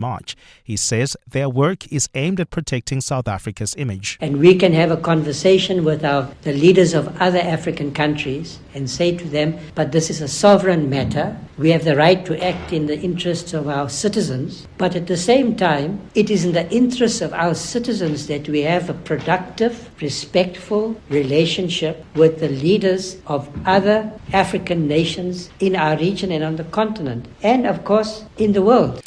march. He says their work is aimed at protecting South Africa's image. And we can have a conversation with the leaders of other African countries and say to them, but this is a sovereign matter. We have the right to act in the interests of our citizens. But at the same time, it is in the interests of our citizens that we have a productive, respectful relationship with the leaders of other African nations in our region and on the continent, and of course in the world.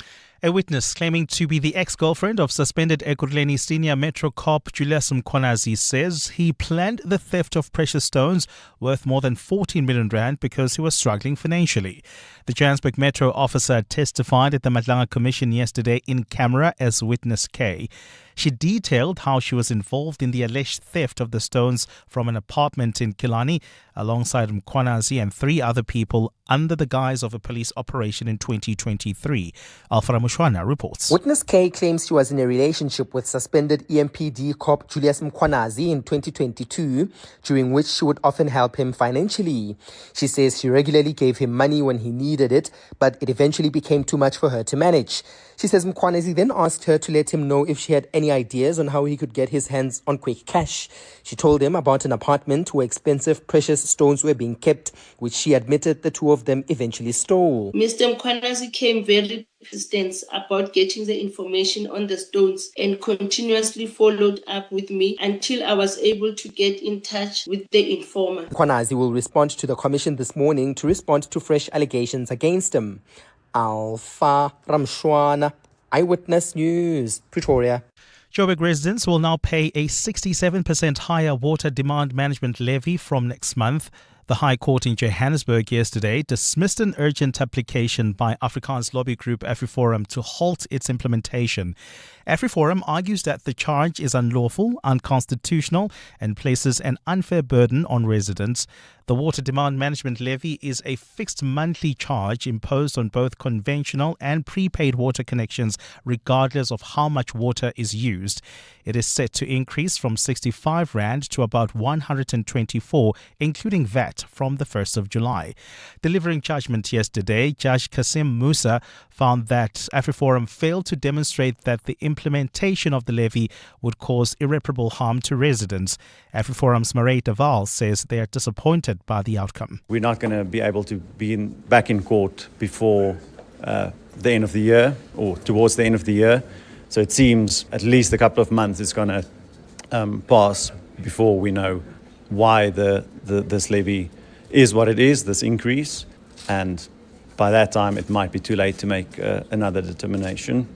A witness claiming to be the ex-girlfriend of suspended Ekurhuleni senior Metro cop Julius Mkhwanazi says he planned the theft of precious stones worth more than 14 million rand because he was struggling financially. The Johannesburg Metro officer testified at the Madlanga Commission yesterday in camera as witness K. She detailed how she was involved in the alleged theft of the stones from an apartment in Killarney alongside Mkhwanazi and 3 other people under the guise of a police operation in 2023. Alfara Mushwana reports. Witness K claims she was in a relationship with suspended EMPD cop Julius Mkhwanazi in 2022, during which she would often help him financially. She says she regularly gave him money when he needed it, but it eventually became too much for her to manage. She says Mkhwanazi then asked her to let him know if she had any ideas on how he could get his hands on quick cash. She told him about an apartment where expensive precious stones were being kept, which she admitted the two of them eventually stole. Mr. Mkhwanazi came very persistent about getting the information on the stones and continuously followed up with me until I was able to get in touch with the informer. Mkhwanazi will respond to the commission this morning to respond to fresh allegations against him. Alpha Ramshwana, Eyewitness News, Pretoria. Joburg residents will now pay a 67% higher water demand management levy from next month. The High Court in Johannesburg yesterday dismissed an urgent application by Afrikaans lobby group AfriForum to halt its implementation. AfriForum argues that the charge is unlawful, unconstitutional, and places an unfair burden on residents. The water demand management levy is a fixed monthly charge imposed on both conventional and prepaid water connections, regardless of how much water is used. It is set to increase from 65 Rand to about 124, including VAT, from the 1st of July. Delivering judgment yesterday, Judge Kasim Musa found that AfriForum failed to demonstrate that the implementation of the levy would cause irreparable harm to residents. AfriForum's Marae Deval says they are disappointed by the outcome. We're not going to be able to be back in court before the end of the year or towards the end of the year. So it seems at least a couple of months is going to pass before we know why this levy is what it is, this increase. And by that time, it might be too late to make another determination.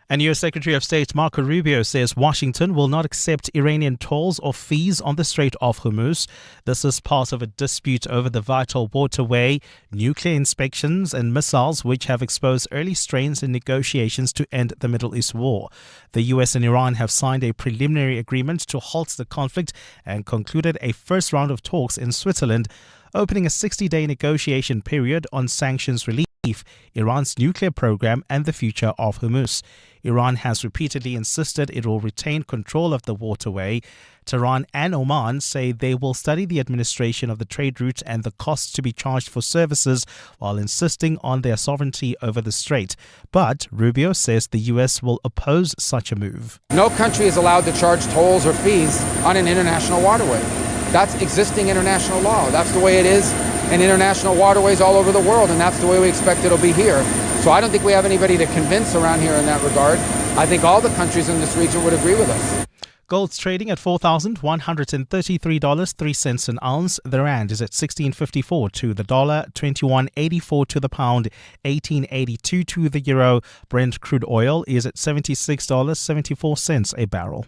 And U.S. Secretary of State Marco Rubio says Washington will not accept Iranian tolls or fees on the Strait of Hormuz. This is part of a dispute over the vital waterway, nuclear inspections and missiles, which have exposed early strains in negotiations to end the Middle East war. The U.S. and Iran have signed a preliminary agreement to halt the conflict and concluded a first round of talks in Switzerland, opening a 60-day negotiation period on sanctions relief, Iran's nuclear program, and the future of Hormuz. Iran has repeatedly insisted it will retain control of the waterway. Tehran and Oman say they will study the administration of the trade route and the costs to be charged for services while insisting on their sovereignty over the strait. But Rubio says the U.S. will oppose such a move. No country is allowed to charge tolls or fees on an international waterway. That's existing international law. That's the way it is in international waterways all over the world, and that's the way we expect it'll be here. So I don't think we have anybody to convince around here in that regard. I think all the countries in this region would agree with us. Gold's trading at $4,133.03 an ounce. The rand is at 16.54 to the dollar, 21.84 to the pound, 18.82 to the euro. Brent crude oil is at $76.74 a barrel.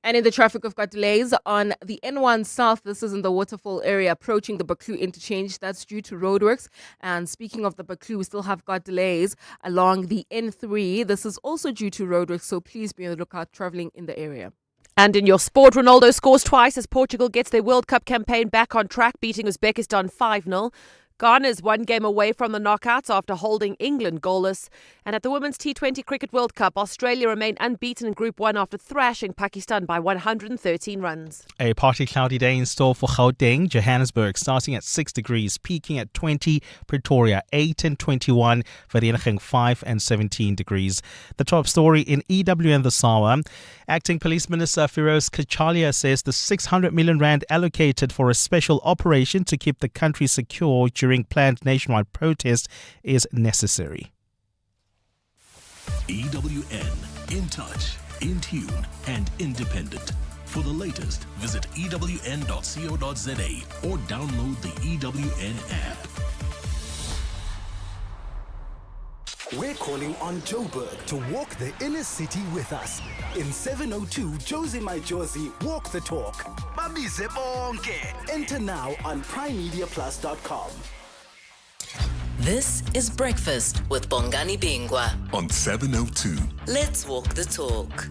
And in the traffic, we've got delays on the N1 South. This is in the Waterfall area approaching the Baklu interchange. That's due to roadworks. And speaking of the Baklu, we still have got delays along the N3. This is also due to roadworks, so please be on the lookout traveling in the area. And in your sport, Ronaldo scores twice as Portugal gets their World Cup campaign back on track, beating Uzbekistan 5-0. Ghana's one game away from the knockouts after holding England goalless. And at the Women's T20 Cricket World Cup, Australia remained unbeaten in Group 1 after thrashing Pakistan by 113 runs. A partly cloudy day in store for Gauteng, Johannesburg, starting at 6 degrees, peaking at 20, Pretoria 8 and 21, Vereeniging 5 and 17 degrees. The top story in EW and the Sawa. Acting Police Minister Firoz Kachalia says the 600 million rand allocated for a special operation to keep the country secure during planned nationwide protest is necessary. EWN, in touch, in tune and independent. For the latest, visit ewn.co.za or download the EWN app. We're calling on Joburg to walk the inner city with us. In 702 Josie My Josie Walk the Talk. Babize bonke. Enter now on primemediaplus.com. This is Breakfast with Bongani Bingwa On 702. Let's walk the talk.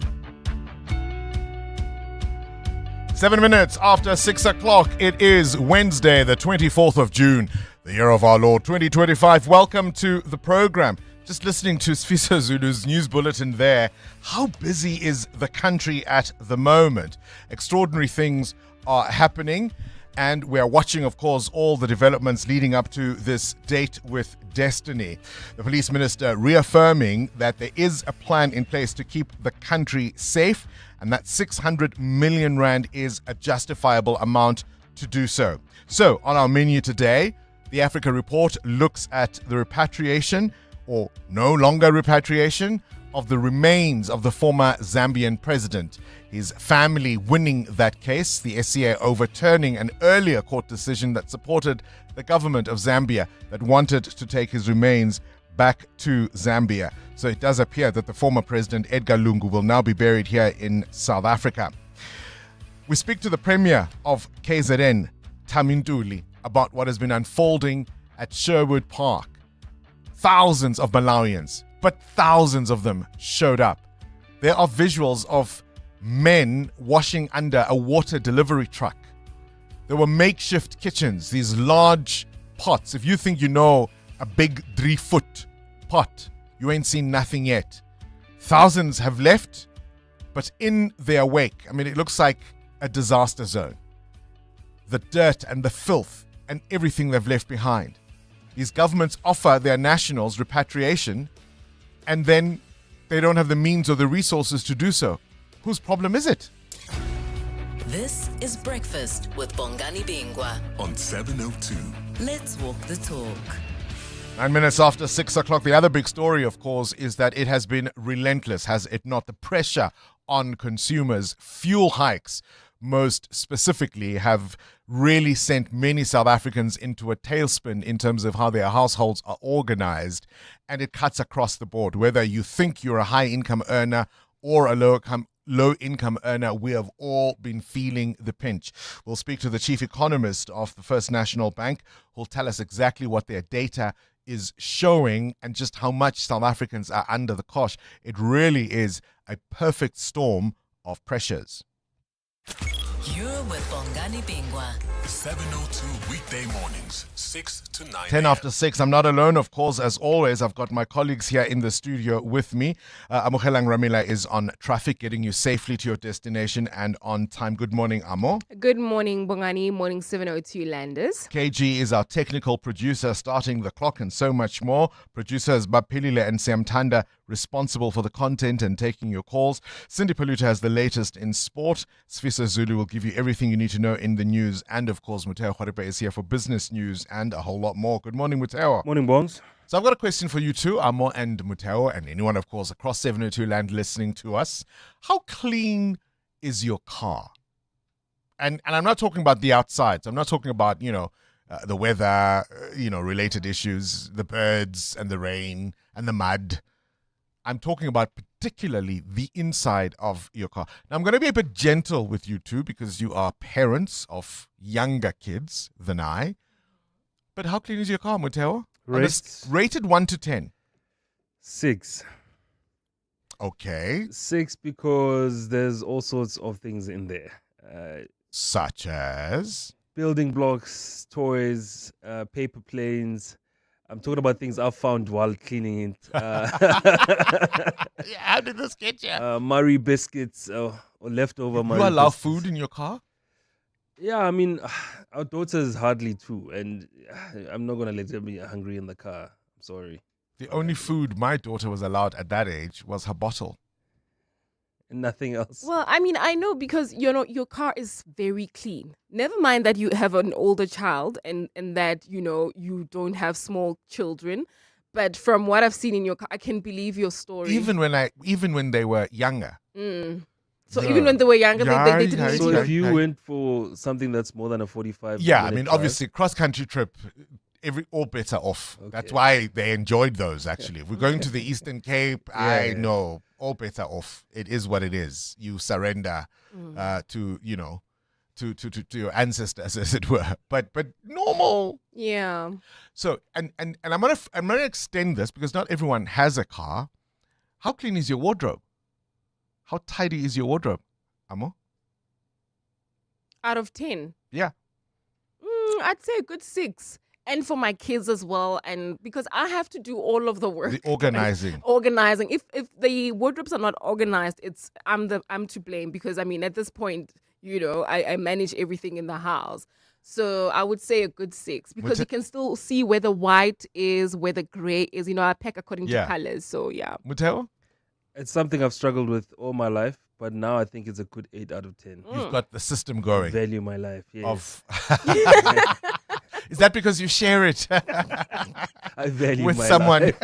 7 minutes after 6 o'clock, it is Wednesday, the 24th of June, the year of our Lord 2025. Welcome to the program. Just listening to Sfiso Zulu's news bulletin there. How busy is the country at the moment? Extraordinary things are happening, and we are watching, of course, all the developments leading up to this date with destiny. The police minister reaffirming that there is a plan in place to keep the country safe, and that 600 million rand is a justifiable amount to do so. So, on our menu today, the Africa Report looks at the repatriation, or no longer repatriation, of the remains of the former Zambian president. His family winning that case, the SCA overturning an earlier court decision that supported the government of Zambia that wanted to take his remains back to Zambia. So it does appear that the former president, Edgar Lungu, will now be buried here in South Africa. We speak to the Premier of KZN, Tamintuli, about what has been unfolding at Sherwood Park. Thousands of Malawians, but thousands of them showed up. There are visuals of men washing under a water delivery truck. There were makeshift kitchens, these large pots. If you think you know a big 3-foot pot, you ain't seen nothing yet. Thousands have left, but in their wake, it looks like a disaster zone. The dirt and the filth and everything they've left behind. These governments offer their nationals repatriation, and then they don't have the means or the resources to do so. Whose problem is it? This is Breakfast with Bongani Bingwa On 702. Let's walk the talk. 9 minutes after 6 o'clock, the other big story, of course, is that it has been relentless, has it not? The pressure on consumers, fuel hikes, most specifically, have really sent many South Africans into a tailspin in terms of how their households are organized. And it cuts across the board. Whether you think you're a high-income earner or a low-income earner, we have all been feeling the pinch. We'll speak to the chief economist of the First National Bank, who'll tell us exactly what their data is showing and just how much South Africans are under the cosh. It really is a perfect storm of pressures. You're with Bongani Bingwa. 702 weekday mornings, 6 to 9 10 after 6. I'm not alone, of course. As always, I've got my colleagues here in the studio with me. Amogelang Ramila is on traffic, getting you safely to your destination and on time. Good morning, Amo. Good morning, Bongani. Morning 702 landers. KG is our technical producer, starting the clock and so much more. Producers Bapilile and Siamtanda responsible for the content and taking your calls. Cindy Paluta has the latest in sport. Sfiso Zulu will give you everything you need to know in the news. And of course, Muteo Khwarepe is here for business news and a whole lot more. Good morning, Muteo. Morning, Bongs. So I've got a question for you too, Amo and Muteo, and anyone, of course, across 702 land listening to us. How clean is your car? And I'm not talking about the outsides. I'm not talking about, the weather, related issues, the birds and the rain and the mud. I'm talking about particularly the inside of your car. Now, I'm going to be a bit gentle with you two because you are parents of younger kids than I. But how clean is your car, Muteo? Rated 1 to 10. 6. Okay. 6 because there's all sorts of things in there. Such as? building blocks, toys, paper planes. I'm talking about things I've found while cleaning it. How did this get you? Murray biscuits or leftover Murray You allow biscuits. food in your car? Yeah, I mean, our daughter's hardly 2, and I'm not going to let her be hungry in the car. I'm sorry. The only food my daughter was allowed at that age was her bottle. And nothing else. Well, I mean, I know because, your car is very clean. Never mind that you have an older child and that, you don't have small children. But from what I've seen in your car, I can believe your story. Even when they were younger. So even when they were younger, they didn't need So you. if you went for something that's more than a 45 Yeah, I minute mean, drive, obviously, cross-country trip, all bets are off. Okay. That's why they enjoyed those, actually. If we're going to the Eastern Cape, I know, all bets are off. It is what it is. You surrender to your ancestors, as it were. But normal. Yeah. So, and I'm gonna extend this because not everyone has a car. How clean is your wardrobe? How tidy is your wardrobe, Amo? Out of 10. Yeah. I'd say a good 6. And for my kids as well, and because I have to do all of the work. The organizing. Organizing. If the wardrobes are not organized, I'm to blame because I mean at this point, I manage everything in the house. So I would say a good 6 because you can still see where the white is, where the gray is. I pack according to colors. So yeah. Muteo? it's something I've struggled with all my life, but now I think it's a good 8 out of 10. You've got the system going. I value my life, yes. Is that because you share it I value with my someone? life.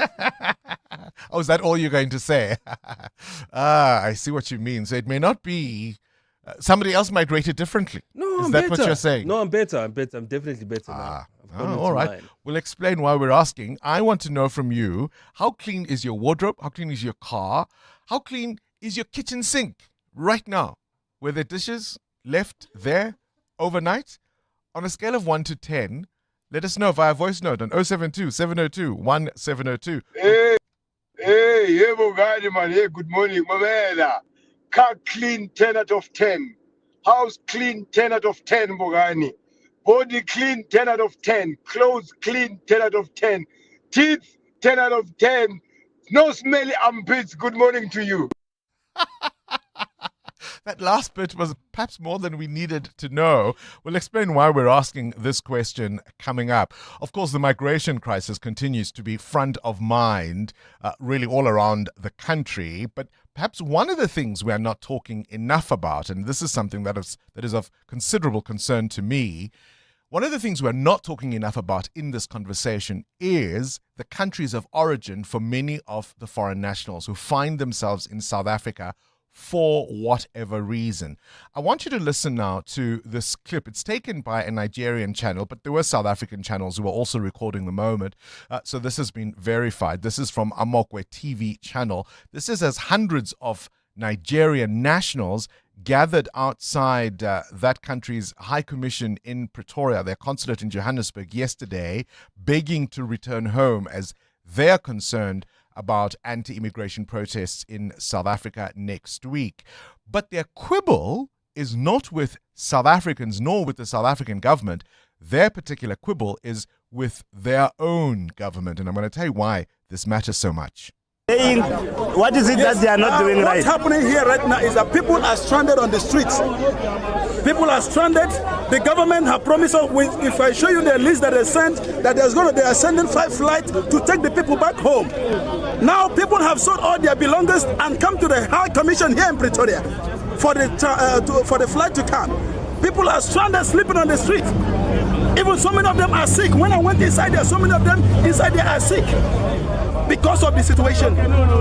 Oh, is that all you're going to say? I see what you mean. So it may not be. Somebody else might rate it differently. No, is I'm that better. what you're saying? No, I'm better. I'm definitely better now. All right. We'll explain why we're asking. I want to know from you, how clean is your wardrobe? How clean is your car? How clean is your kitchen sink right now? Were there dishes left there overnight? On a scale of 1 to 10, let us know via voice note on 072 702 1702. Hey, Bongani, man. Hey, good morning, Mamela. Car clean, 10 out of 10. House clean, 10 out of 10, Bongani. Body clean, 10 out of 10. Clothes clean, 10 out of 10. Teeth, 10 out of 10. No smelly armpits. Good morning to you. That last bit was perhaps more than we needed to know. We'll explain why we're asking this question coming up. Of course, the migration crisis continues to be front of mind, really all around the country. But perhaps one of the things we are not talking enough about, and this is something that is of considerable concern to me, one of the things we're not talking enough about in this conversation is the countries of origin for many of the foreign nationals who find themselves in South Africa for whatever reason. I want you to listen now to this clip. It's taken by a Nigerian channel, but there were South African channels who were also recording the moment. So this has been verified. This is from Amokwe TV channel. This is as hundreds of Nigerian nationals gathered outside that country's High Commission in Pretoria, their consulate in Johannesburg yesterday, begging to return home as they're concerned about anti-immigration protests in South Africa next week. But their quibble is not with South Africans nor with the South African government. Their particular quibble is with their own government. And I'm going to tell you why this matters so much. What is it that they are not doing right? What's happening here right now is that people are stranded on the streets. People are stranded. The government have promised us, if I show you the list that they sent, that they are sending 5 flights to take the people back home. Now people have sold all their belongings and come to the High Commission here in Pretoria for the flight to come. People are stranded, sleeping on the street. Even so many of them are sick. When I went inside there, so many of them inside there are sick because of the situation.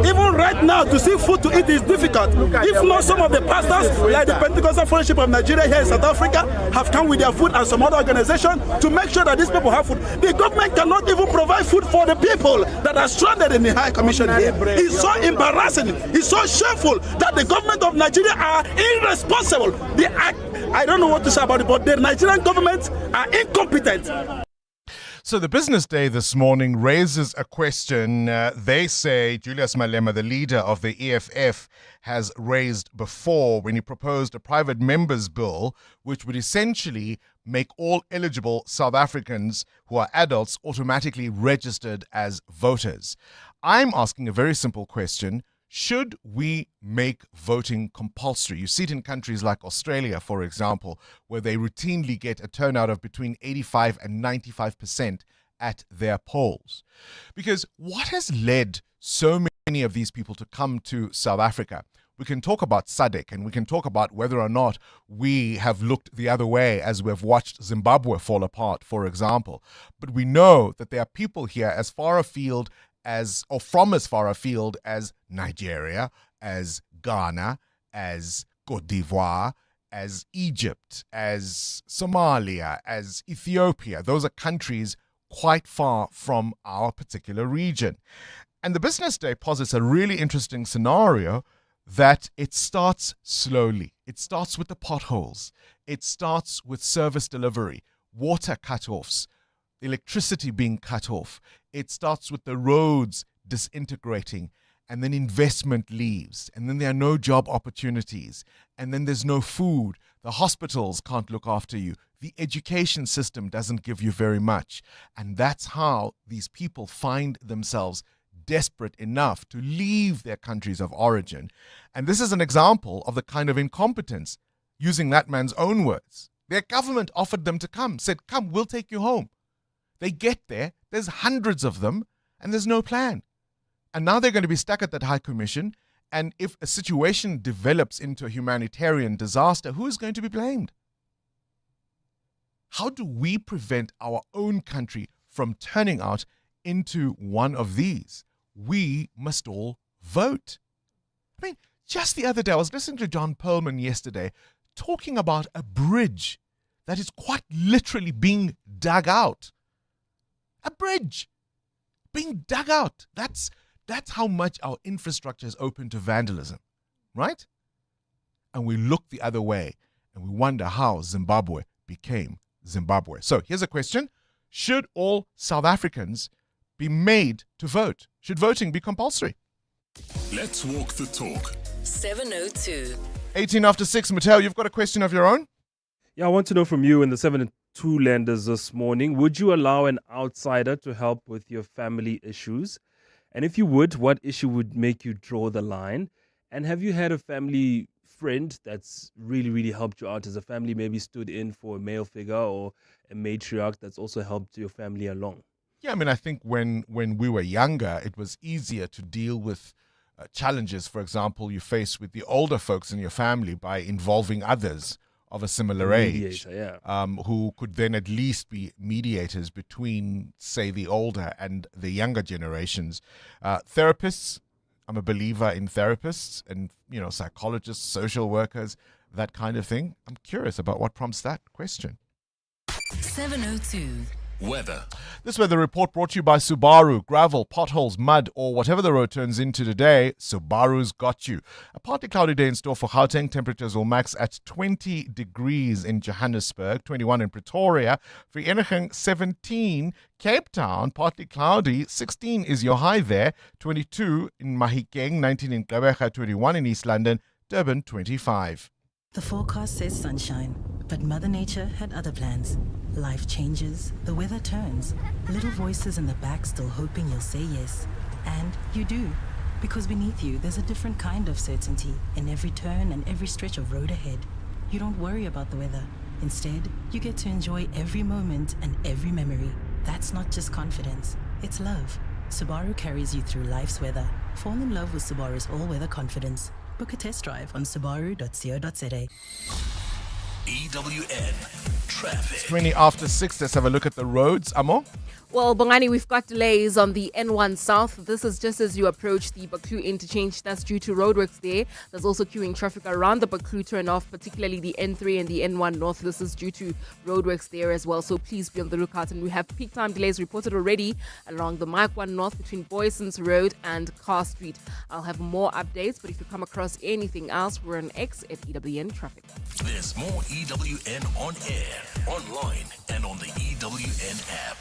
Even right now, to see food to eat is difficult. If not, some of the pastors, like the Pentecostal Fellowship of Nigeria here in South Africa, have come with their food and some other organization to make sure that these people have food. The government cannot even provide food for the people that are stranded in the High Commission here. It's so embarrassing. It's so shameful that the government of Nigeria are irresponsible. I don't know what to say about it, but the Nigerian government are incompetent. So the Business Day this morning raises a question. They say Julius Malema, the leader of the EFF, has raised before when he proposed a private members bill which would essentially make all eligible South Africans who are adults automatically registered as voters. I'm asking a very simple question. Should we make voting compulsory? You see it in countries like Australia, for example, where they routinely get a turnout of between 85 and 95% at their polls. Because what has led so many of these people to come to South Africa? We can talk about SADC, and we can talk about whether or not we have looked the other way as we've watched Zimbabwe fall apart, for example. But we know that there are people here as far afield as, or from as far afield as Nigeria, as Ghana, as Cote d'Ivoire, as Egypt, as Somalia, as Ethiopia. Those are countries quite far from our particular region. And the Business Day posits a really interesting scenario that it starts slowly. It starts with the potholes. It starts with service delivery, water cut-offs, electricity being cut off. It starts with the roads disintegrating, and then investment leaves, and then there are no job opportunities, and then there's no food. The hospitals can't look after you. The education system doesn't give you very much. And that's how these people find themselves desperate enough to leave their countries of origin. And this is an example of the kind of incompetence, using that man's own words. Their government offered them to come, said, come, we'll take you home. They get there, there's hundreds of them, and there's no plan. And now they're going to be stuck at that High Commission. And if a situation develops into a humanitarian disaster, who is going to be blamed? How do we prevent our own country from turning out into one of these? We must all vote. I mean, just the other day, I was listening to John Perlman yesterday talking about a bridge that is quite literally being dug out. A bridge being dug out. That's how much our infrastructure is open to vandalism, right? And we look the other way and we wonder how Zimbabwe became Zimbabwe. So here's a question. Should all South Africans be made to vote? Should voting be compulsory? Let's walk the talk. 702. 18 after 6, Mateo, you've got a question of your own? Yeah, I want to know from you in the 702 landers this morning, would you allow an outsider to help with your family issues? And if you would, what issue would make you draw the line? And have you had a family friend that's really, really helped you out as a family, maybe stood in for a male figure or a matriarch that's also helped your family along? Yeah, I mean, I think when we were younger, it was easier to deal with challenges, for example, you face with the older folks in your family by involving others of a similar age, who could then at least be mediators between, say, the older and the younger generations. Therapists, I'm a believer in therapists and, psychologists, social workers, that kind of thing. I'm curious about what prompts that question. 702. Weather. This weather report brought to you by Subaru. Gravel, potholes, mud, or whatever the road turns into today, Subaru's got you. A partly cloudy day in store for Gauteng. Temperatures will max at 20 degrees in Johannesburg, 21 in Pretoria, Vereeniging 17, Cape Town, partly cloudy, 16 is your high there, 22 in Mahikeng, 19 in Gqeberha, 21 in East London, Durban 25. The forecast says sunshine, but Mother Nature had other plans. Life changes, the weather turns, little voices in the back still hoping you'll say yes. And you do, because beneath you there's a different kind of certainty in every turn and every stretch of road ahead. You don't worry about the weather. Instead, you get to enjoy every moment and every memory. That's not just confidence, it's love. Subaru carries you through life's weather. Fall in love with Subaru's all-weather confidence. Book a test drive on subaru.co.za. EWN Traffic. It's 20 after 6. Let's have a look at the roads. Amo? Well, Bongani, we've got delays on the N1 South. This is just as you approach the Baklu interchange. That's due to roadworks there. There's also queuing traffic around the Baklu turn-off, particularly the N3 and the N1 North. This is due to roadworks there as well. So please be on the lookout. And we have peak time delays reported already along the Mike 1 North between Boyson's Road and Carr Street. I'll have more updates, but if you come across anything else, we're on X at EWN Traffic. There's more EWN on air, online, and on the EWN app.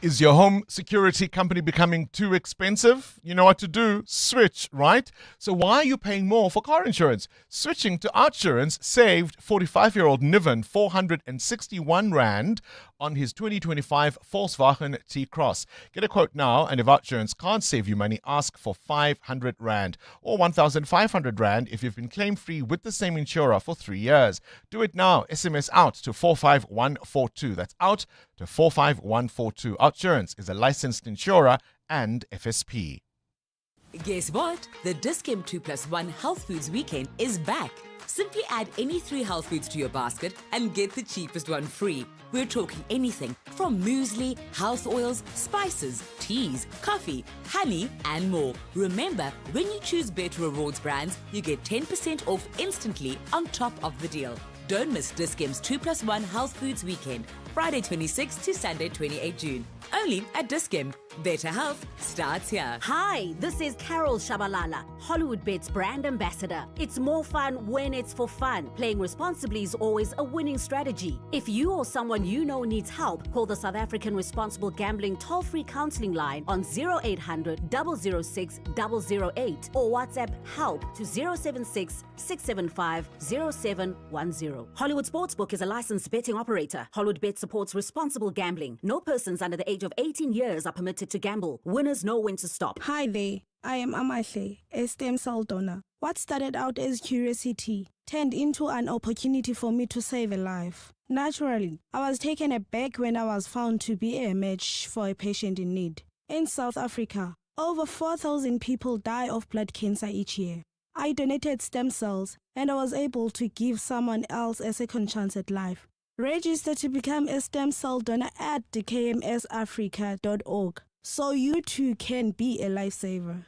Is your home security company becoming too expensive? You know what to do. Switch, right? So why are you paying more for car insurance? Switching to Outsurance saved 45-year-old Niven 461 Rand on his 2025 Volkswagen T-Cross. Get a quote now, and if Outsurance can't save you money, ask for 500 Rand or 1,500 Rand if you've been claim-free with the same insurer for 3 years. Do it now. SMS out to 45142. That's out to 45142. Outsurance is a licensed insurer and FSP. Guess what? The Dis-Chem 2+1 Health Foods Weekend is back. Simply add any 3 health foods to your basket and get the cheapest one free. We're talking anything from muesli, health oils, spices, teas, coffee, honey, and more. Remember, when you choose Better Rewards brands, you get 10% off instantly on top of the deal. Don't miss Dis-Chem's 2+1 Health Foods Weekend, Friday 26 to Sunday 28 June. Only at Dis-Chem. Better health starts here. Hi, this is Carol Shabalala, Hollywood Bet's brand ambassador. It's more fun when it's for fun. Playing responsibly is always a winning strategy. If you or someone you know needs help, call the South African Responsible Gambling toll-free counseling line on 0800 006 008 or WhatsApp help to 076 675 0710. Hollywood Sportsbook is a licensed betting operator. Hollywood Bet supports responsible gambling. No persons under the age of 18 years are permitted to gamble. Winners know when to stop. Hi there, I am Amahle, a stem cell donor. What started out as curiosity turned into an opportunity for me to save a life. Naturally, I was taken aback when I was found to be a match for a patient in need. In South Africa, over 4,000 people die of blood cancer each year. I donated stem cells and I was able to give someone else a second chance at life. Register to become a stem cell donor at kmsafrica.org so you too can be a lifesaver.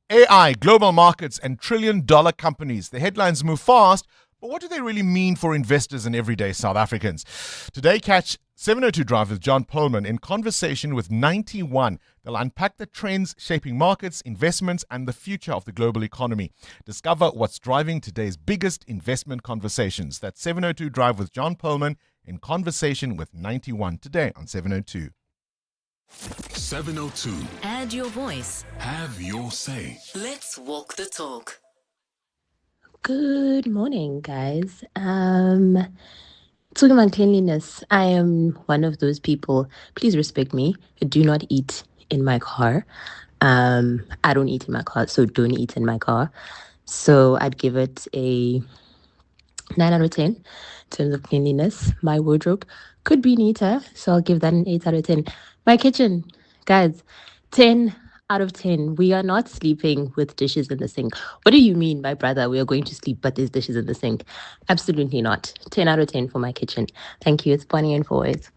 AI, global markets, and trillion-dollar companies. The headlines move fast, but what do they really mean for investors and everyday South Africans? Today, catch 702 Drive with John Pullman in conversation with 91. They'll unpack the trends shaping markets, investments, and the future of the global economy. Discover what's driving today's biggest investment conversations. That's 702 Drive with John Pullman in conversation with 91 today on 702. 702. Add your voice. Have your say. Let's walk the talk. Good morning, guys. Talking about cleanliness, I am one of those people. Please respect me. Do not eat in my car. I don't eat in my car, so don't eat in my car. So I'd give it a 9 out of 10 in terms of cleanliness. My wardrobe could be neater, so I'll give that an 8 out of 10. My kitchen, guys, 10 out of 10. We are not sleeping with dishes in the sink. What do you mean, my brother? We are going to sleep, but there's dishes in the sink. Absolutely not. 10 out of 10 for my kitchen. Thank you. It's Bonnie and Forwards.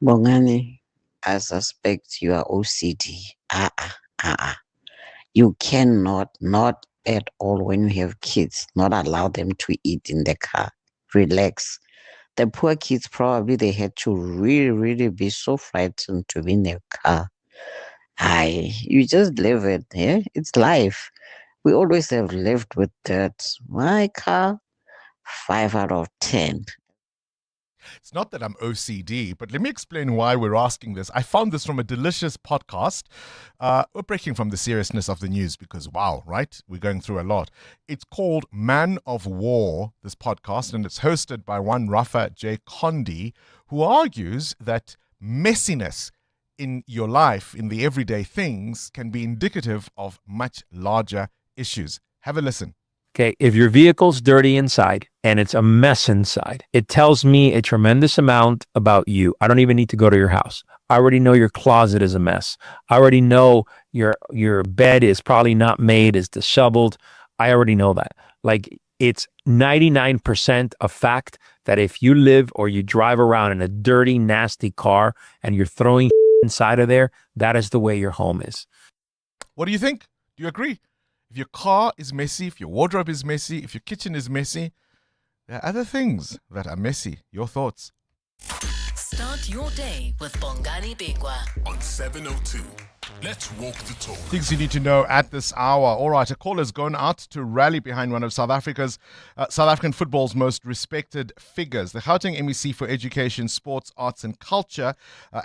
Bongani, I suspect you are OCD. You cannot, not at all when you have kids, not allow them to eat in the car. Relax. The poor kids probably they had to really be so frightened to be in their car. You just live it, yeah? It's life. We always have lived with that. My car, 5 out of 10. It's not that I'm OCD, but let me explain why we're asking this. I found this from a delicious podcast. We're breaking from the seriousness of the news because, wow, right? We're going through a lot. It's called Man of War, this podcast, and it's hosted by one Rafa J. Kondi, who argues that messiness in your life, in the everyday things, can be indicative of much larger issues. Have a listen. Okay, if your vehicle's dirty inside and it's a mess inside, it tells me a tremendous amount about you. I don't even need to go to your house. I already know your closet is a mess. I already know your bed is probably not made, is disheveled. I already know that. Like, it's 99% a fact that if you live or you drive around in a dirty, nasty car and you're throwing inside of there, that is the way your home is. What do you think? Do you agree? If your car is messy, if your wardrobe is messy, if your kitchen is messy, there are other things that are messy. Your thoughts? Start your day with Bongani Bingwa on 702. Let's walk the talk. Things you need to know at this hour. All right, a call has gone out to rally behind one of South African football's most respected figures, the Gauteng MEC for Education, Sports, Arts and Culture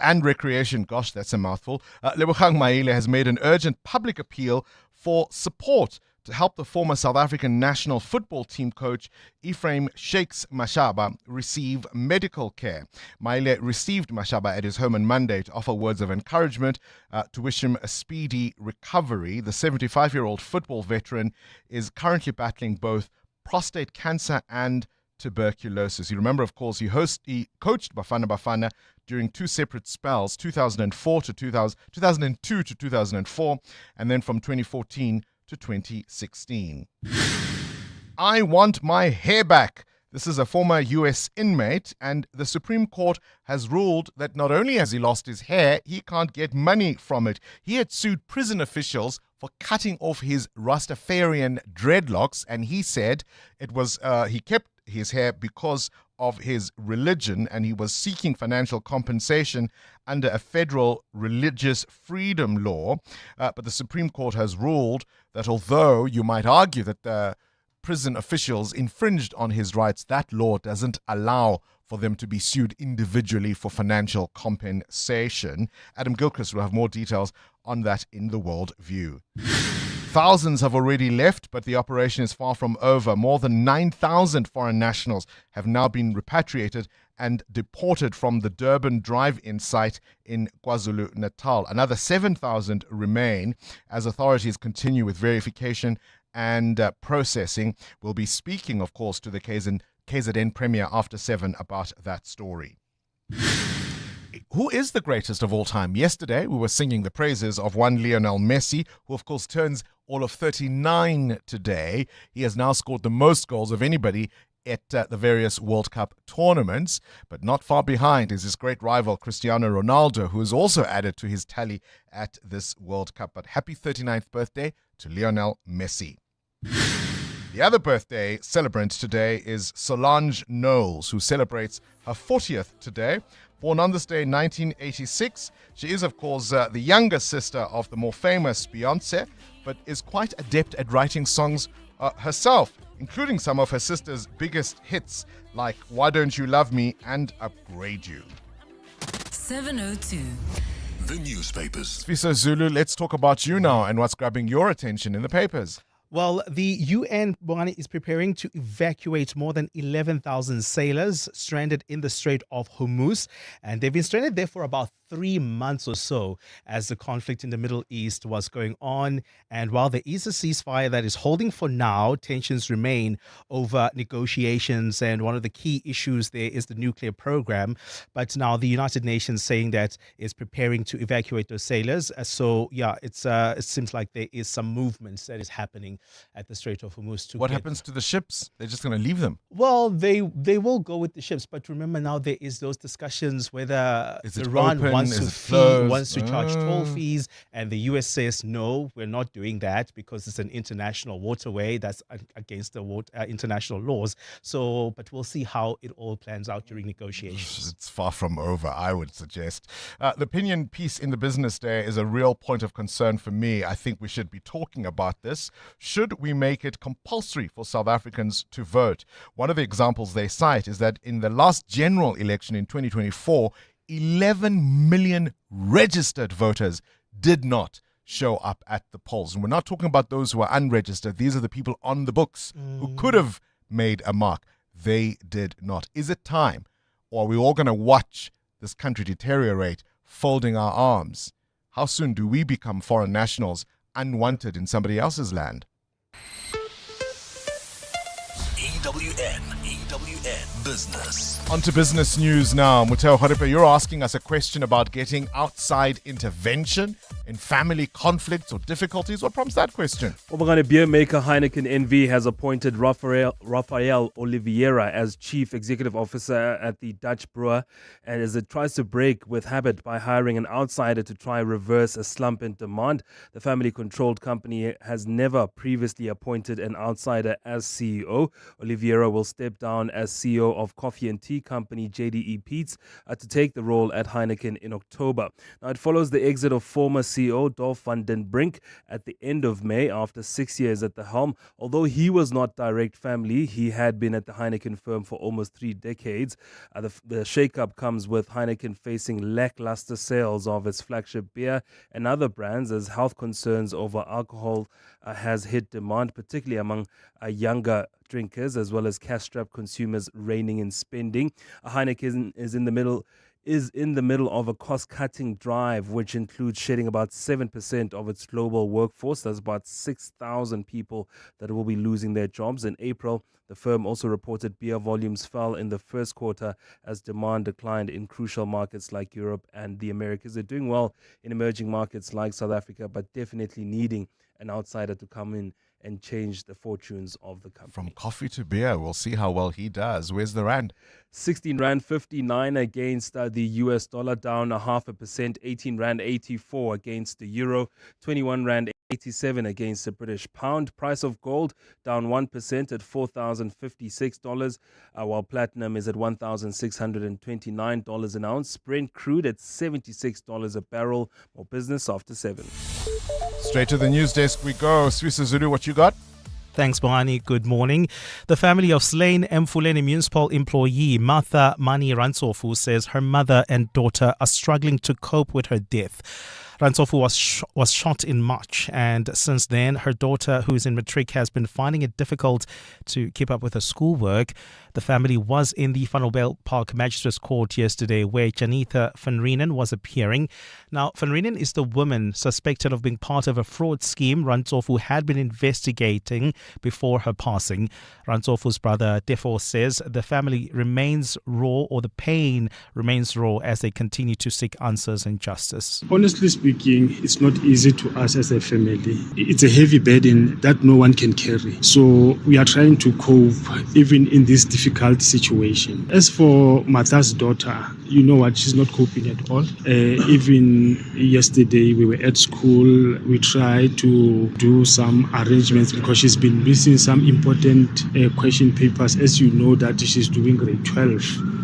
and Recreation. Gosh, that's a mouthful. Lebogang Maile has made an urgent public appeal for support to help the former South African national football team coach Ephraim Shakes Mashaba receive medical care. Maile received Mashaba at his home on Monday to offer words of encouragement to wish him a speedy recovery. The 75-year-old football veteran is currently battling both prostate cancer and tuberculosis. You remember, of course, he coached Bafana Bafana during two separate spells, 2002 to 2004, and then from 2014 to 2016. I want my hair back. This is a former US inmate, and the Supreme Court has ruled that not only has he lost his hair, he can't get money from it. He had sued prison officials for cutting off his Rastafarian dreadlocks, and he said it was he kept his hair because of his religion, and he was seeking financial compensation under a federal religious freedom law. But the Supreme Court has ruled that although you might argue that the prison officials infringed on his rights, that law doesn't allow for them to be sued individually for financial compensation. Adam Gilchrist will have more details on that in The World View. Thousands have already left, but the operation is far from over. More than 9,000 foreign nationals have now been repatriated and deported from the Durban drive-in site in KwaZulu-Natal. Another 7,000 remain as authorities continue with verification and processing. We'll be speaking, of course, to the KZN Premier after 7 about that story. Who is the greatest of all time? Yesterday, we were singing the praises of one Lionel Messi, who, of course, turns all of 39 today. He has now scored the most goals of anybody at the various World Cup tournaments, but not far behind is his great rival Cristiano Ronaldo, who is also added to his tally at this World Cup. But happy 39th birthday to Lionel Messi. The other birthday celebrant today is Solange Knowles, who celebrates her 40th today. Born on this day in 1986, she is, of course, the younger sister of the more famous Beyoncé, but is quite adept at writing songs herself, including some of her sister's biggest hits, like Why Don't You Love Me and Upgrade You. 702. The newspapers. Sfiso Zulu, let's talk about you now and what's grabbing your attention in the papers. Well, the UN Bongani is preparing to evacuate more than 11,000 sailors stranded in the Strait of Hormuz, and they've been stranded there for about 3 months or so as the conflict in the Middle East was going on. And while there is a ceasefire that is holding for now, tensions remain over negotiations, and one of the key issues there is the nuclear program. But now the United Nations saying that it's preparing to evacuate those sailors. So yeah, it seems like there is some movement that is happening at the Strait of Hormuz. What happens to the ships? They're just going to leave them? Well, they will go with the ships, but remember now there is those discussions whether Iran wants to charge toll fees, and the US says no, we're not doing that because it's an international waterway that's against the international laws. So, but we'll see how it all plans out during negotiations. It's far from over, I would suggest. The opinion piece in the Business Day is a real point of concern for me. I think we should be talking about this. Should we make it compulsory for South Africans to vote? One of the examples they cite is that in the last general election in 2024, 11 million registered voters did not show up at the polls. And we're not talking about those who are unregistered. These are the people on the books who could have made a mark. They did not. Is it time? Or are we all going to watch this country deteriorate, folding our arms? How soon do we become foreign nationals unwanted in somebody else's land? EWN Business. On to business news now. Muteo Haripe, you're asking us a question about getting outside intervention in family conflicts or difficulties. What prompts that question? Bongani beer maker Heineken NV has appointed Rafael Oliveira as Chief Executive Officer at the Dutch brewer, and as it tries to break with habit by hiring an outsider to try reverse a slump in demand. The family-controlled company has never previously appointed an outsider as CEO. Oliveira will step down down as CEO of coffee and tea company JDE Peet's to take the role at Heineken in October. Now, it follows the exit of former CEO Dolf van den Brink at the end of May after 6 years at the helm. Although he was not direct family, he had been at the Heineken firm for almost 3 decades. The shake-up comes with Heineken facing lackluster sales of its flagship beer and other brands as health concerns over alcohol has hit demand, particularly among younger drinkers, as well as cash-strapped consumers reining in spending. Heineken is in the middle of a cost-cutting drive, which includes shedding about 7% of its global workforce. That's about 6,000 people that will be losing their jobs. In April, the firm also reported beer volumes fell in the first quarter as demand declined in crucial markets like Europe and the Americas. They're doing well in emerging markets like South Africa, but definitely needing an outsider to come in and change the fortunes of the company. From coffee to beer, we'll see how well he does. Where's the rand? 16 Rand 59 against the US dollar, down 0.5%. 18 Rand 84 against the euro. 21 Rand 87 against the British pound. Price of gold down 1% at $4,056, while platinum is at $1,629 an ounce. Brent crude at $76 a barrel. More business after 7. Straight to the news desk we go. Swiss Zulu, what you got? Thanks, Bongani. Good morning. The family of slain Mfuleni municipal employee Martha Mani Rantsofu says her mother and daughter are struggling to cope with her death. Rantsofu was shot in March, and since then, her daughter, who is in matric, has been finding it difficult to keep up with her schoolwork. The family was in the Vanderbijl Park Magistrates Court yesterday, where Janitha van Reenen was appearing. Now, van Reenen is the woman suspected of being part of a fraud scheme Rantsofu had been investigating before her passing. Rantsofu's brother, Defo, says the family remains raw, or the pain remains raw, as they continue to seek answers and justice. Honestly speaking, it's not easy to us as a family. It's a heavy burden that no one can carry. So we are trying to cope even in this difficult situation. As for Martha's daughter, you know what, she's not coping at all. Even yesterday we were at school. We tried to do some arrangements because she's been missing some important question papers. As you know, that she's doing grade 12.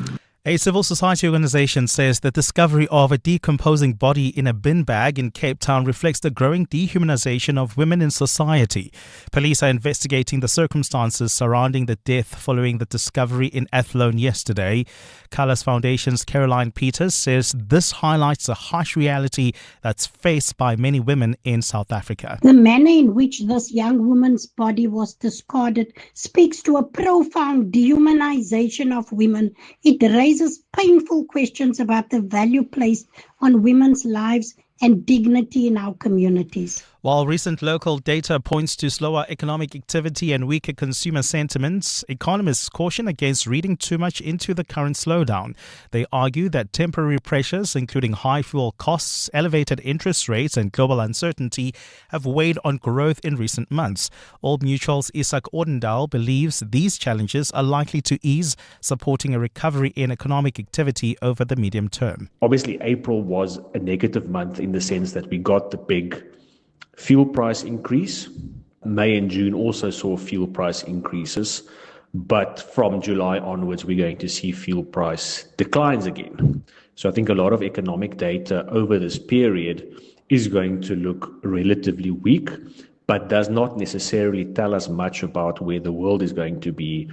A civil society organization says the discovery of a decomposing body in a bin bag in Cape Town reflects the growing dehumanization of women in society. Police are investigating the circumstances surrounding the death following the discovery in Athlone yesterday. Colors Foundation's Caroline Peters says this highlights a harsh reality that's faced by many women in South Africa. The manner in which this young woman's body was discarded speaks to a profound dehumanization of women. It raises painful questions about the value placed on women's lives and dignity in our communities. While recent local data points to slower economic activity and weaker consumer sentiments, economists caution against reading too much into the current slowdown. They argue that temporary pressures, including high fuel costs, elevated interest rates, and global uncertainty, have weighed on growth in recent months. Old Mutual's Isak Ordendal believes these challenges are likely to ease, supporting a recovery in economic activity over the medium term. Obviously, April was a negative month in the sense that we got the big fuel price increase. May and June also saw fuel price increases, but from July onwards, we're going to see fuel price declines again. So I think a lot of economic data over this period is going to look relatively weak, but does not necessarily tell us much about where the world is going to be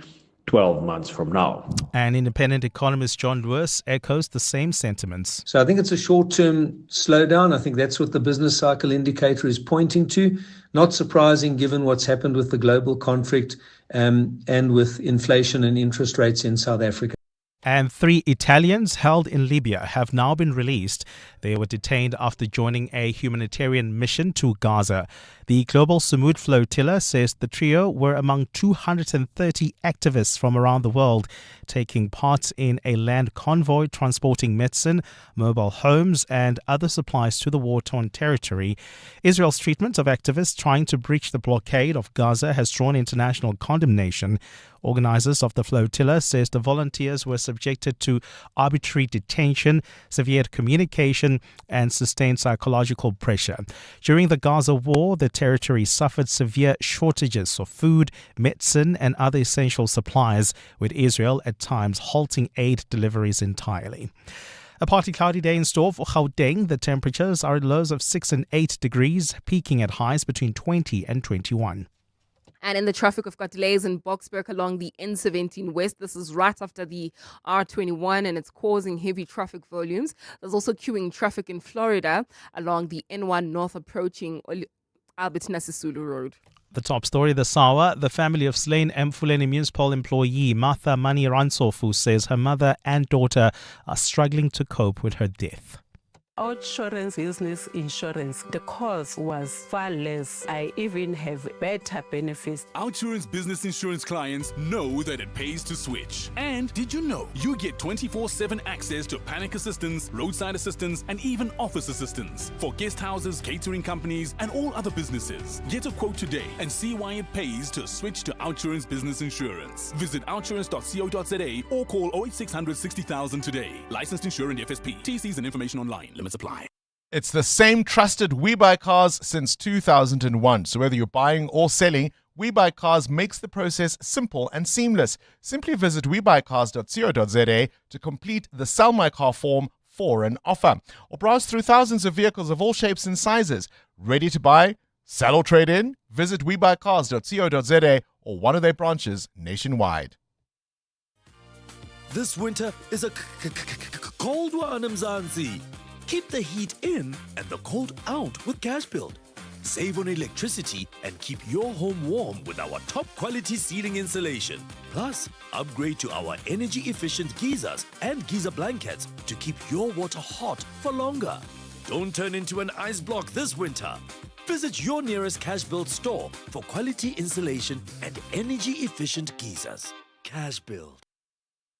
12 months from now. And independent economist John Lewis echoes the same sentiments. So I think it's a short-term slowdown. I think that's what the business cycle indicator is pointing to. Not surprising given what's happened with the global conflict and with inflation and interest rates in South Africa. And 3 Italians held in Libya have now been released. They were detained after joining a humanitarian mission to Gaza. The Global Samud Flotilla says the trio were among 230 activists from around the world taking part in a land convoy transporting medicine, mobile homes, and other supplies to the war-torn territory. Israel's treatment of activists trying to breach the blockade of Gaza has drawn international condemnation. Organizers of the flotilla says the volunteers were subjected to arbitrary detention, severe communication, depression and sustained psychological pressure. During the Gaza war, the territory suffered severe shortages of food, medicine, and other essential supplies, with Israel at times halting aid deliveries entirely. A partly cloudy day in store for Gauteng. The temperatures are at lows of 6 and 8 degrees, peaking at highs between 20 and 21. And in the traffic, we've got delays in Boksburg along the N17 West. This is right after the R21 and it's causing heavy traffic volumes. There's also queuing traffic in Florida along the N1 North approaching Albertina Sisulu Road. The top story this hour, the family of slain Mfuleni municipal employee Martha Mani Ransofu says her mother and daughter are struggling to cope with her death. Outsurance business insurance, the cost was far less. I even have better benefits. Outsurance business insurance clients know that it pays to switch. And did you know you get 24/7 access to panic assistance, roadside assistance, and even office assistance for guest houses, catering companies, and all other businesses. Get a quote today and see why it pays to switch to Outsurance business insurance. Visit outsurance.co.za or call 08600 60,000 today. Licensed insurer and FSP. TCs and information online. Limits apply. It's the same trusted We Buy Cars since 2001. So whether you're buying or selling, We Buy Cars makes the process simple and seamless. Simply visit webuycars.co.za to complete the Sell My Car form for an offer. Or browse through thousands of vehicles of all shapes and sizes. Ready to buy? Sell or trade in? Visit webuycars.co.za or one of their branches nationwide. This winter is a cold one, Mzansi. Keep the heat in and the cold out with Cash Build. Save on electricity and keep your home warm with our top quality ceiling insulation. Plus, upgrade to our energy efficient geysers and geyser blankets to keep your water hot for longer. Don't turn into an ice block this winter. Visit your nearest Cash Build store for quality insulation and energy efficient geysers. Cash Build.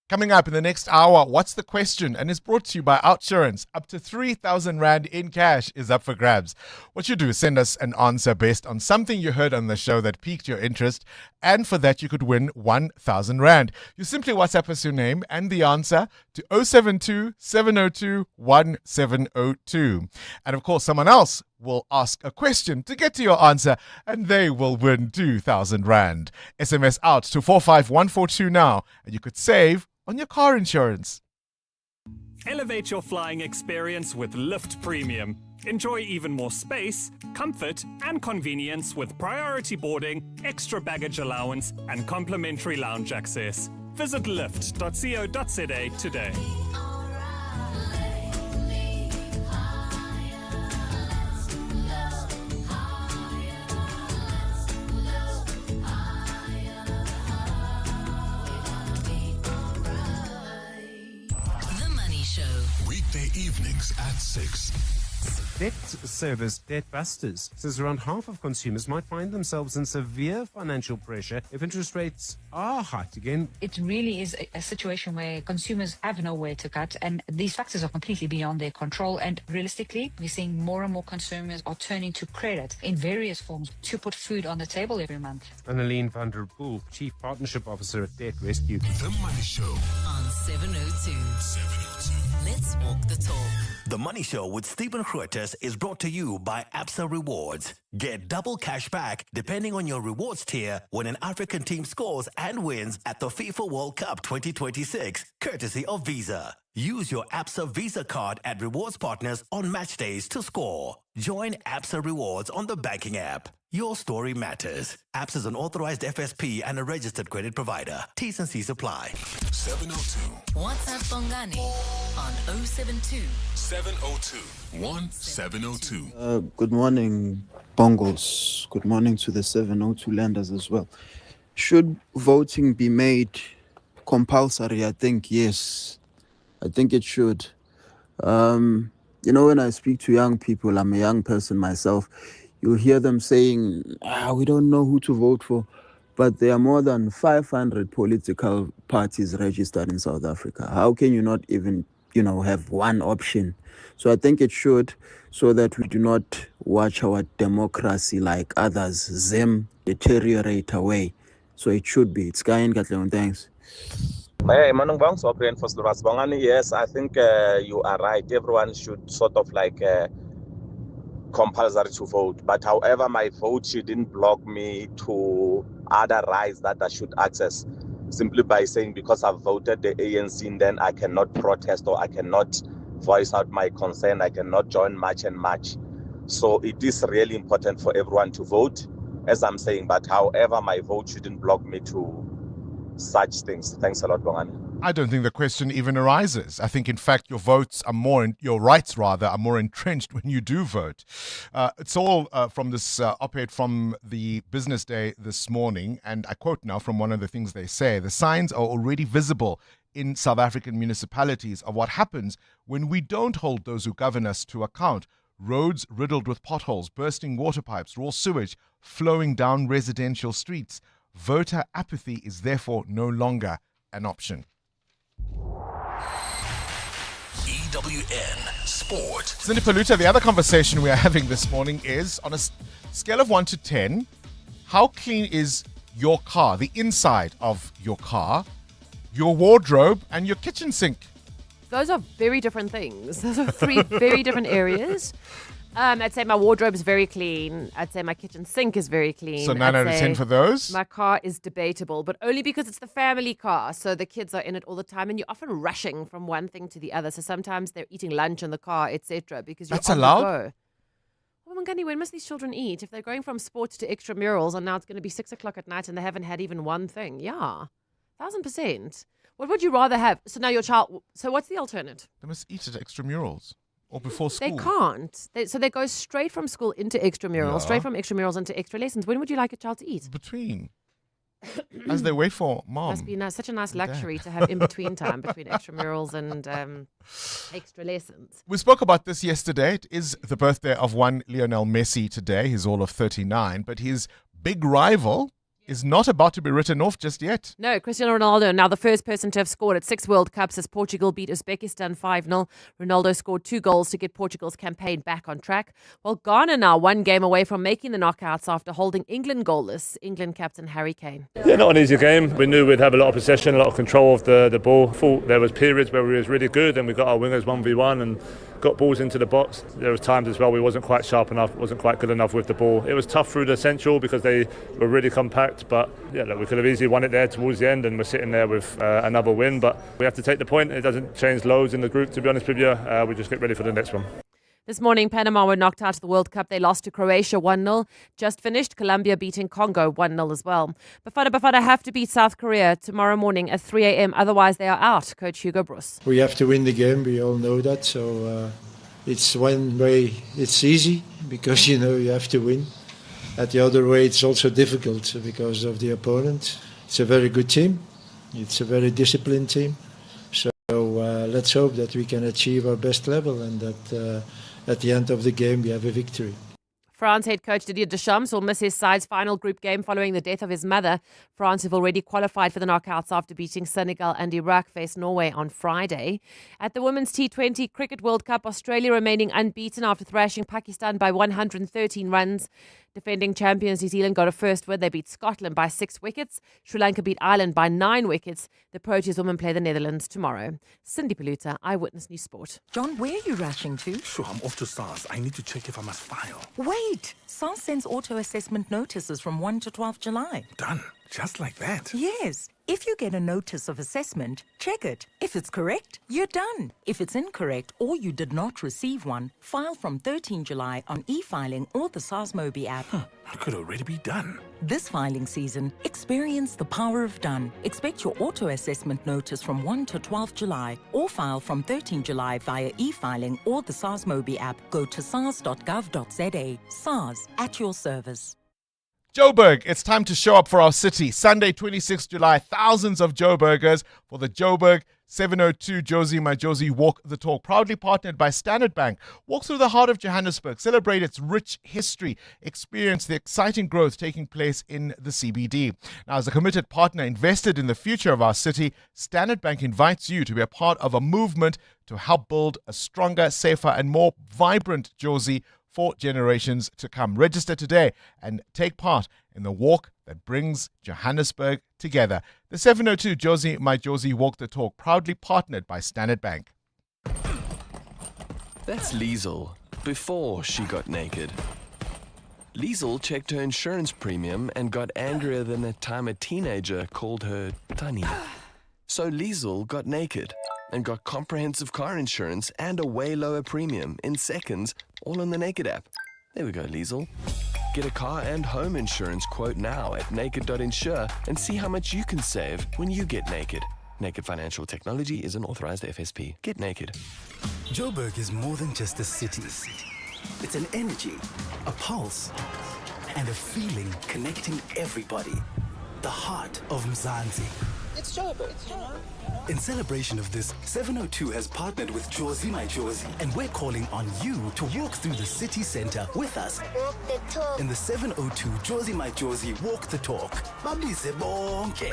Coming up in the next hour, what's the question? And it's brought to you by Outsurance. Up to 3,000 Rand in cash is up for grabs. What you do is send us an answer based on something you heard on the show that piqued your interest. And for that, you could win 1,000 Rand. You simply WhatsApp us your name and the answer to 072 702 1702. And of course, someone else will ask a question to get to your answer and they will win 2,000 Rand. SMS out to 45142 now and you could save on your car insurance. Elevate your flying experience with Lyft Premium. Enjoy even more space, comfort, and convenience with priority boarding, extra baggage allowance, and complimentary lounge access. Visit lyft.co.za today. Weekday evenings at 6. Debt service Debt Busters says around half of consumers might find themselves in severe financial pressure if interest rates are hiked again. It really is a situation where consumers have nowhere to cut, and these factors are completely beyond their control. And realistically, we're seeing more and more consumers are turning to credit in various forms to put food on the table every month. Annalene van der Poel, Chief Partnership Officer at Debt Rescue. The Money Show on 702. Let's walk the talk. The Money Show with Stephen Grootes is brought to you by Absa Rewards. Get double cash back depending on your rewards tier when an African team scores and wins at the FIFA World Cup 2026, courtesy of Visa. Use your Absa Visa card at rewards partners on match days to score. Join Absa Rewards on the banking app. Your story matters. Absa is an authorized FSP and a registered credit provider. T's and C's apply. 702. WhatsApp Bongani on 072 702 1702. Good morning, Bongos. Good morning to the 702 landers as well. Should voting be made compulsory? I think yes. I think it should. When I speak to young people, I'm a young person myself, you'll hear them saying, we don't know who to vote for. But there are more than 500 political parties registered in South Africa. How can you not even, have one option? So I think it should, so that we do not watch our democracy like others, them deteriorate away. So it should be. It's Guy and Kathleen. Thanks. Hey, Manung Bang, so reinforced the Bongani. Yes, I think you are right. Everyone should sort of like compulsory to vote. But however, my vote shouldn't block me to other rights that I should access. Simply by saying because I've voted the ANC, then I cannot protest or I cannot voice out my concern. I cannot join march and march. So it is really important for everyone to vote, as I'm saying. But however, my vote shouldn't block me to such things. Thanks a lot, Bongani. I don't think the question even arises. I think, in fact, your votes are your rights rather, are more entrenched when you do vote. It's all from this op-ed from the Business Day this morning, and I quote now from one of the things they say: the signs are already visible in South African municipalities of what happens when we don't hold those who govern us to account. Roads riddled with potholes, bursting water pipes, raw sewage flowing down residential streets. Voter apathy is therefore no longer an option. EWN Sport. Cindy Paluta, the other conversation we are having this morning is, on a scale of 1 to 10, how clean is your car, the inside of your car, your wardrobe, and your kitchen sink? Those are very different things. Those are three very different areas. I'd say my wardrobe is very clean. I'd say my kitchen sink is very clean. So 9 out of 10 for those? My car is debatable, but only because it's the family car. So the kids are in it all the time, and you're often rushing from one thing to the other. So sometimes they're eating lunch in the car, etc. Because you're That's on allowed? the go. Well, Mongani, when must these children eat? If they're going from sports to extramurals, and now it's going to be 6 o'clock at night, and they haven't had even one thing, 1,000%. What would you rather have? So now your child. So what's the alternative? They must eat at extramurals or before school. They can't. So they go straight from school into extramurals, straight from extramurals into extra lessons. When would you like a child to eat? Between. As they wait for mom. Must be such a nice luxury to have in between time between extramurals and extra lessons. We spoke about this yesterday. It is the birthday of one Lionel Messi today. He's all of 39, but his big rival is not about to be written off just yet. No, Cristiano Ronaldo, now the first person to have scored at 6 World Cups as Portugal beat Uzbekistan 5-0. Ronaldo scored 2 goals to get Portugal's campaign back on track. While Ghana now 1 game away from making the knockouts after holding England goalless, England captain Harry Kane. Yeah, not an easy game. We knew we'd have a lot of possession, a lot of control of the ball. Thought there was periods where we was really good and we got our wingers 1v1 and got balls into the box. There was times as well we wasn't quite sharp enough, wasn't quite good enough with the ball. It was tough through the central because they were really compact, but yeah, look, we could have easily won it there towards the end and we're sitting there with another win, but we have to take the point. It doesn't change loads in the group, to be honest with you. We just get ready for the next one. This morning, Panama were knocked out of the World Cup. They lost to Croatia 1-0. Just finished, Colombia beating Congo 1-0 as well. Bafana have to beat South Korea tomorrow morning at 3 a.m. Otherwise, they are out, Coach Hugo Bruce. We have to win the game. We all know that. So it's one way it's easy because, you have to win. At the other way, it's also difficult because of the opponent. It's a very good team. It's a very disciplined team. So let's hope that we can achieve our best level and that at the end of the game we have a victory. France head coach Didier Deschamps will miss his side's final group game following the death of his mother. France have already qualified for the knockouts after beating Senegal and Iraq face Norway on Friday. At the Women's T20 Cricket World Cup, Australia remaining unbeaten after thrashing Pakistan by 113 runs. Defending champions New Zealand got a first win. They beat Scotland by 6 wickets. Sri Lanka beat Ireland by 9 wickets. The Proteas women play the Netherlands tomorrow. Cindy Paluta, Eyewitness News Sport. John, where are you rushing to? Sure, I'm off to SARS. I need to check if I must file. Wait! SARS sends auto-assessment notices from 1 to 12 July. Done. Just like that? Yes. If you get a notice of assessment, check it. If it's correct, you're done. If it's incorrect or you did not receive one, file from 13 July on e-filing or the SARS Mobi app. I could already be done. This filing season, experience the power of done. Expect your auto-assessment notice from 1 to 12 July or file from 13 July via e-filing or the SARS Mobi app. Go to sars.gov.za. SARS, at your service. Joburg, it's time to show up for our city. Sunday, 26 July, thousands of Joburgers for the Joburg 702 Josie My Josie Walk the Talk, proudly partnered by Standard Bank. Walk through the heart of Johannesburg, celebrate its rich history, experience the exciting growth taking place in the CBD. Now, as a committed partner invested in the future of our city, Standard Bank invites you to be a part of a movement to help build a stronger, safer, and more vibrant Josie for generations to come. Register today and take part in the walk that brings Johannesburg together. The 702 Josie My Josie Walk the Talk, proudly partnered by Standard Bank. That's Liesel, before she got naked. Liesel checked her insurance premium and got angrier than the time a teenager called her Tani. So Liesel got naked and got comprehensive car insurance and a way lower premium in seconds, all on the Naked app. There we go, Liesel. Get a car and home insurance quote now at naked.insure and see how much you can save when you get naked. Naked Financial Technology is an authorized FSP. Get naked. Joburg is more than just a city. It's an energy, a pulse, and a feeling connecting everybody. The heart of Mzansi. It's Joburg, you know? In celebration of this, 702 has partnered with Josie My Josie, and we're calling on you to walk through the city center with us. Walk the talk. In the 702 Josie My Josie Walk the Talk. Babise bonke.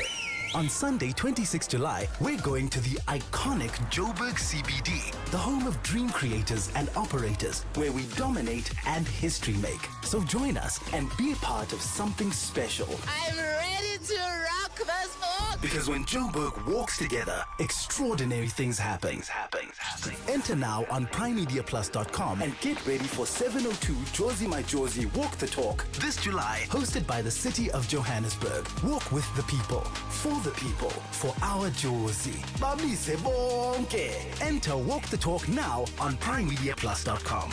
On Sunday, 26 July, we're going to the iconic Joburg CBD, the home of dream creators and operators, where we dominate and history make. So join us and be a part of something special. I'm ready to rock this book. Because when Joburg walks together, extraordinary things happen. Enter now on primemediaplus.com and get ready for 702 Josie My Josie Walk the Talk this July, hosted by the city of Johannesburg. Walk with the people, for the people, for our Josie. Babise bonke. Enter Walk the Talk now on primemediaplus.com.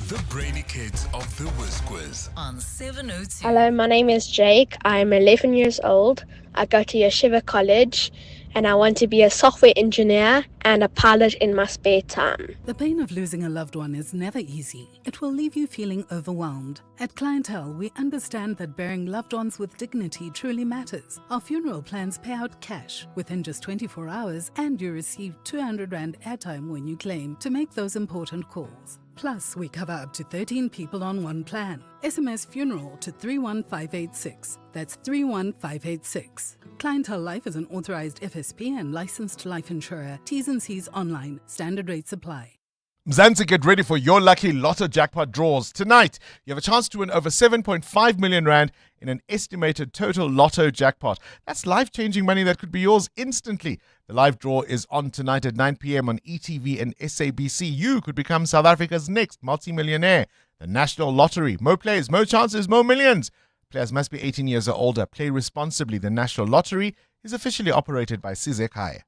The Brainy Kids of the Whiz Quiz. On 702. Hello, my name is Jake. I'm 11 years old. I go to Yeshiva College and I want to be a software engineer and a pilot in my spare time. The pain of losing a loved one is never easy. It will leave you feeling overwhelmed. At Clientele, we understand that burying loved ones with dignity truly matters. Our funeral plans pay out cash within just 24 hours and you receive 200 Rand airtime when you claim to make those important calls. Plus, we cover up to 13 people on one plan. SMS funeral to 31586. That's 31586. Clientele Life is an authorized FSP and licensed life insurer. T's and C's online. Standard rates apply. Mzansi, get ready for your lucky lotto jackpot draws. Tonight, you have a chance to win over 7.5 million Rand in an estimated total lotto jackpot. That's life-changing money that could be yours instantly. The live draw is on tonight at 9 p.m. on ETV and SABC. You could become South Africa's next multi-millionaire. The National Lottery. More players, more chances, more millions. Players must be 18 years or older. Play responsibly. The National Lottery is officially operated by Sizekai.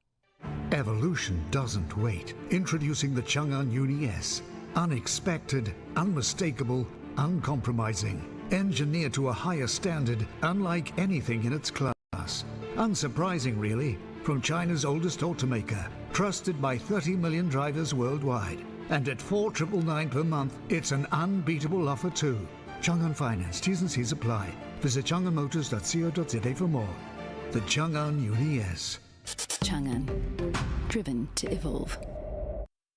Evolution doesn't wait. Introducing the Chang'an Uni S. Unexpected, unmistakable, uncompromising. Engineered to a higher standard, unlike anything in its class. Unsurprising, really, from China's oldest automaker. Trusted by 30 million drivers worldwide. And at 4,999 per month, it's an unbeatable offer too. Chang'an Finance, T's and C's apply. Visit chang'anmotors.co.za for more. The Chang'an Uni S. Chang'an, driven to evolve.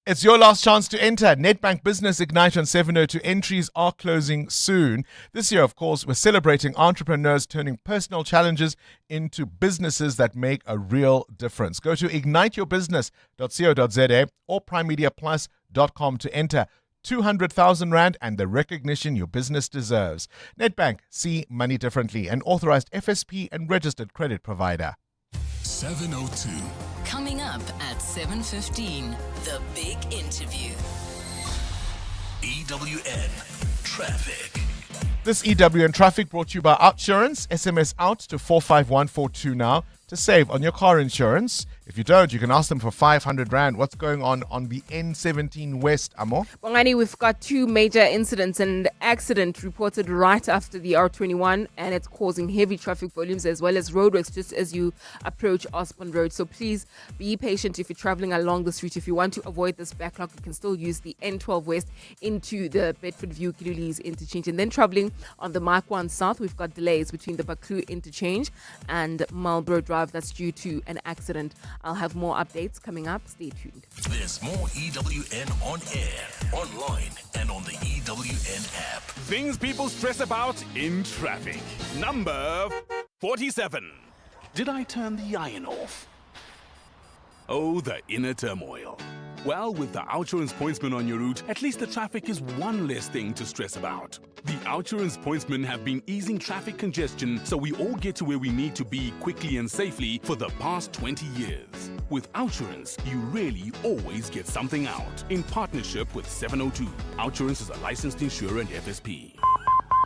It's your last chance to enter Nedbank Business Ignite on 702. Entries are closing soon. This year, of course, we're celebrating entrepreneurs turning personal challenges into businesses that make a real difference. Go to igniteyourbusiness.co.za or primemediaplus.com to enter 200,000 Rand and the recognition your business deserves. Nedbank, see money differently. An authorized FSP and registered credit provider. 702. Coming up at 7:15, the big interview. EWN Traffic. This EWN Traffic brought to you by Outsurance. SMS out to 45142 now to save on your car insurance. If you don't, you can ask them for 500 Rand. What's going on the N17 West, Amo? Bongani, we've got two major incidents. An accident reported right after the R21, and it's causing heavy traffic volumes as well as roadworks just as you approach Osborne Road. So please be patient if you're traveling along this route. If you want to avoid this backlog, you can still use the N12 West into the Bedford View Kilulis interchange. And then traveling on the Mark 1 South, we've got delays between the Baklu interchange and Marlborough Drive. That's due to an accident. I'll have more updates coming up. Stay tuned. There's more EWN on air, online, and on the EWN app. Things people stress about in traffic. Number 47. Did I turn the iron off? Oh, the inner turmoil. Well, with the Outsurance pointsmen on your route, at least the traffic is one less thing to stress about. The Outsurance pointsmen have been easing traffic congestion so we all get to where we need to be quickly and safely for the past 20 years. With Outsurance, you really always get something out. In partnership with 702, Outsurance is a licensed insurer and FSP.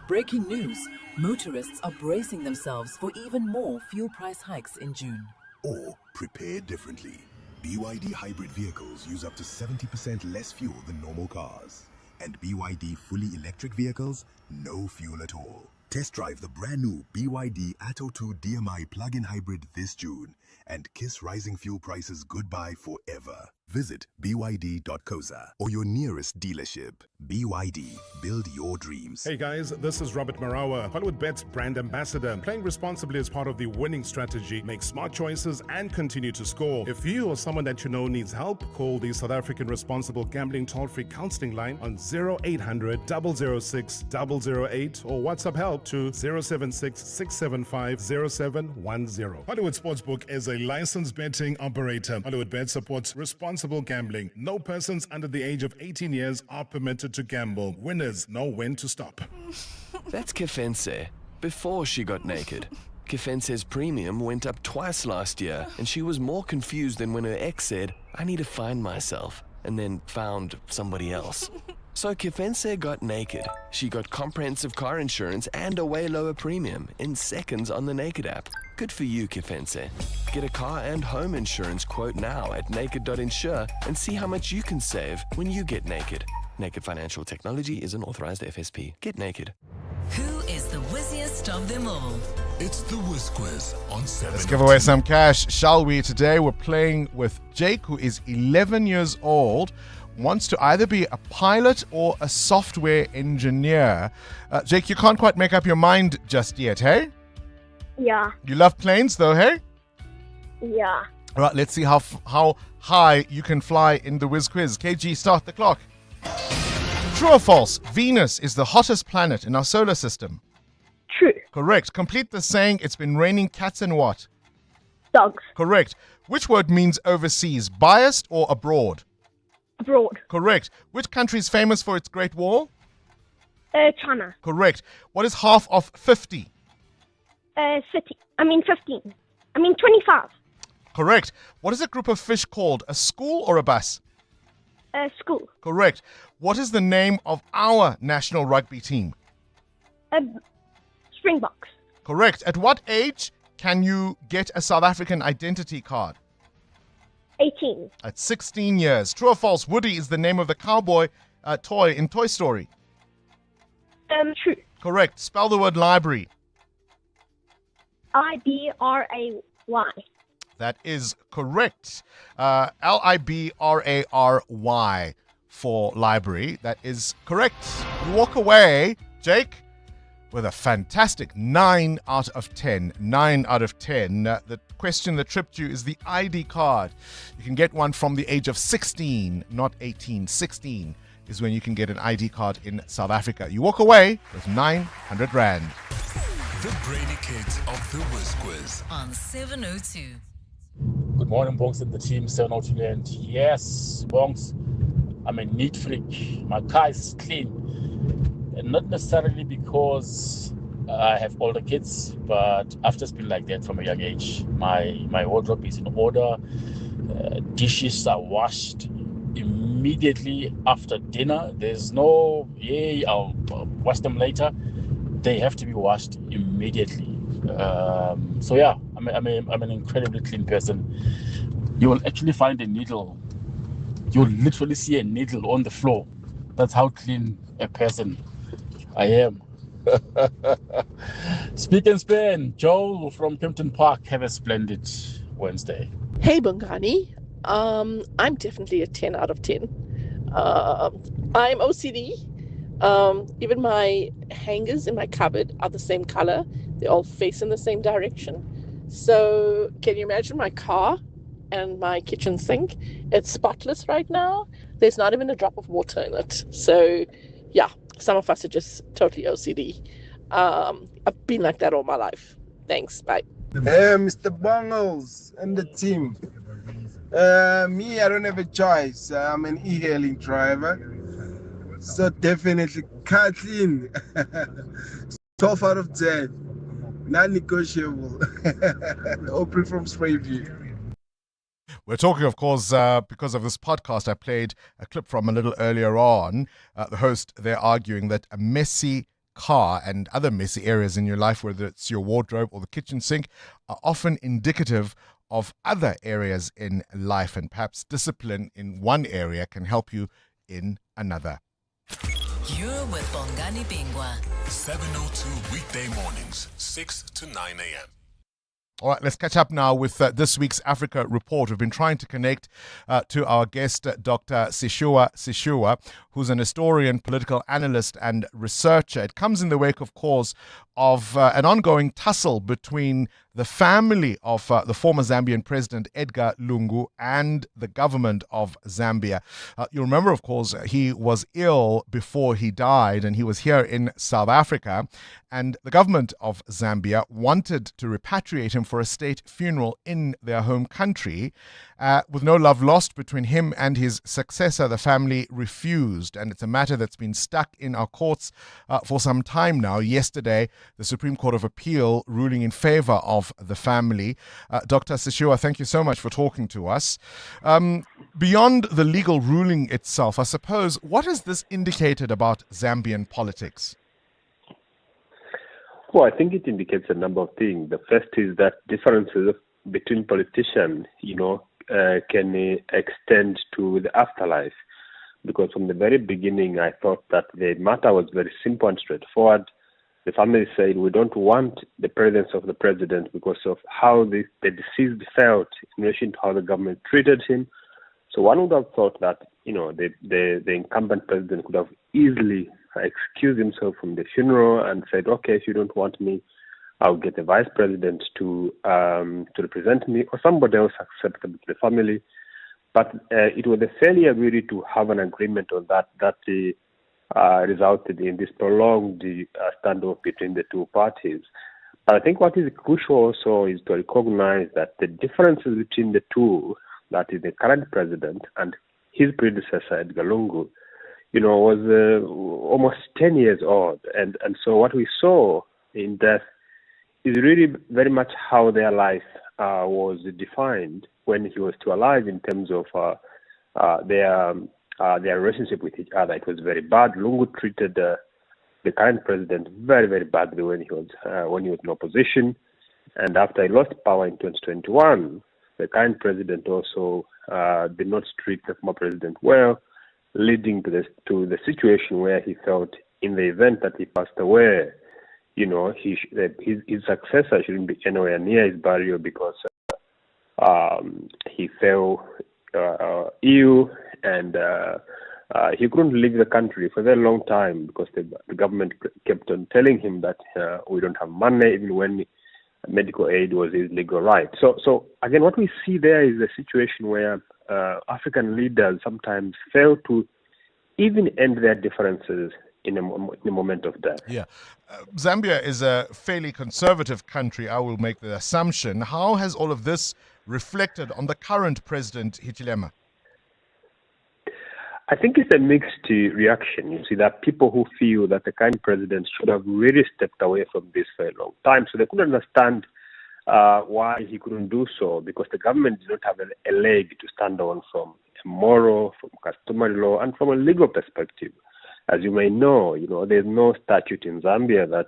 Breaking news. Motorists are bracing themselves for even more fuel price hikes in June. Or prepare differently. BYD hybrid vehicles use up to 70% less fuel than normal cars. And BYD fully electric vehicles, no fuel at all. Test drive the brand new BYD Atto 2 DMI plug-in hybrid this June and kiss rising fuel prices goodbye forever. Visit byd.coza or your nearest dealership. BYD, build your dreams. Hey guys, this is Robert Marawa, Hollywood Bet's brand ambassador. Playing responsibly is part of the winning strategy. Make smart choices and continue to score. If you or someone that you know needs help, call the South African Responsible Gambling Toll-Free Counseling Line on 0800 006 008 or WhatsApp help to 076 675 0710. Hollywood Sportsbook is a licensed betting operator. Hollywood Bet supports responsible gambling. No persons under the age of 18 years are permitted to gamble. Winners know when to stop. That's Kefense before she got naked. Kefense's premium went up twice last year, and she was more confused than when her ex said, "I need to find myself," and then found somebody else. So Kefense got naked. She got comprehensive car insurance and a way lower premium in seconds on the Naked app. Good for you, Kefense. Get a car and home insurance quote now at naked.insure and see how much you can save when you get naked. Naked Financial Technology is an authorized FSP. Get naked. Who is the whizziest of them all? It's the Whiz Quiz on 7. Let's give away some cash, shall we? Today we're playing with Jake, who is 11 years old, wants to either be a pilot or a software engineer. Jake, you can't quite make up your mind just yet, hey? Yeah. You love planes though, hey? Yeah. All right, let's see how high you can fly in the Whiz Quiz. KG, start the clock. True or false? Venus is the hottest planet in our solar system. True. Correct. Complete the saying, it's been raining cats and what? Dogs. Correct. Which word means overseas? Biased or abroad? Abroad. Correct. Which country is famous for its Great Wall? China. Correct. What is half of 50? 15. 25. Correct. What is a group of fish called? A school or a bus? School. Correct. What is the name of our national rugby team? Springboks. Correct. At what age can you get a South African identity card? 18. At 16 years. True or false? Woody is the name of the cowboy toy in Toy Story. True. Correct. Spell the word library. Libray. That is correct. Libray for library. That is correct. You walk away, Jake, with a fantastic 9 out of 10. 9 out of 10. The question that tripped you is the ID card. You can get one from the age of 16, not 18. 16 is when you can get an ID card in South Africa. You walk away with 900 Rand. The Brainy Kids of the Whiz Quiz on 702. Good morning, Bongs and the team, 702 Land. Yes, Bongs, I'm a neat freak. My car is clean. And not necessarily because I have older kids, but I've just been like that from a young age. My wardrobe is in order. Dishes are washed immediately after dinner. There's no, I'll wash them later. They have to be washed immediately. So yeah, I'm an incredibly clean person. You will actually find a needle. You'll literally see a needle on the floor. That's how clean a person I am. Speak and span. Joel from Kempton Park. Have a splendid Wednesday. Hey, Bongani. I'm definitely a 10 out of 10. I'm OCD. Even my hangers in my cupboard are the same color. They all face in the same direction. So can you imagine my car and my kitchen sink? It's spotless right now. There's not even a drop of water in it. So yeah, some of us are just totally OCD. I've been like that all my life. Thanks. Bye. Hey, Mr. Bongles and the team. Me, I don't have a choice. I'm an e-hailing driver. So definitely car clean. 12 out of 10. Non-negotiable. Open from Sprayview. We're talking, of course, because of this podcast. I played a clip from a little earlier on. The host, they're arguing that a messy car and other messy areas in your life, whether it's your wardrobe or the kitchen sink, are often indicative of other areas in life, and perhaps discipline in one area can help you in another. You're with Bongani Bingwa. 7:02 weekday mornings, 6 to 9 a.m. All right, let's catch up now with this week's Africa Report. We've been trying to connect to our guest, Dr. Sishua, who's an historian, political analyst, and researcher. It comes in the wake, of course, of an ongoing tussle between the family of the former Zambian president, Edgar Lungu, and the government of Zambia. You'll remember, of course, he was ill before he died, and he was here in South Africa. And the government of Zambia wanted to repatriate him for a state funeral in their home country. With no love lost between him and his successor, the family refused. And it's a matter that's been stuck in our courts for some time now. Yesterday, the Supreme Court of Appeal ruling in favor of the family. Dr. Sishua, thank you so much for talking to us. Beyond the legal ruling itself, I suppose, what has this indicated about Zambian politics? Well, I think it indicates a number of things. The first is that differences between politicians, can extend to the afterlife. Because from the very beginning, I thought that the matter was very simple and straightforward. The family said, we don't want the presence of the president because of how the deceased felt in relation to how the government treated him. So one would have thought that, the incumbent president could have easily excused himself from the funeral and said, okay, if you don't want me, I'll get the vice president to represent me or somebody else acceptable to the family. But it was a failure really to have an agreement on that resulted in this prolonged standoff between the two parties. But I think what is crucial also is to recognize that the differences between the two, that is the current president and his predecessor, Edgar Lungu, was almost 10 years old. And so what we saw in death is really very much how their life was defined when he was still alive in terms of their relationship with each other. It was very bad. Lungu treated the current president very, very badly when he was in opposition. And after he lost power in 2021, the current president also did not treat the former president well, leading to the situation where he felt in the event that he passed away, his successor shouldn't be anywhere near his burial because he fell ill and he couldn't leave the country for a very long time because the government kept on telling him that we don't have money, even when medical aid was his legal right. So again, what we see there is a situation where African leaders sometimes fail to even end their differences in a moment of death. Yeah. Zambia is a fairly conservative country, I will make the assumption. How has all of this reflected on the current president, Hichilema? I think it's a mixed reaction. You see, there are people who feel that the current president should have really stepped away from this for a long time. So they couldn't understand why he couldn't do so, because the government did not have a leg to stand on from a moral, from customary law, and from a legal perspective. As you may know, there's no statute in Zambia that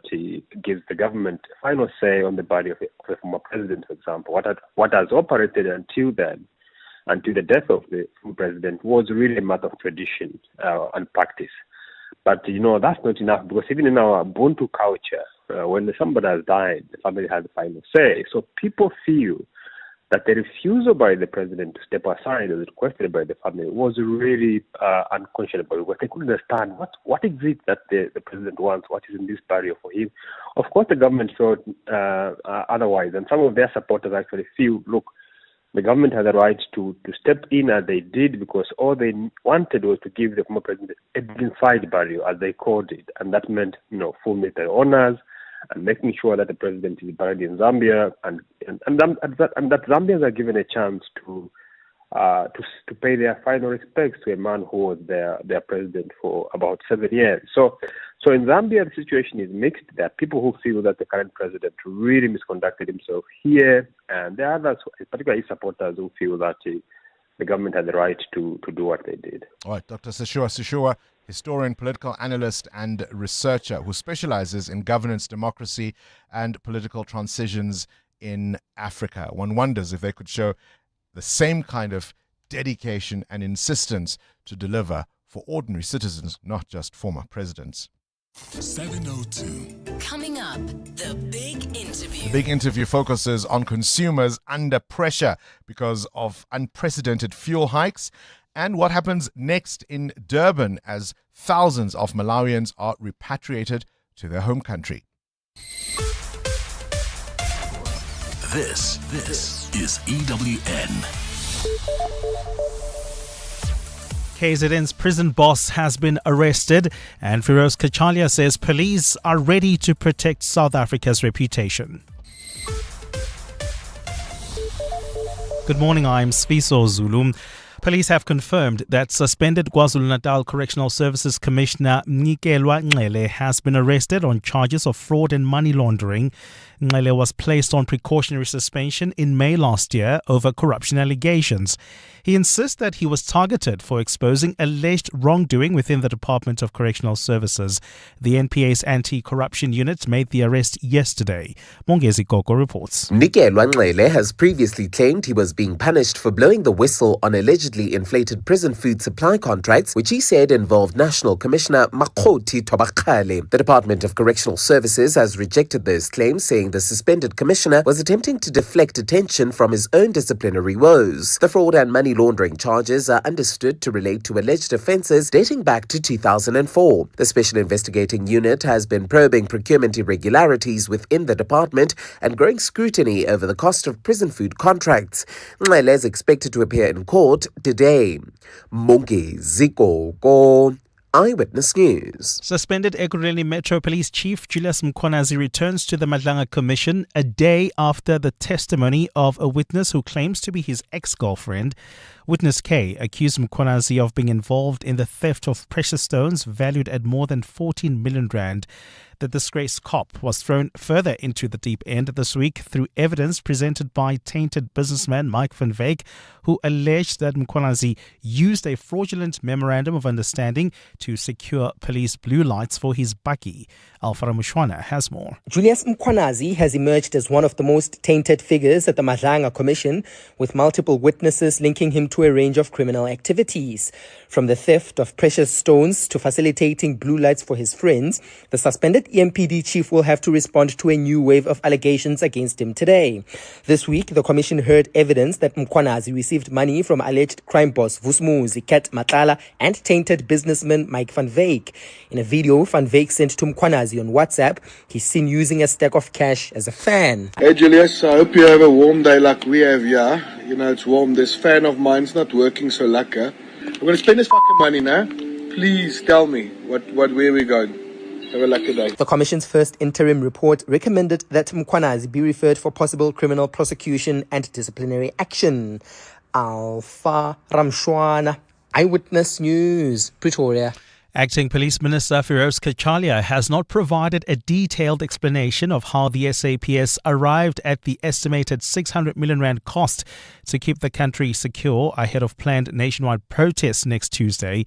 gives the government a final say on the body of a former president, for example. What has operated until then, until the death of the former president, was really a matter of tradition and practice. But, that's not enough, because even in our Ubuntu culture, when somebody has died, the family has the final say. So people feel that the refusal by the president to step aside, as requested by the family, was really unconscionable, because they couldn't understand what is it that the president wants, what is in this barrier for him. Of course, the government thought otherwise, and some of their supporters actually feel, look, the government has a right to step in as they did, because all they wanted was to give the former president a dignified burial, as they called it, and that meant, full military honors, and making sure that the president is buried in Zambia, and that Zambians are given a chance to to pay their final respects to a man who was their president for about 7 years. So in Zambia, the situation is mixed. There are people who feel that the current president really misconducted himself here, and there are others, particularly supporters, who feel that the government had the right to do what they did. All right, Dr. Seshua, historian, political analyst, and researcher who specializes in governance, democracy, and political transitions in Africa. One wonders if they could show the same kind of dedication and insistence to deliver for ordinary citizens, not just former presidents. 702. Coming up, the big interview. The big interview focuses on consumers under pressure because of unprecedented fuel hikes and what happens next in Durban as thousands of Malawians are repatriated to their home country. This is EWN. KZN's prison boss has been arrested, and Firoz Kachalia says police are ready to protect South Africa's reputation. Good morning, I'm Sfiso Zulu. Police have confirmed that suspended KwaZulu-Natal Correctional Services Commissioner Mnikelwa Ngcele has been arrested on charges of fraud and money laundering. Ngcele was placed on precautionary suspension in May last year over corruption allegations. He insists that he was targeted for exposing alleged wrongdoing within the Department of Correctional Services. The NPA's anti-corruption unit made the arrest yesterday. Mongezi Koko reports. Mnikelwa Ngcele has previously claimed he was being punished for blowing the whistle on allegedly inflated prison food supply contracts, which he said involved National Commissioner Makoti Tobakale. The Department of Correctional Services has rejected those claims, saying the suspended commissioner was attempting to deflect attention from his own disciplinary woes. The fraud and money laundering charges are understood to relate to alleged offences dating back to 2004. The Special Investigating Unit has been probing procurement irregularities within the department and growing scrutiny over the cost of prison food contracts. Ngcele is expected to appear in court today. Mongezi Koko, Eyewitness News. Suspended Ekurhuleni Metro Police Chief Julius Mkhwanazi returns to the Madlanga Commission a day after the testimony of a witness who claims to be his ex-girlfriend. Witness K accused Mkhwanazi of being involved in the theft of precious stones valued at more than 14 million rand. The disgraced cop was thrown further into the deep end this week through evidence presented by tainted businessman Mike van Wyk, who alleged that Mkhwanazi used a fraudulent memorandum of understanding to secure police blue lights for his bakkie. Alfara Mushwana has more. Julius Mkhwanazi has emerged as one of the most tainted figures at the Madlanga Commission, with multiple witnesses linking him to a range of criminal activities. From the theft of precious stones to facilitating blue lights for his friends, the suspended EMPD chief will have to respond to a new wave of allegations against him today. This week, the commission heard evidence that Mkhwanazi received money from alleged crime boss Vusumuzi, Kat Matlala, and tainted businessman Mike van Wyk. In a video Van Wyk sent to Mkhwanazi on WhatsApp, he's seen using a stack of cash as a fan. Hey Julius, I hope you have a warm day like we have here. You know, it's warm. This fan of mine's not working so lucky. I'm going to spend this fucking money now. Please tell me where we going. Have a lucky day. The Commission's first interim report recommended that Mkhwanazi be referred for possible criminal prosecution and disciplinary action. Alpha Ramshwana, Eyewitness News, Pretoria. Acting Police Minister Firoz Kachalia has not provided a detailed explanation of how the SAPS arrived at the estimated 600 million rand cost to keep the country secure ahead of planned nationwide protests next Tuesday.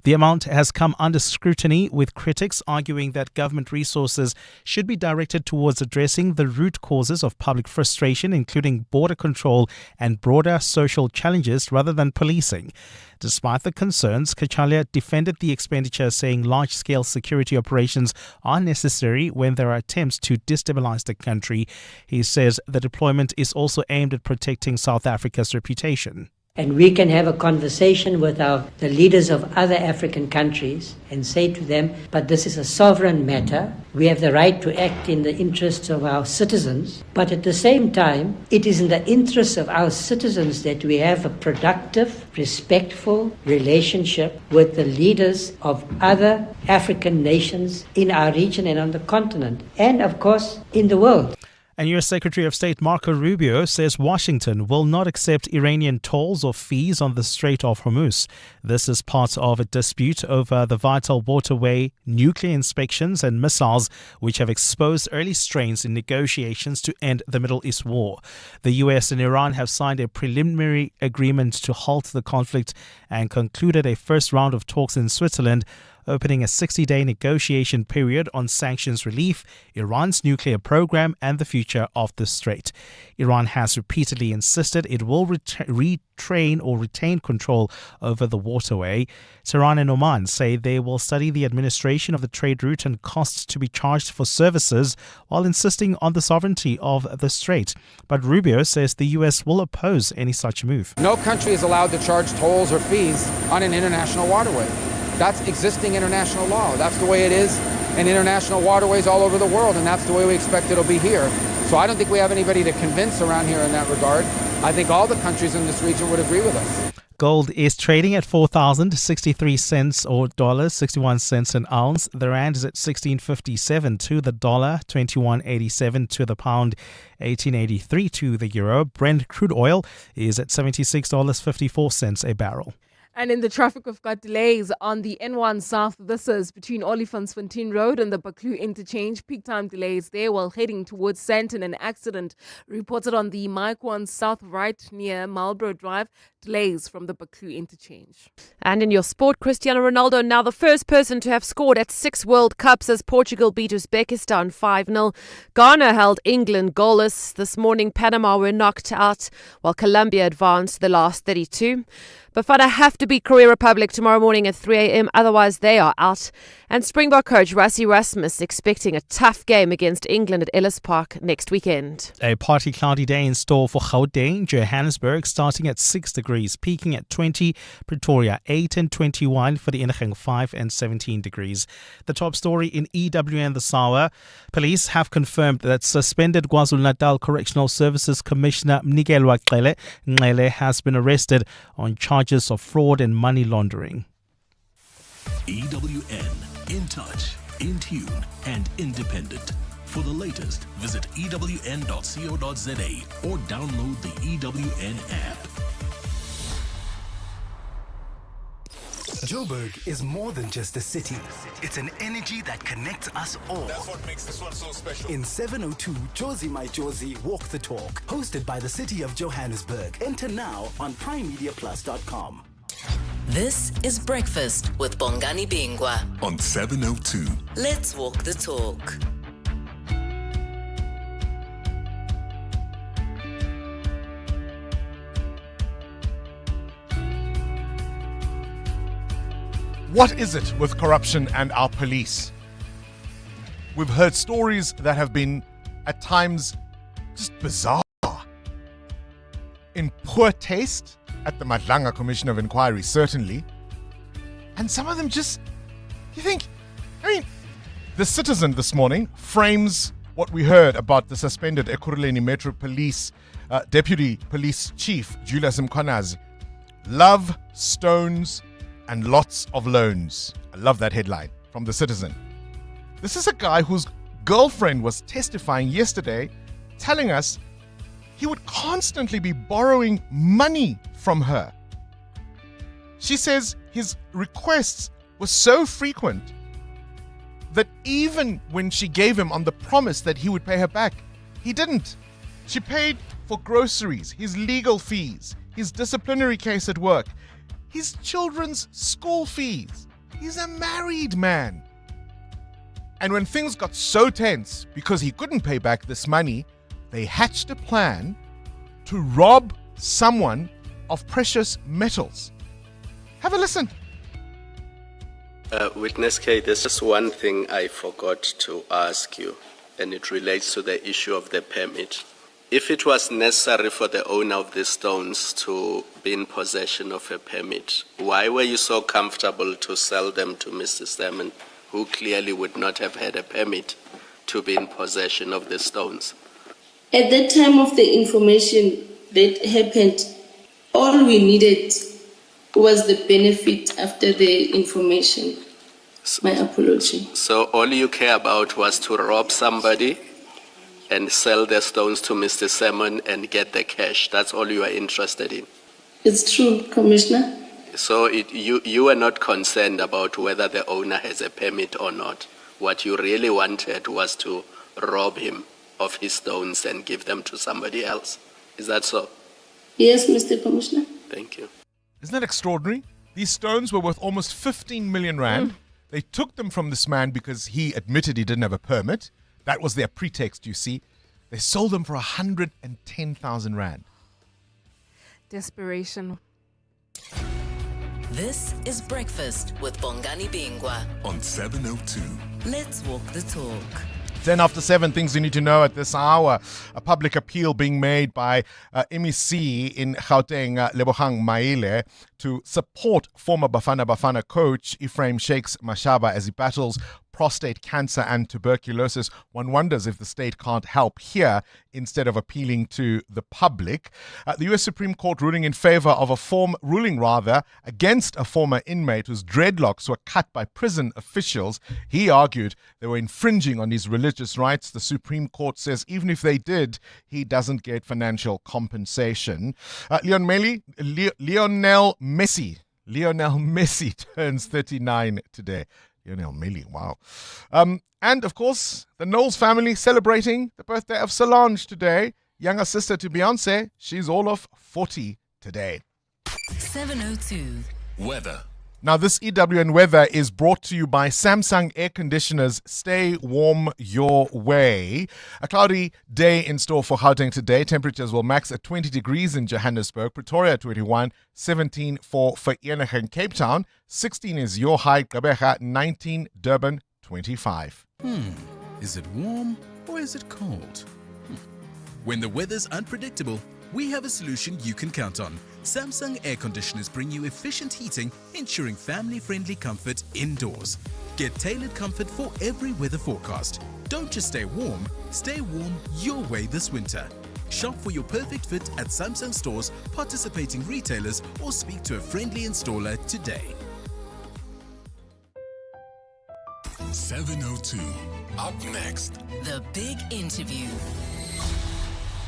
The amount has come under scrutiny, with critics arguing that government resources should be directed towards addressing the root causes of public frustration, including border control and broader social challenges rather than policing. Despite the concerns, Kachalia defended the expenditure, saying large-scale security operations are necessary when there are attempts to destabilize the country. He says the deployment is also aimed at protecting South Africa's reputation. And we can have a conversation with the leaders of other African countries and say to them, but this is a sovereign matter. We have the right to act in the interests of our citizens. But at the same time, it is in the interests of our citizens that we have a productive, respectful relationship with the leaders of other African nations in our region and on the continent, and of course in the world. And U.S. Secretary of State Marco Rubio says Washington will not accept Iranian tolls or fees on the Strait of Hormuz. This is part of a dispute over the vital waterway, nuclear inspections and missiles, which have exposed early strains in negotiations to end the Middle East war. The U.S. and Iran have signed a preliminary agreement to halt the conflict and concluded a first round of talks in Switzerland, opening a 60-day negotiation period on sanctions relief, Iran's nuclear program, and the future of the strait. Iran has repeatedly insisted it will retain control over the waterway. Tehran and Oman say they will study the administration of the trade route and costs to be charged for services while insisting on the sovereignty of the strait. But Rubio says the U.S. will oppose any such move. No country is allowed to charge tolls or fees on an international waterway. That's existing international law. That's the way it is in international waterways all over the world, and that's the way we expect it'll be here. So I don't think we have anybody to convince around here in that regard. I think all the countries in this region would agree with us. Gold is trading at 4,063 cents or $61 an ounce. The rand is at 16.57 to the dollar, 21.87 to the pound, 18.83 to the euro. Brent crude oil is at $76.54 a barrel. And in the traffic, we've got delays on the N1 South. This is between Olifantsfontein Road and the Buccleuch interchange. Peak time delays there while heading towards Sandton. An accident reported on the Mike 1 South right near Marlborough Drive. Delays from the Buccleuch interchange. And in your sport, Cristiano Ronaldo now the first person to have scored at 6 World Cups as Portugal beat Uzbekistan 5-0. Ghana held England goalless. This morning, Panama were knocked out while Colombia advanced the last 32. Bafana have to beat Korea Republic tomorrow morning at 3 a.m. Otherwise, they are out. And Springbok coach Rassie Rasmus expecting a tough game against England at Ellis Park next weekend. A partly cloudy day in store for Gauteng, Johannesburg, starting at 6 degrees, peaking at 20, Pretoria 8 and 21, for the Ingang 5 and 17 degrees. The top story in EWN this hour. Police have confirmed that suspended KwaZulu-Natal Correctional Services Commissioner Mnikelwa Ngcele has been arrested on charges of fraud and money laundering. EWN, in touch, in tune, and independent. For the latest, visit ewn.co.za or download the EWN app. Joburg is more than just a city. It's an energy that connects us all. That's what makes this one so special. In 702, Josie My Josie Walk the Talk, hosted by the city of Johannesburg. Enter now on primemediaplus.com. This is Breakfast with Bongani Bingwa on 702. Let's walk the talk. What is it with corruption and our police? We've heard stories that have been, at times, just bizarre. In poor taste, at the Madlanga Commission of Inquiry, certainly. And some of them just, you think, the Citizen this morning frames what we heard about the suspended Ekurhuleni Metro Police Deputy Police Chief, Julius Mkhwanazi. Love, stones, and lots of loans. I love that headline from the Citizen. This is a guy whose girlfriend was testifying yesterday, telling us he would constantly be borrowing money from her. She says his requests were so frequent that even when she gave him on the promise that he would pay her back, he didn't. She paid for groceries, his legal fees, his disciplinary case at work, his children's school fees. He's a married man. And when things got so tense because he couldn't pay back this money, they hatched a plan to rob someone of precious metals. Have a listen. Witness K, there's just one thing I forgot to ask you, and it relates to the issue of the permit. If it was necessary for the owner of the stones to be in possession of a permit, why were you so comfortable to sell them to Mr. Stammen, who clearly would not have had a permit to be in possession of the stones? At that time of the information that happened, all we needed was the benefit after the information. My apology. So all you care about was to rob somebody and sell the stones to Mr. Salmon and get the cash. That's all you are interested in. It's true, Commissioner. So you were not concerned about whether the owner has a permit or not. What you really wanted was to rob him of his stones and give them to somebody else. Is that so? Yes, Mr. Commissioner. Thank you. Isn't that extraordinary? These stones were worth almost 15 million rand. They took them from this man because he admitted he didn't have a permit. That was their pretext, you see. They sold them for 110,000 rand. Desperation. This is Breakfast with Bongani Bingwa on 702. Let's walk the talk. 10 after 7, things you need to know at this hour. A public appeal being made by MEC in Gauteng, Lebogang Maile, to support former Bafana Bafana coach Ephraim Shakes Mashaba as he battles prostate cancer and tuberculosis. One wonders if the state can't help here instead of appealing to the public. The U.S. Supreme Court ruling against a former inmate whose dreadlocks were cut by prison officials. He argued they were infringing on his religious rights. The Supreme Court says even if they did, he doesn't get financial compensation. Lionel Messi turns 39 today. Lionel Messi, wow. And, of course, the Knowles family celebrating the birthday of Solange today. Younger sister to Beyonce, she's all of 40 today. 702. Weather. Now, this EWN weather is brought to you by Samsung Air Conditioners. Stay warm your way. A cloudy day in store for Gauteng today. Temperatures will max at 20 degrees in Johannesburg, Pretoria 21, 17 for Vereeniging Cape Town, 16 is your high, Gqeberha 19, Durban 25. Is it warm or is it cold? When the weather's unpredictable, we have a solution you can count on. Samsung air conditioners bring you efficient heating, ensuring family-friendly comfort indoors. Get tailored comfort for every weather forecast. Don't just stay warm your way this winter. Shop for your perfect fit at Samsung stores, participating retailers, or speak to a friendly installer today. 702. Up next. The big interview.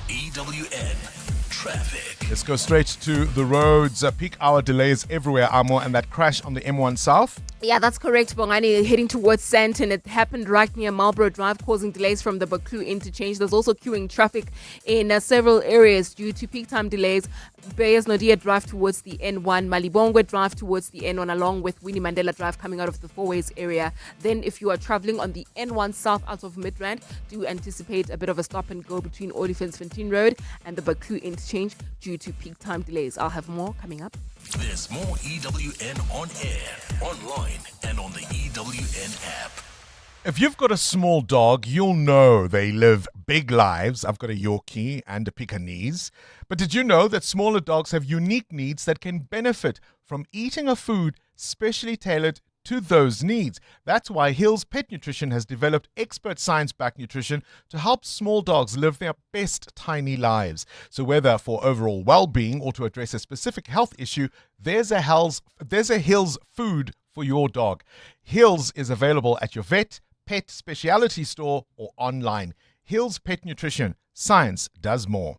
EWN Traffic. Let's go straight to the roads. Peak hour delays everywhere, Amo, and that crash on the M1 South. Yeah, that's correct, Bongani. Heading towards Sandton, it happened right near Marlborough Drive, causing delays from the Baku interchange. There's also queuing traffic in several areas due to peak time delays. Beyers Nodia Drive towards the N1, Malibongwe Drive towards the N1, along with Winnie Mandela Drive coming out of the Fourways area. Then, if you are traveling on the N1 South out of Midrand, do anticipate a bit of a stop and go between Olifants-Fontaine Road and the Baku interchange due to peak time delays. I'll have more coming up. There's more EWN on air, online, and on the EWN app. If you've got a small dog, you'll know they live big lives. I've got a Yorkie and a Pekingese. But did you know that smaller dogs have unique needs that can benefit from eating a food specially tailored to those needs? That's why Hills Pet Nutrition has developed expert science-backed nutrition to help small dogs live their best tiny lives. So whether for overall well-being or to address a specific health issue, there's a Hills food for your dog. Hills is available at your vet, pet specialty store, or online. Hills Pet Nutrition. Science does more.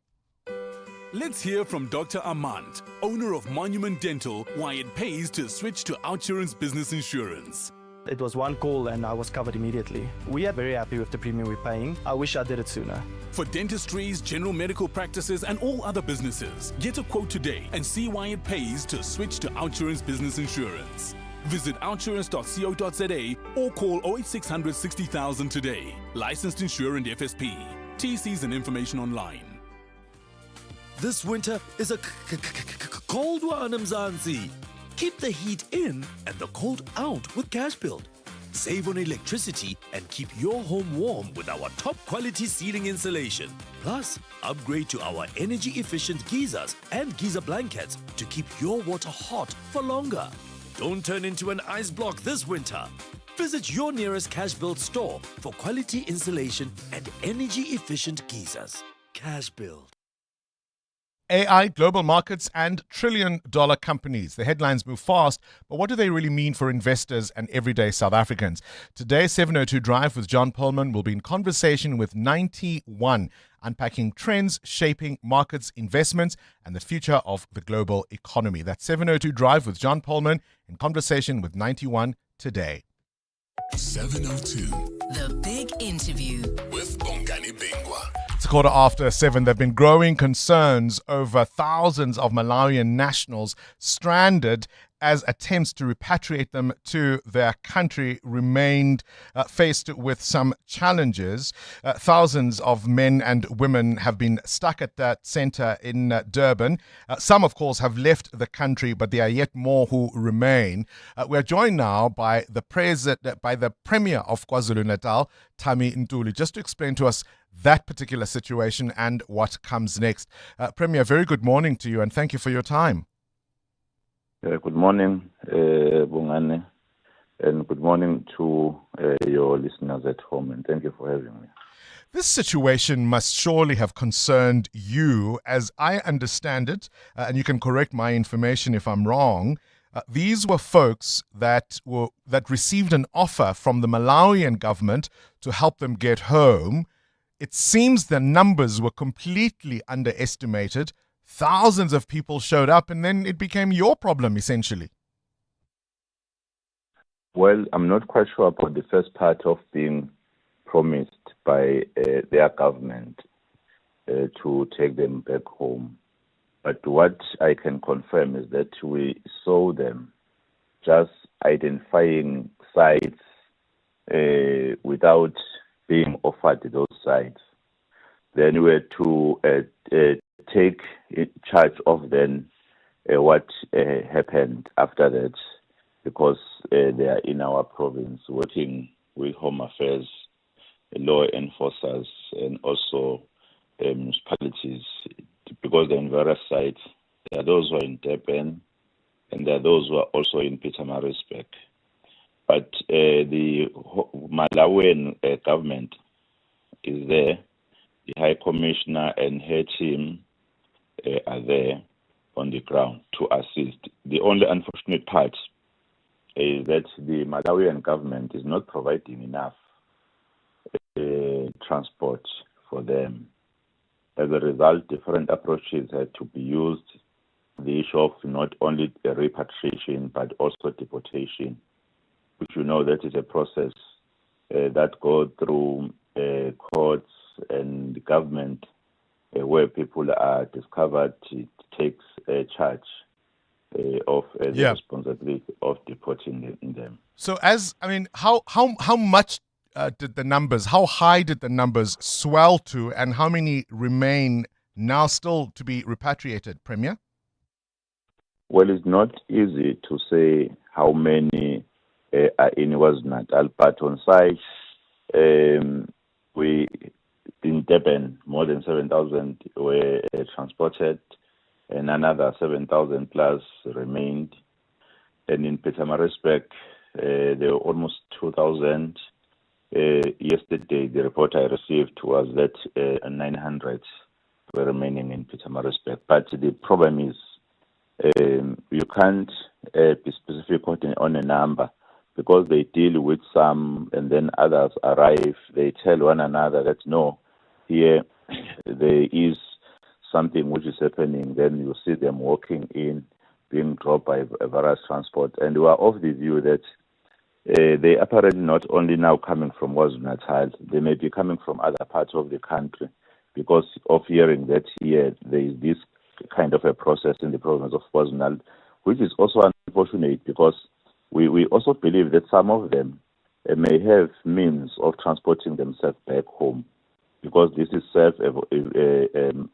Let's hear from Dr. Amand, owner of Monument Dental, why it pays to switch to Outsurance Business Insurance. It was one call and I was covered immediately. We are very happy with the premium we're paying. I wish I did it sooner. For dentistries, general medical practices, and all other businesses, get a quote today and see why it pays to switch to Outsurance Business Insurance. Visit outsurance.co.za or call 08600 60,000 today. Licensed insurer and FSP. TCs and information online. This winter is a cold one, Mzansi. Keep the heat in and the cold out with CashBuild. Save on electricity and keep your home warm with our top quality ceiling insulation. Plus, upgrade to our energy efficient geysers and geyser blankets to keep your water hot for longer. Don't turn into an ice block this winter. Visit your nearest CashBuild store for quality insulation and energy efficient geysers. CashBuild. AI, global markets, and trillion-dollar companies. The headlines move fast, but what do they really mean for investors and everyday South Africans? Today, 702 Drive with John Pullman will be in conversation with 91, unpacking trends shaping markets, investments, and the future of the global economy. That's 702 Drive with John Pullman in conversation with 91 today. 702. The Big Interview with Bongani Bingwa. It's 7:15. There have been growing concerns over thousands of Malawian nationals stranded as attempts to repatriate them to their country remained faced with some challenges. Thousands of men and women have been stuck at that center in Durban. Some, of course, have left the country, but there are yet more who remain. We're joined now by the Premier of KwaZulu-Natal, Tami Ntuli, just to explain to us that particular situation and what comes next. Premier, very good morning to you, and thank you for your time. Good morning, Bongani, and good morning to your listeners at home, and thank you for having me. This situation must surely have concerned you, as I understand it, and you can correct my information if I'm wrong. These were folks that received an offer from the Malawian government to help them get home. It seems the numbers were completely underestimated. Thousands of people showed up, and then it became your problem, essentially. Well, I'm not quite sure about the first part of being promised by their government to take them back home. But what I can confirm is that we saw them just identifying sites without being offered those sites. Then we were to take charge of then what happened after that, because they are in our province working with Home Affairs, law enforcers, and also municipalities, because they're in various sites. There are those who are in Durban, and there are those who are also in Pietermaritzburg. But the Malawian government is there. The High Commissioner and her team are there on the ground to assist. The only unfortunate part is that the Malawian government is not providing enough transport for them. As a result, different approaches had to be used. The issue of not only repatriation but also deportation, which you know that is a process that goes through courts and the government, where people are discovered. It takes charge of the responsibility of deporting them. So, how much did the numbers? How high did the numbers swell to, and how many remain now still to be repatriated, Premier? Well, it's not easy to say how many are in KwaZulu-Natal, but on site, we in Durban, more than 7,000 were transported, and another 7,000 plus remained. And in Pietermaritzburg, there were almost 2,000. Yesterday, the report I received was that 900 were remaining in Pietermaritzburg. But the problem is, you can't be specific on a number, because they deal with some and then others arrive. They tell one another that no, here there is something which is happening. Then you see them walking in, being dropped by various transport. And we are of the view that they apparently not only now coming from KwaZulu-Natal, they may be coming from other parts of the country, because of hearing that here there is this kind of a process in the province of KwaZulu-Natal, which is also unfortunate, because we also believe that some of them may have means of transporting themselves back home, because this is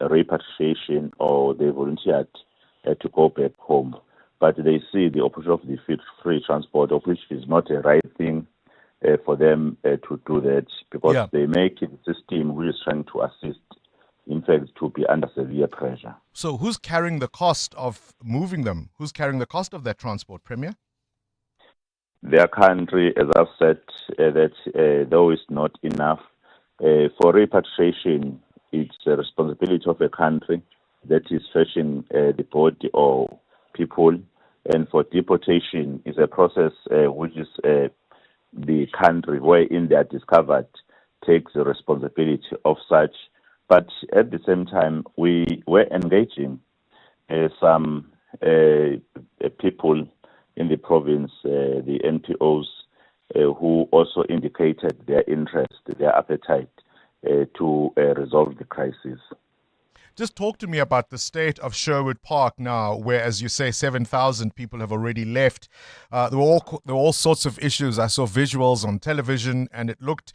repatriation, or they volunteered to go back home. But they see the opportunity of the free transport, of which is not a right thing for them to do that, because they make the system which is trying to assist, in fact, to be under severe pressure. So who's carrying the cost of moving them? Who's carrying the cost of that transport, Premier? Their country, as I've said, that though it's not enough, for repatriation, it's a responsibility of a country. that is fetching the body or people. And for deportation is a process which is the country wherein they are discovered takes the responsibility of such. But at the same time, we were engaging some people in the province, the NPOs, who also indicated their interest, their appetite to resolve the crisis. Just talk to me about the state of Sherwood Park now, where, as you say, 7,000 people have already left. There were all sorts of issues. I saw visuals on television, and it looked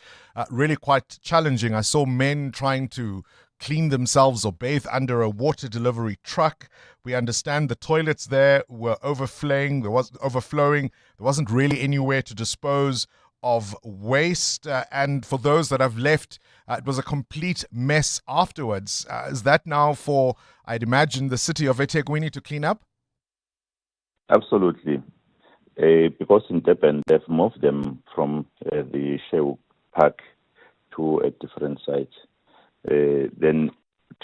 really quite challenging. I saw men trying to clean themselves or bathe under a water delivery truck. We understand the toilets there were overflowing. There wasn't really anywhere to dispose of waste, and for those that have left, it was a complete mess afterwards. Is that now for, I'd imagine, the city of eThekwini to clean up? Absolutely. Because in Durban, they've moved them from the Sherwood Park to a different site. Then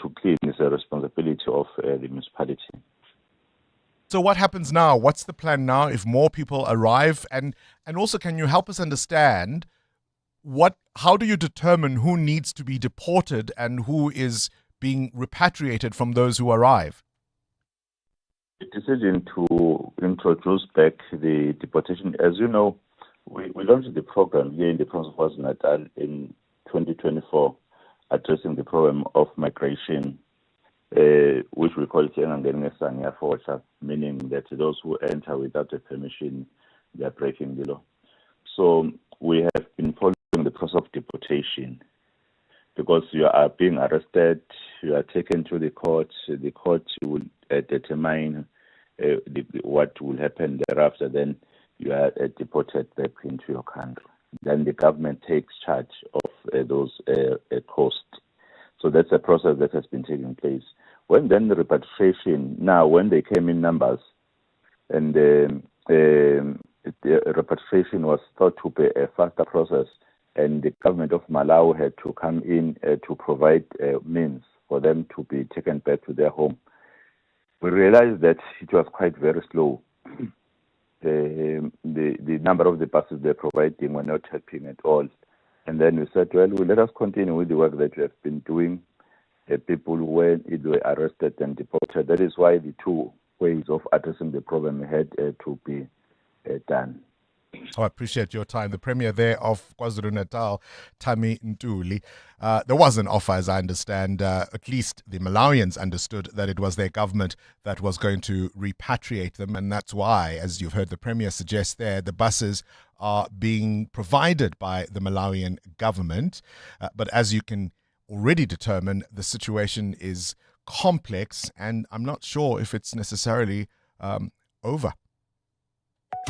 to clean is a responsibility of the municipality. So what happens now? What's the plan now if more people arrive? And also, can you help us understand how do you determine who needs to be deported and who is being repatriated from those who arrive? The decision to introduce back the deportation, as you know, we launched the program here in the province of KwaZulu-Natal in 2024, addressing the problem of migration, which we call it, meaning that those who enter without a permission, they are breaking the law. So we have been following the process of deportation because you are being arrested, you are taken to the court will determine what will happen thereafter, then you are deported back into your country. Then the government takes charge of those costs. So that's a process that has been taking place. When then the repatriation, now when they came in numbers, and the repatriation was thought to be a faster process, and the government of Malawi had to come in to provide means for them to be taken back to their home. We realized that it was quite very slow. The number of the buses they're providing were not helping at all. And then we said, well, let us continue with the work that we have been doing. People who were either arrested and deported. That is why the two ways of addressing the problem had to be done. Oh, I appreciate your time. The Premier there of KwaZulu-Natal, Tami Ntuli. There was an offer, as I understand. At least the Malawians understood that it was their government that was going to repatriate them. And that's why, as you've heard the Premier suggest there, the buses are being provided by the Malawian government. But as you can already determine, the situation is complex, and I'm not sure if it's necessarily over.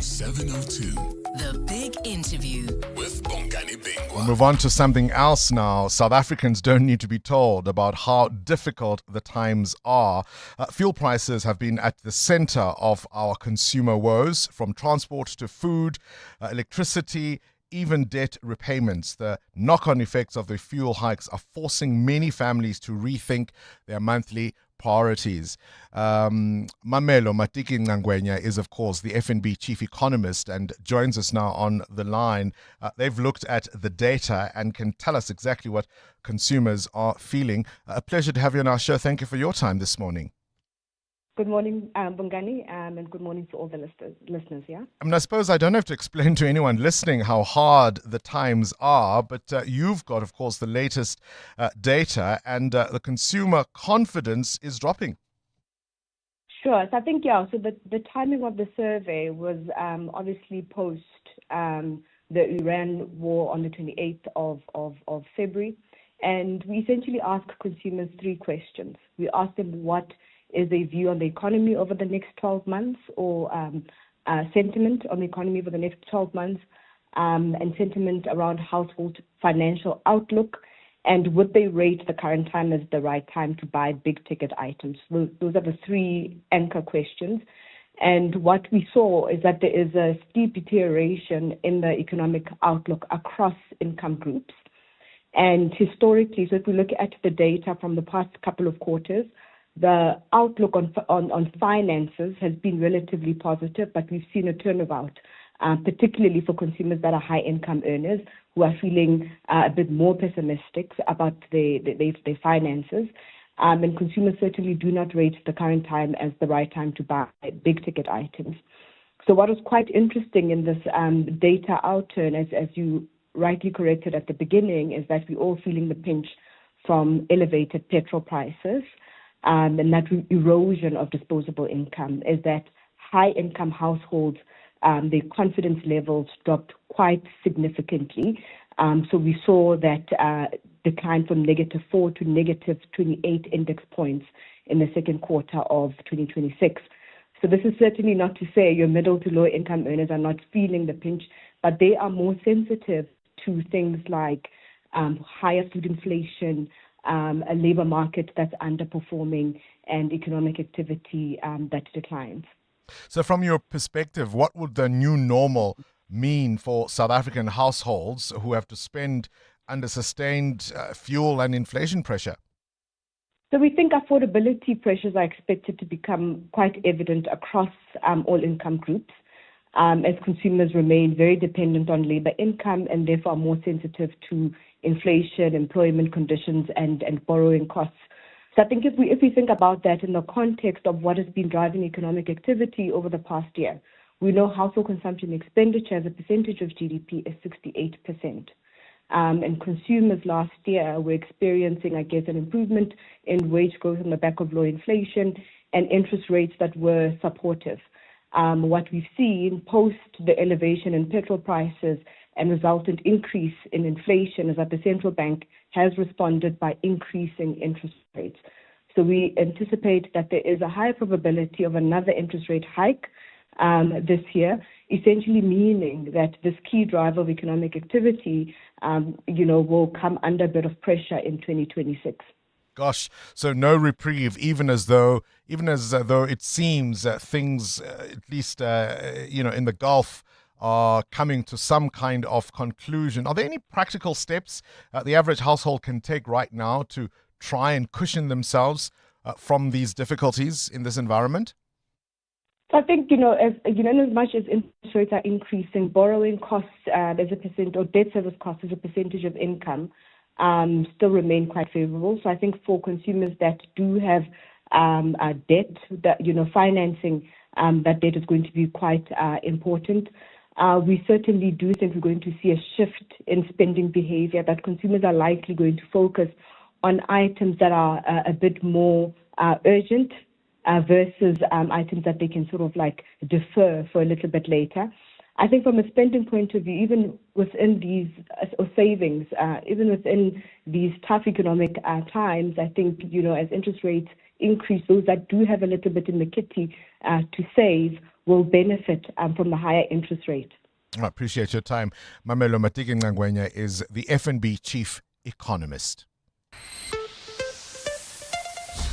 702. The Big Interview with Bongani Bingwa. We'll move on to something else now. South Africans don't need to be told about how difficult the times are. Fuel prices have been at the center of our consumer woes, from transport to food, electricity, even debt repayments. The knock-on effects of the fuel hikes are forcing many families to rethink their monthly priorities. Mamelo Matiki Ngangwenya is, of course, the FNB chief economist and joins us now on the line. They've looked at the data and can tell us exactly what consumers are feeling. A pleasure to have you on our show. Thank you for your time this morning. Good morning, Bongani, and good morning to all the listeners, yeah? I mean, I suppose I don't have to explain to anyone listening how hard the times are, but you've got, of course, the latest data, and the consumer confidence is dropping. Sure. So I think, so the timing of the survey was obviously post the Iran war on the 28th of February, and we essentially asked consumers three questions. We asked them what is a view on the economy over the next 12 months, or sentiment on the economy over the next 12 months, and sentiment around household financial outlook, and would they rate the current time as the right time to buy big-ticket items? Those are the three anchor questions. And what we saw is that there is a steep deterioration in the economic outlook across income groups. And historically, so if we look at the data from the past couple of quarters, the outlook on finances has been relatively positive, but we've seen a turnabout, particularly for consumers that are high-income earners who are feeling a bit more pessimistic about their finances. And consumers certainly do not rate the current time as the right time to buy big-ticket items. So what was quite interesting in this data outturn, as you rightly corrected at the beginning, is that we're all feeling the pinch from elevated petrol prices and that erosion of disposable income, is that high-income households, their confidence levels dropped quite significantly. So we saw that decline from -4 to -28 index points in the second quarter of 2026. So this is certainly not to say your middle to low income earners are not feeling the pinch, but they are more sensitive to things like higher food inflation, a labor market that's underperforming, and economic activity that declines. So from your perspective, what would the new normal mean for South African households who have to spend under sustained fuel and inflation pressure? So we think affordability pressures are expected to become quite evident across all income groups as consumers remain very dependent on labor income and therefore are more sensitive to inflation, employment conditions, and borrowing costs. So I think if we think about that in the context of what has been driving economic activity over the past year, we know household consumption expenditure as a percentage of GDP is 68%. And consumers last year were experiencing, I guess, an improvement in wage growth on the back of low inflation and interest rates that were supportive. What we've seen post the elevation in petrol prices and resultant increase in inflation is that the central bank has responded by increasing interest rates. So we anticipate that there is a high probability of another interest rate hike this year, essentially meaning that this key driver of economic activity, will come under a bit of pressure in 2026. Gosh, so no reprieve, even as though it seems that things, at least in the Gulf, are coming to some kind of conclusion. Are there any practical steps the average household can take right now to try and cushion themselves from these difficulties in this environment? So I think, as much as interest rates are increasing, borrowing costs as a percent, or debt service costs as a percentage of income still remain quite favorable. So I think for consumers that do have debt, that financing that debt is going to be quite important. We certainly do think we're going to see a shift in spending behavior, that consumers are likely going to focus on items that are a bit more urgent versus items that they can sort of like defer for a little bit later. I think from a spending point of view, even within these savings, even within these tough economic times, I think, as interest rates increase, those that do have a little bit in the kitty to save will benefit from the higher interest rate. I appreciate your time. Mamelo Matiki-Ngangwenya is the FNB Chief Economist.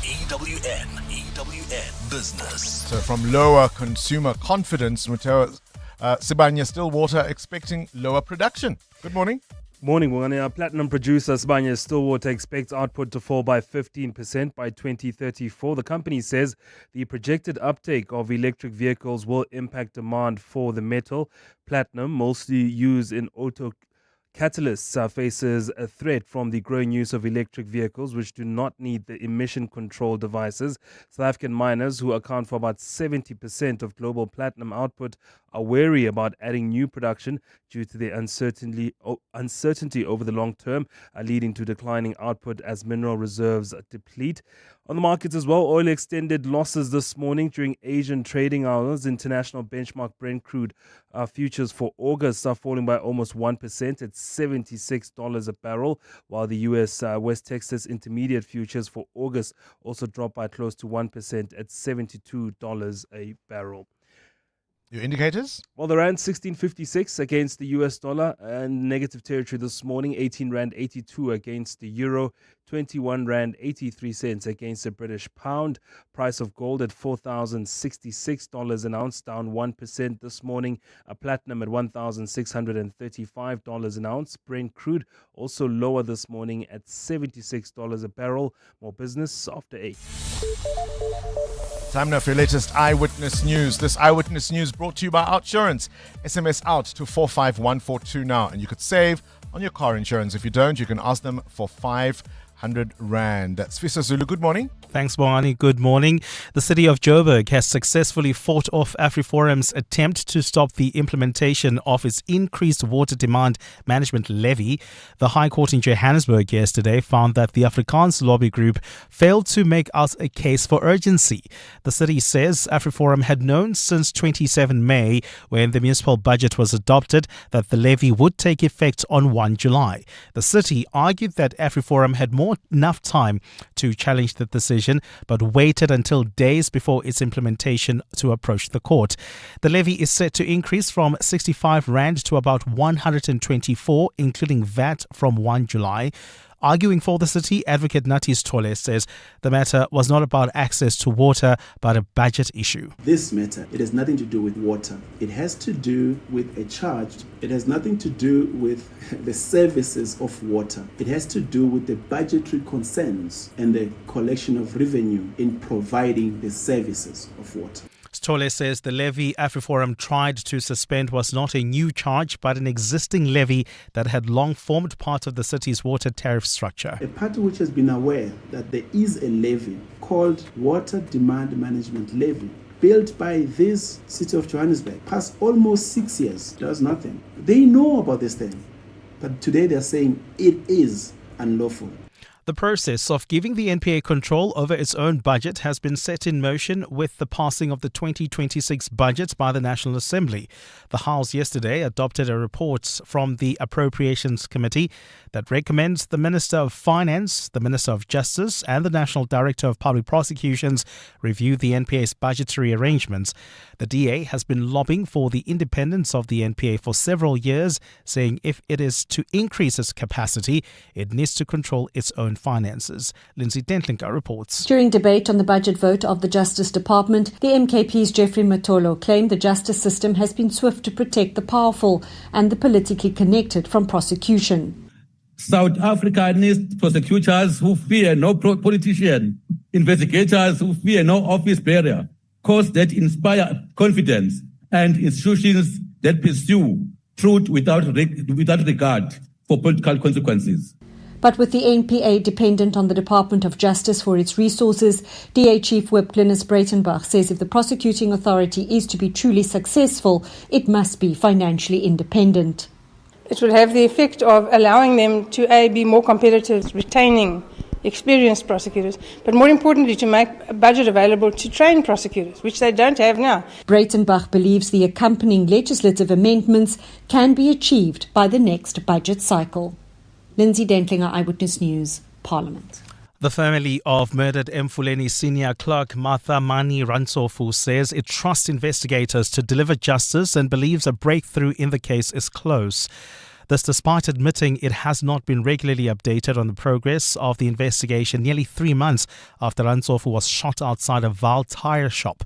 EWN Business. So from lower consumer confidence, Muteo Sibanye Stillwater expecting lower production. Good morning. Morning, Bongani. Our platinum producer Sibanye Stillwater expects output to fall by 15% by 2034. The company says the projected uptake of electric vehicles will impact demand for the metal. Platinum, mostly used in auto catalysts, faces a threat from the growing use of electric vehicles which do not need the emission control devices. South African miners, who account for about 70% of global platinum output, are wary about adding new production due to the uncertainty over the long term, leading to declining output as mineral reserves deplete. On the markets as well, oil extended losses this morning during Asian trading hours. International benchmark Brent crude futures for August are falling by almost 1% at $76 a barrel, while the US West Texas Intermediate futures for August also dropped by close to 1% at $72 a barrel. Your indicators? Well, the rand 16.56 against the US dollar and negative territory this morning. 18 rand 82 against the euro. 21 rand 83 cents against the British pound. Price of gold at $4,066 an ounce, down 1% this morning. A platinum at $1,635 an ounce. Brent crude also lower this morning at $76 a barrel. More business after 8. Time now for your latest Eyewitness News. This Eyewitness News brought to you by Outsurance. SMS out to 45142 now, and you could save on your car insurance. If you don't, you can ask them for 500 rand. That's Sfisa Zulu. Good morning. Thanks, Bongani. Good morning. The city of Joburg has successfully fought off AfriForum's attempt to stop the implementation of its increased water demand management levy. The High Court in Johannesburg yesterday found that the Afrikaans lobby group failed to make out a case for urgency. The city says AfriForum had known since 27 May, when the municipal budget was adopted, that the levy would take effect on 1 July. The city argued that AfriForum had enough time to challenge the decision, but waited until days before its implementation to approach the court. The levy is set to increase from 65 rand to about 124, including VAT, from 1 July. Arguing for the city, advocate Natis Tole says the matter was not about access to water, but a budget issue. This matter, it has nothing to do with water. It has to do with a charge. It has nothing to do with the services of water. It has to do with the budgetary concerns and the collection of revenue in providing the services of water. Tole says the levy AfriForum tried to suspend was not a new charge, but an existing levy that had long formed part of the city's water tariff structure. A party which has been aware that there is a levy called Water Demand Management Levy, built by this city of Johannesburg, past almost 6 years, does nothing. They know about this thing, but today they're saying it is unlawful. The process of giving the NPA control over its own budget has been set in motion with the passing of the 2026 budget by the National Assembly. The House yesterday adopted a report from the Appropriations Committee that recommends the Minister of Finance, the Minister of Justice and the National Director of Public Prosecutions review the NPA's budgetary arrangements. The DA has been lobbying for the independence of the NPA for several years, saying if it is to increase its capacity, it needs to control its own finances. Lindsay Dentlinga reports. During debate on the budget vote of the Justice Department, the MKP's Jeffrey Matolo claimed the justice system has been swift to protect the powerful and the politically connected from prosecution. South Africa needs prosecutors who fear no politician, investigators who fear no office bearer, courts that inspire confidence, and institutions that pursue truth without regard for political consequences. But with the NPA dependent on the Department of Justice for its resources, DA Chief Whip Glynis Breitenbach says if the prosecuting authority is to be truly successful, it must be financially independent. It will have the effect of allowing them to be more competitive, retaining experienced prosecutors, but more importantly to make a budget available to train prosecutors, which they don't have now. Breitenbach believes the accompanying legislative amendments can be achieved by the next budget cycle. Lindsay Dentlinger, Eyewitness News, Parliament. The family of murdered Mfuleni senior clerk Martha Mani Rantsofu says it trusts investigators to deliver justice and believes a breakthrough in the case is close. This despite admitting it has not been regularly updated on the progress of the investigation nearly 3 months after Rantsofu was shot outside a Val tire shop.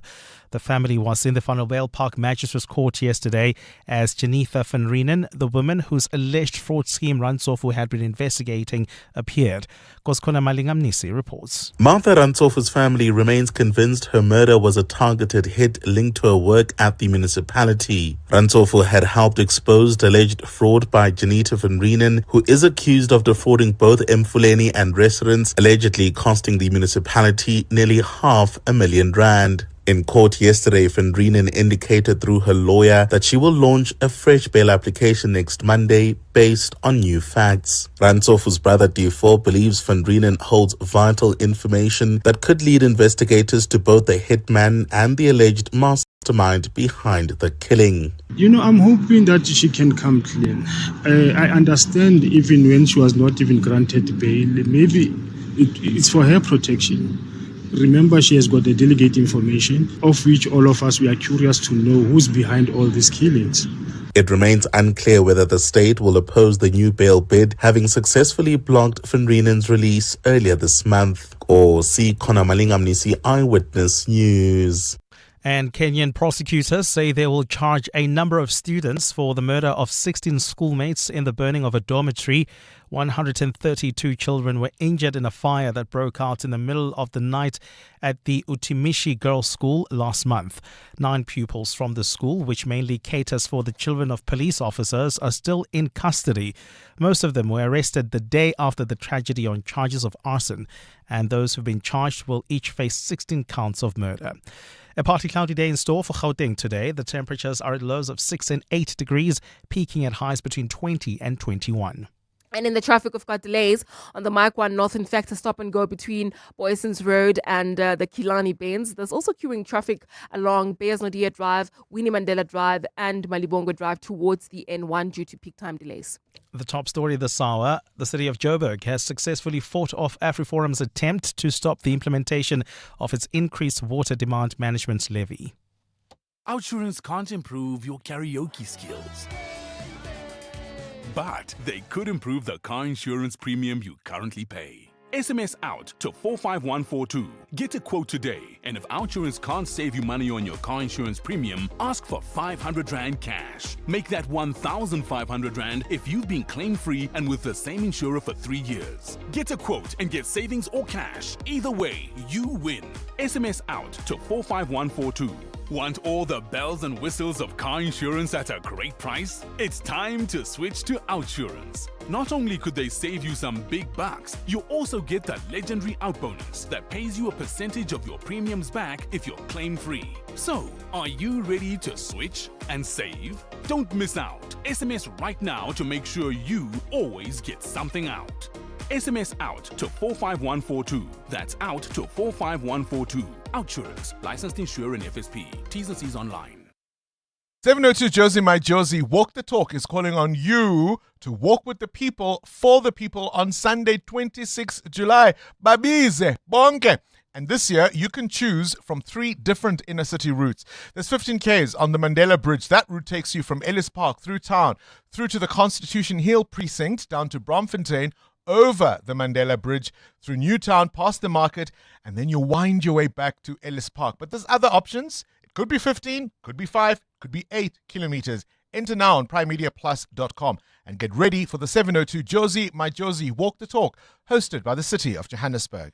The family was in the Van der Bijl Park Magistrates Court yesterday as Janitha van Reenen, the woman whose alleged fraud scheme Rantsofu had been investigating, appeared. Koskona Malingamnisi reports. Martha Rantsofu's family remains convinced her murder was a targeted hit linked to her work at the municipality. Rantsofu had helped expose alleged fraud by Janitha van Reenen, who is accused of defrauding both Mfuleni and residents, allegedly costing the municipality nearly R500,000. In court yesterday, Van Reenen indicated through her lawyer that she will launch a fresh bail application next Monday based on new facts. Rantsofu's brother D4 believes Van Reenen holds vital information that could lead investigators to both the hitman and the alleged mastermind behind the killing. I'm hoping that she can come clean. I understand even when she was not even granted bail, maybe it's for her protection. Remember, she has got the delegate information, of which all of us, we are curious to know who's behind all these killings. It remains unclear whether the state will oppose the new bail bid, having successfully blocked Van Reenen's release earlier this month. Or see Connor Malingamnisi, Eyewitness News. And Kenyan prosecutors say they will charge a number of students for the murder of 16 schoolmates in the burning of a dormitory. 132 children were injured in a fire that broke out in the middle of the night at the Utimishi Girls' School last month. 9 pupils from the school, which mainly caters for the children of police officers, are still in custody. Most of them were arrested the day after the tragedy on charges of arson, and those who've been charged will each face 16 counts of murder. A partly cloudy day in store for Gauteng today. The temperatures are at lows of 6 and 8 degrees, peaking at highs between 20 and 21. And in the traffic, we've got delays on the Mike 1 North. In fact, a stop and go between Boyson's Road and the Kilani Bends. There's also queuing traffic along Beyers Naudé Drive, Winnie Mandela Drive and Malibongo Drive towards the N1 due to peak time delays. The top story this hour, the city of Joburg has successfully fought off AfriForum's attempt to stop the implementation of its increased water demand management levy. Outsurance can't improve your karaoke skills, but they could improve the car insurance premium you currently pay. SMS out to 45142. Get a quote today, and if Outsurance can't save you money on your car insurance premium, ask for 500 Rand cash. Make that 1,500 Rand if you've been claim-free and with the same insurer for 3 years. Get a quote and get savings or cash. Either way, you win. SMS out to 45142. Want all the bells and whistles of car insurance at a great price? It's time to switch to Outsurance. Not only could they save you some big bucks, you also get the legendary out bonus that pays you a percentage of your premiums back if you're claim-free. So, are you ready to switch and save? Don't miss out. SMS right now to make sure you always get something out. SMS out to 45142. That's out to 45142. Outsurance. Licensed insurer and FSP. T's and C's online. 702 Josie My Josie Walk the Talk is calling on you to walk with the people, for the people on Sunday 26 July. Babize, bonke. And this year, you can choose from 3 different inner city routes. There's 15 Ks on the Mandela Bridge. That route takes you from Ellis Park through town, through to the Constitution Hill precinct, down to Bromfontein, over the Mandela Bridge, through Newtown, past the market, and then you wind your way back to Ellis Park. But there's other options. It could be 15, could be 5, could be 8 kilometers. Enter now on primemediaplus.com and get ready for the 702 Josie My Josie Walk the Talk, hosted by the city of Johannesburg.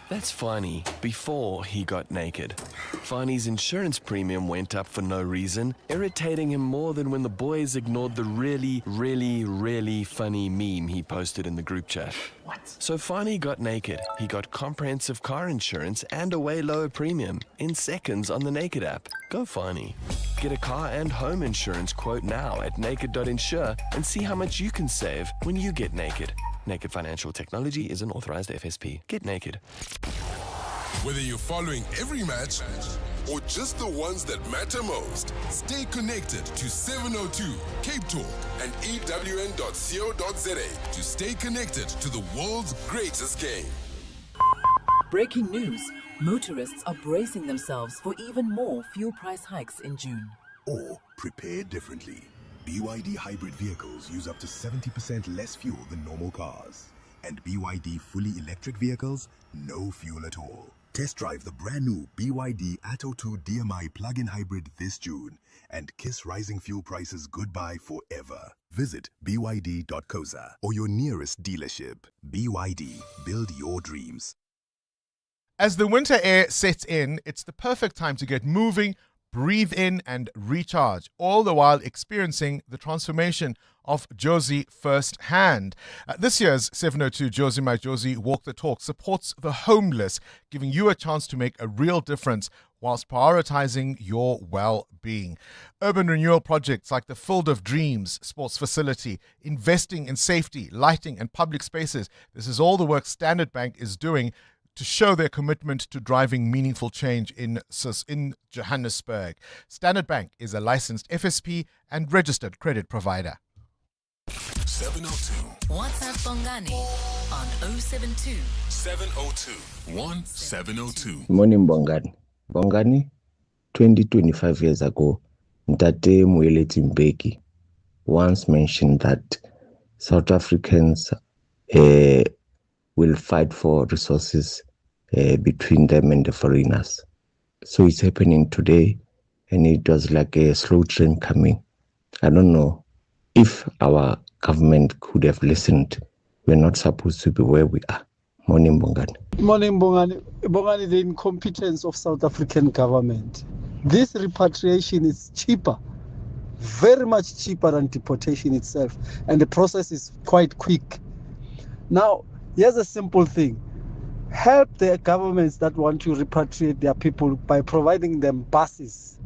That's Fani before he got naked. Fani's insurance premium went up for no reason, irritating him more than when the boys ignored the really funny meme he posted in the group chat. What? So Fani got naked. He got comprehensive car insurance and a way lower premium in seconds on the Naked app. Go Fani. Get a car and home insurance quote now at naked.insure and see how much you can save when you get naked. Naked Financial Technology is an authorized FSP. Get naked. Whether you're following every match or just the ones that matter most, stay connected to 702 Cape Talk and EWN.co.za to stay connected to the world's greatest game. Breaking news. Motorists are bracing themselves for even more fuel price hikes in June. Or prepare differently. BYD hybrid vehicles use up to 70% less fuel than normal cars. And BYD fully electric vehicles, no fuel at all. Test drive the brand new BYD Atto 2 DMI plug-in hybrid this June and kiss rising fuel prices goodbye forever. Visit byd.coza or your nearest dealership. BYD, build your dreams. As the winter air sets in, it's the perfect time to get moving, breathe in and recharge, all the while experiencing the transformation of Josie firsthand. This year's 702 Josie My Josie Walk the Talk supports the homeless, giving you a chance to make a real difference whilst prioritizing your well-being. Urban renewal projects like the Field of Dreams sports facility, investing in safety, lighting and public spaces. This is all the work Standard Bank is doing to show their commitment to driving meaningful change in Johannesburg. Standard Bank is a licensed FSP and registered credit provider. 702. WhatsApp Bongani. on 072 702 1702. Morning, Bongani. Bongani, 25 years ago, Ntate Mweleti Mbeki once mentioned that South Africans will fight for resources between them and the foreigners. So it's happening today, and it was like a slow train coming. I don't know if our government could have listened. We're not supposed to be where we are. Morning, Bongani. Morning, Bongani. Bongani, the incompetence of South African government. This repatriation is cheaper, very much cheaper than deportation itself, and the process is quite quick. Now, here's a simple thing. Help the governments that want to repatriate their people by providing them buses.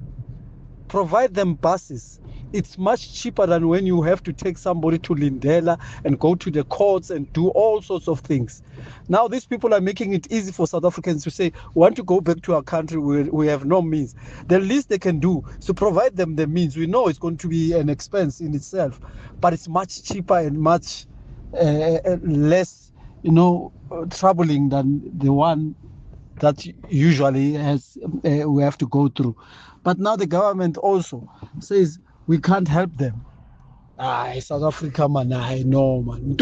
Provide them buses. It's much cheaper than when you have to take somebody to Lindela and go to the courts and do all sorts of things. Now these people are making it easy for South Africans to say, we want to go back to our country, we have no means. The least they can do is to provide them the means. We know it's going to be an expense in itself, but it's much cheaper and much less, troubling than the one that usually we have to go through. But now the government also says, we can't help them. South Africa, man, I know, man.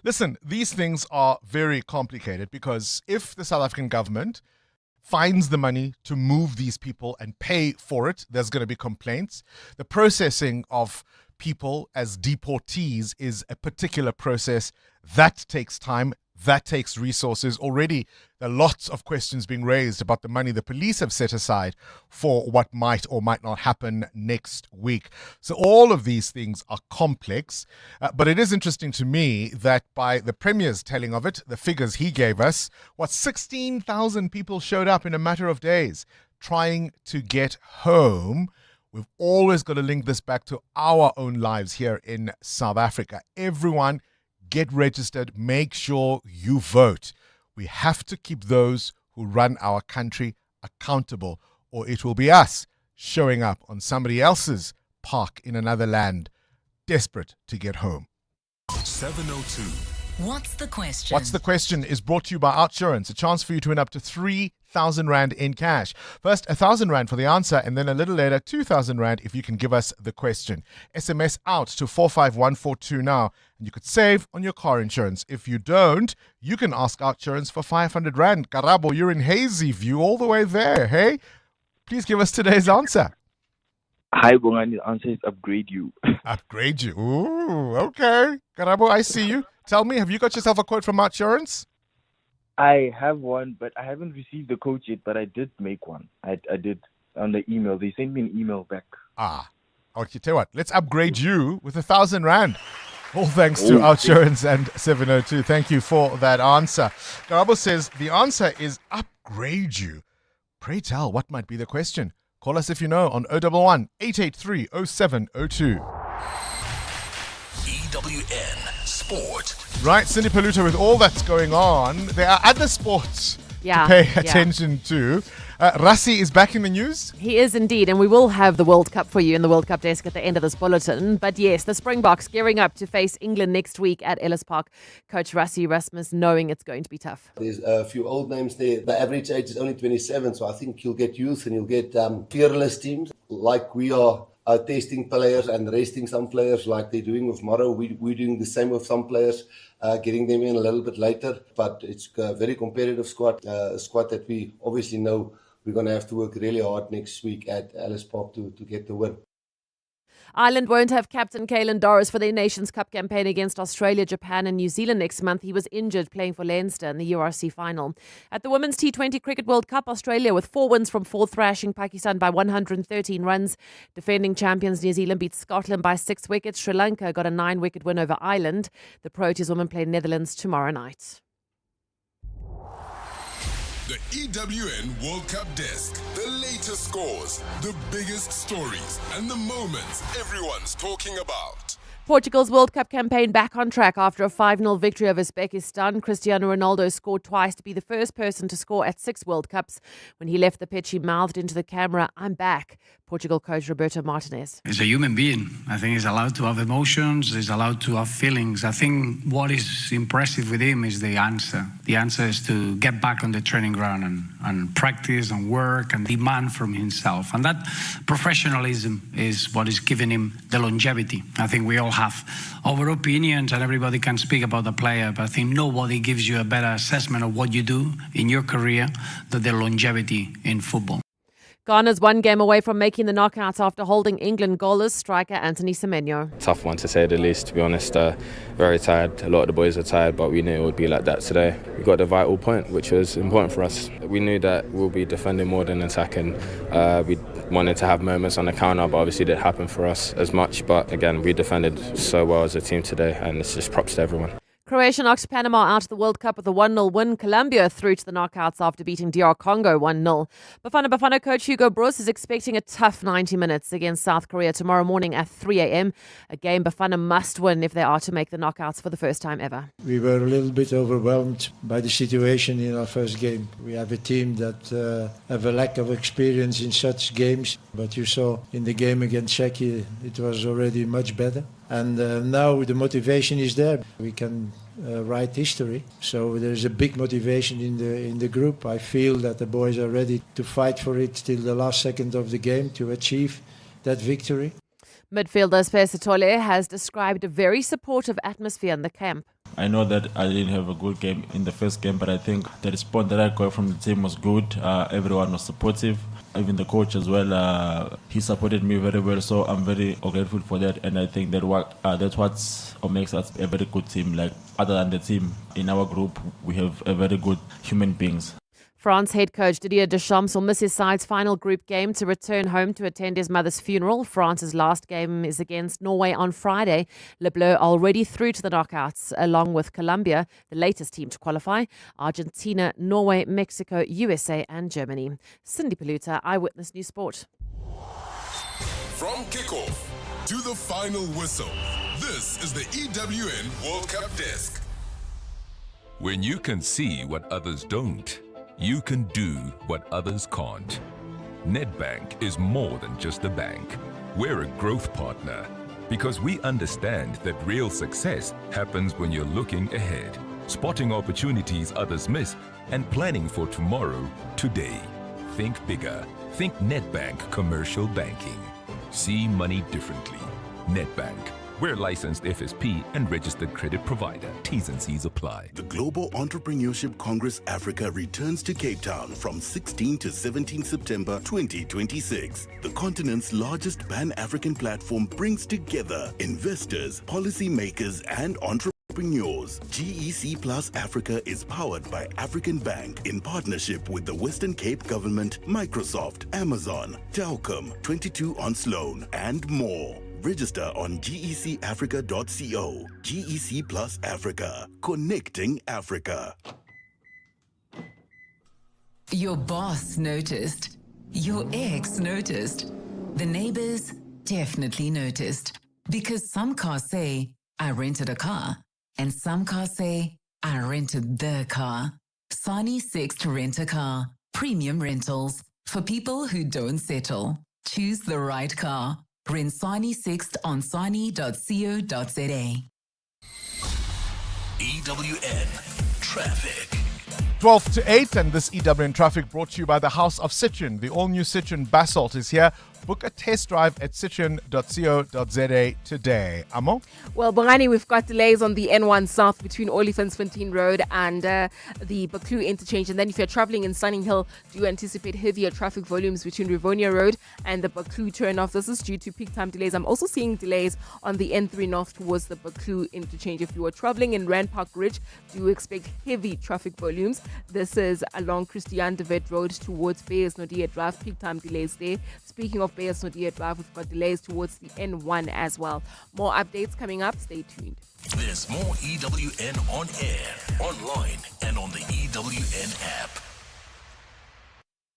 Listen, these things are very complicated because if the South African government finds the money to move these people and pay for it, there's going to be complaints. The processing of people as deportees is a particular process that takes time. That takes resources. Already, there are lots of questions being raised about the money the police have set aside for what might or might not happen next week. So all of these things are complex, but it is interesting to me that by the Premier's telling of it, the figures he gave us, 16,000 people showed up in a matter of days trying to get home. We've always got to link this back to our own lives here in South Africa. Everyone, get registered, make sure you vote. We have to keep those who run our country accountable, or it will be us showing up on somebody else's park in another land, desperate to get home. 702. What's the question? What's the question is brought to you by Outsurance, a chance for you to win up to 3,000 Rand in cash. First, 1,000 Rand for the answer, and then a little later, 2,000 Rand if you can give us the question. SMS out to 45142 now, and you could save on your car insurance. If you don't, you can ask Outsurance for 500 Rand. Karabo, you're in Hazy View all the way there, hey? Please give us today's answer. Hi, Bongani. The answer is upgrade you. Upgrade you. Ooh, okay. Karabo, I see you. Tell me, have you got yourself a quote from Outsurance? I have one, but I haven't received the quote yet, but I did make one. I did on the email. They sent me an email back. Okay, tell you what, let's upgrade you with 1,000 Rand. All thanks to Outsurance and 702. Thank you for that answer. Karabo says the answer is upgrade you. Pray tell, what might be the question? Call us if you know on 011 883 0702. EWN Sport. Right, Cindy Paluta, with all that's going on, there are other sports to pay attention to. Rassi is back in the news. He is indeed, and we will have the World Cup for you in the World Cup desk at the end of this bulletin. But yes, the Springboks gearing up to face England next week at Ellis Park. Coach Rassi Rasmus knowing it's going to be tough. There's a few old names there. The average age is only 27, so I think you'll get youth and you'll get fearless teams like we are. Testing players and resting some players like they're doing with Morrow. We're doing the same with some players, getting them in a little bit later. But it's a very competitive squad, a squad that we obviously know we're going to have to work really hard next week at Ellis Park to get the win. Ireland won't have captain Caelan Doris for their Nations Cup campaign against Australia, Japan and New Zealand next month. He was injured playing for Leinster in the URC final. At the Women's T20 Cricket World Cup, Australia with 4 wins from 4 thrashing Pakistan by 113 runs. Defending champions New Zealand beat Scotland by 6 wickets. Sri Lanka got a 9-wicket win over Ireland. The Proteas women play Netherlands tomorrow night. The EWN World Cup Desk. The latest scores, the biggest stories, and the moments everyone's talking about. Portugal's World Cup campaign back on track after a 5-0 victory over Uzbekistan. Cristiano Ronaldo scored twice to be the first person to score at 6 World Cups. When he left the pitch, he mouthed into the camera, "I'm back." Portugal coach Roberto Martinez. He's a human being. I think he's allowed to have emotions. He's allowed to have feelings. I think what is impressive with him is the answer. The answer is to get back on the training ground and practice and work and demand from himself. And that professionalism is what is giving him the longevity. I think we all have our opinions and everybody can speak about the player, but I think nobody gives you a better assessment of what you do in your career than the longevity in football. Ghana's one game away from making the knockouts after holding England goalless. Striker Anthony Semenyo. Tough one to say the least, to be honest. Very tired. A lot of the boys are tired, but we knew it would be like that today. We got the vital point, which was important for us. We knew that we'll be defending more than attacking. We wanted to have moments on the counter, but obviously it didn't happen for us as much. But again, we defended so well as a team today, and it's just props to everyone. Croatia knocked Panama out of the World Cup with a 1-0 win. Colombia through to the knockouts after beating DR Congo 1-0. Bafana coach Hugo Broos is expecting a tough 90 minutes against South Korea tomorrow morning at 3 a.m. A game Bafana must win if they are to make the knockouts for the first time ever. We were a little bit overwhelmed by the situation in our first game. We have a team that have a lack of experience in such games. But you saw in the game against Czechia, it was already much better. And now the motivation is there. We can write history. So there's a big motivation in the group. I feel that the boys are ready to fight for it till the last second of the game to achieve that victory. Midfielder Spencer Tole has described a very supportive atmosphere in the camp. I know that I didn't have a good game in the first game, but I think the response that I got from the team was good. Everyone was supportive. Even the coach as well, he supported me very well, so I'm very grateful for that. And I think that that's what makes us a very good team. Like, other than the team in our group, we have a very good human beings. France head coach Didier Deschamps will miss his side's final group game to return home to attend his mother's funeral. France's last game is against Norway on Friday. Le Bleu already through to the knockouts, along with Colombia, the latest team to qualify, Argentina, Norway, Mexico, USA and Germany. Cindy Paluta, Eyewitness News Sport. From kickoff to the final whistle, this is the EWN World Cup Desk. When you can see what others don't, you can do what others can't. Nedbank is more than just a bank. We're a growth partner because we understand that real success happens when you're looking ahead, spotting opportunities others miss, and planning for tomorrow, today. Think bigger. Think Nedbank Commercial Banking. See money differently. Nedbank. We're licensed FSP and registered credit provider. T's and C's apply. The Global Entrepreneurship Congress Africa returns to Cape Town from 16 to 17 September 2026. The continent's largest Pan-African platform brings together investors, policymakers, and entrepreneurs. GEC Plus Africa is powered by African Bank in partnership with the Western Cape Government, Microsoft, Amazon, Telkom, 22 on Sloan, and more. Register on gecafrica.co. GEC Plus Africa. Connecting Africa. Your boss noticed. Your ex noticed. The neighbors definitely noticed. Because some cars say, I rented a car. And some cars say, I rented the car. Sani Sixt Rent a Car. Premium rentals. For people who don't settle. Choose the right car. Rent Sani Sixt on sani.co.za. EWN Traffic. 12 to 8, and this EWN Traffic brought to you by the House of Citroen. The all-new Citroen Basalt is here. Book a test drive at citroen.co.za today. Amo? Well, Bongani, we've got delays on the N1 South between Olifantsfontein Road and the Buccleuch interchange. And then if you're traveling in Sunning Hill, do anticipate heavier traffic volumes between Rivonia Road and the Buccleuch turnoff. This is due to peak time delays. I'm also seeing delays on the N3 North towards the Buccleuch interchange. If you are traveling in Rand Park Ridge, do expect heavy traffic volumes. This is along Christian de Wet Road towards Beyers Naudé Drive. Peak time delays there. Speaking of Beyers Naudé Drive, we've got delays towards the N1 as well. More updates coming up. Stay tuned. There's more EWN on air, online, and on the EWN app.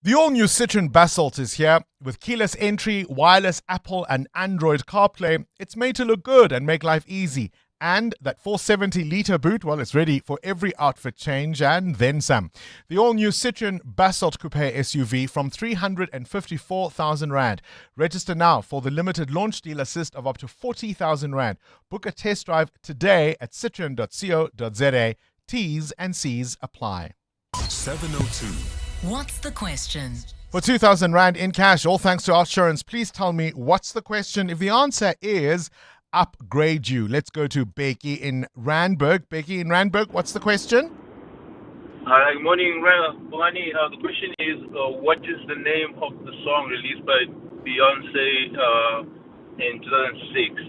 The all-new Citroen Basalt is here. With keyless entry, wireless Apple and Android CarPlay, it's made to look good and make life easy. And that 470-litre boot, well, it's ready for every outfit change and then some. The all-new Citroen Basalt Coupe SUV from 354,000 Rand. Register now for the limited launch deal assist of up to 40,000 Rand. Book a test drive today at citroen.co.za. T's and C's apply. 702. What's the question? For 2,000 Rand in cash, all thanks to Outsurance, please tell me what's the question. If the answer is upgrade you, let's go to Becky in Randburg. Becky in Randburg, what's the question? Good morning, Bongani. The question is, what is the name of the song released by Beyonce in 2006?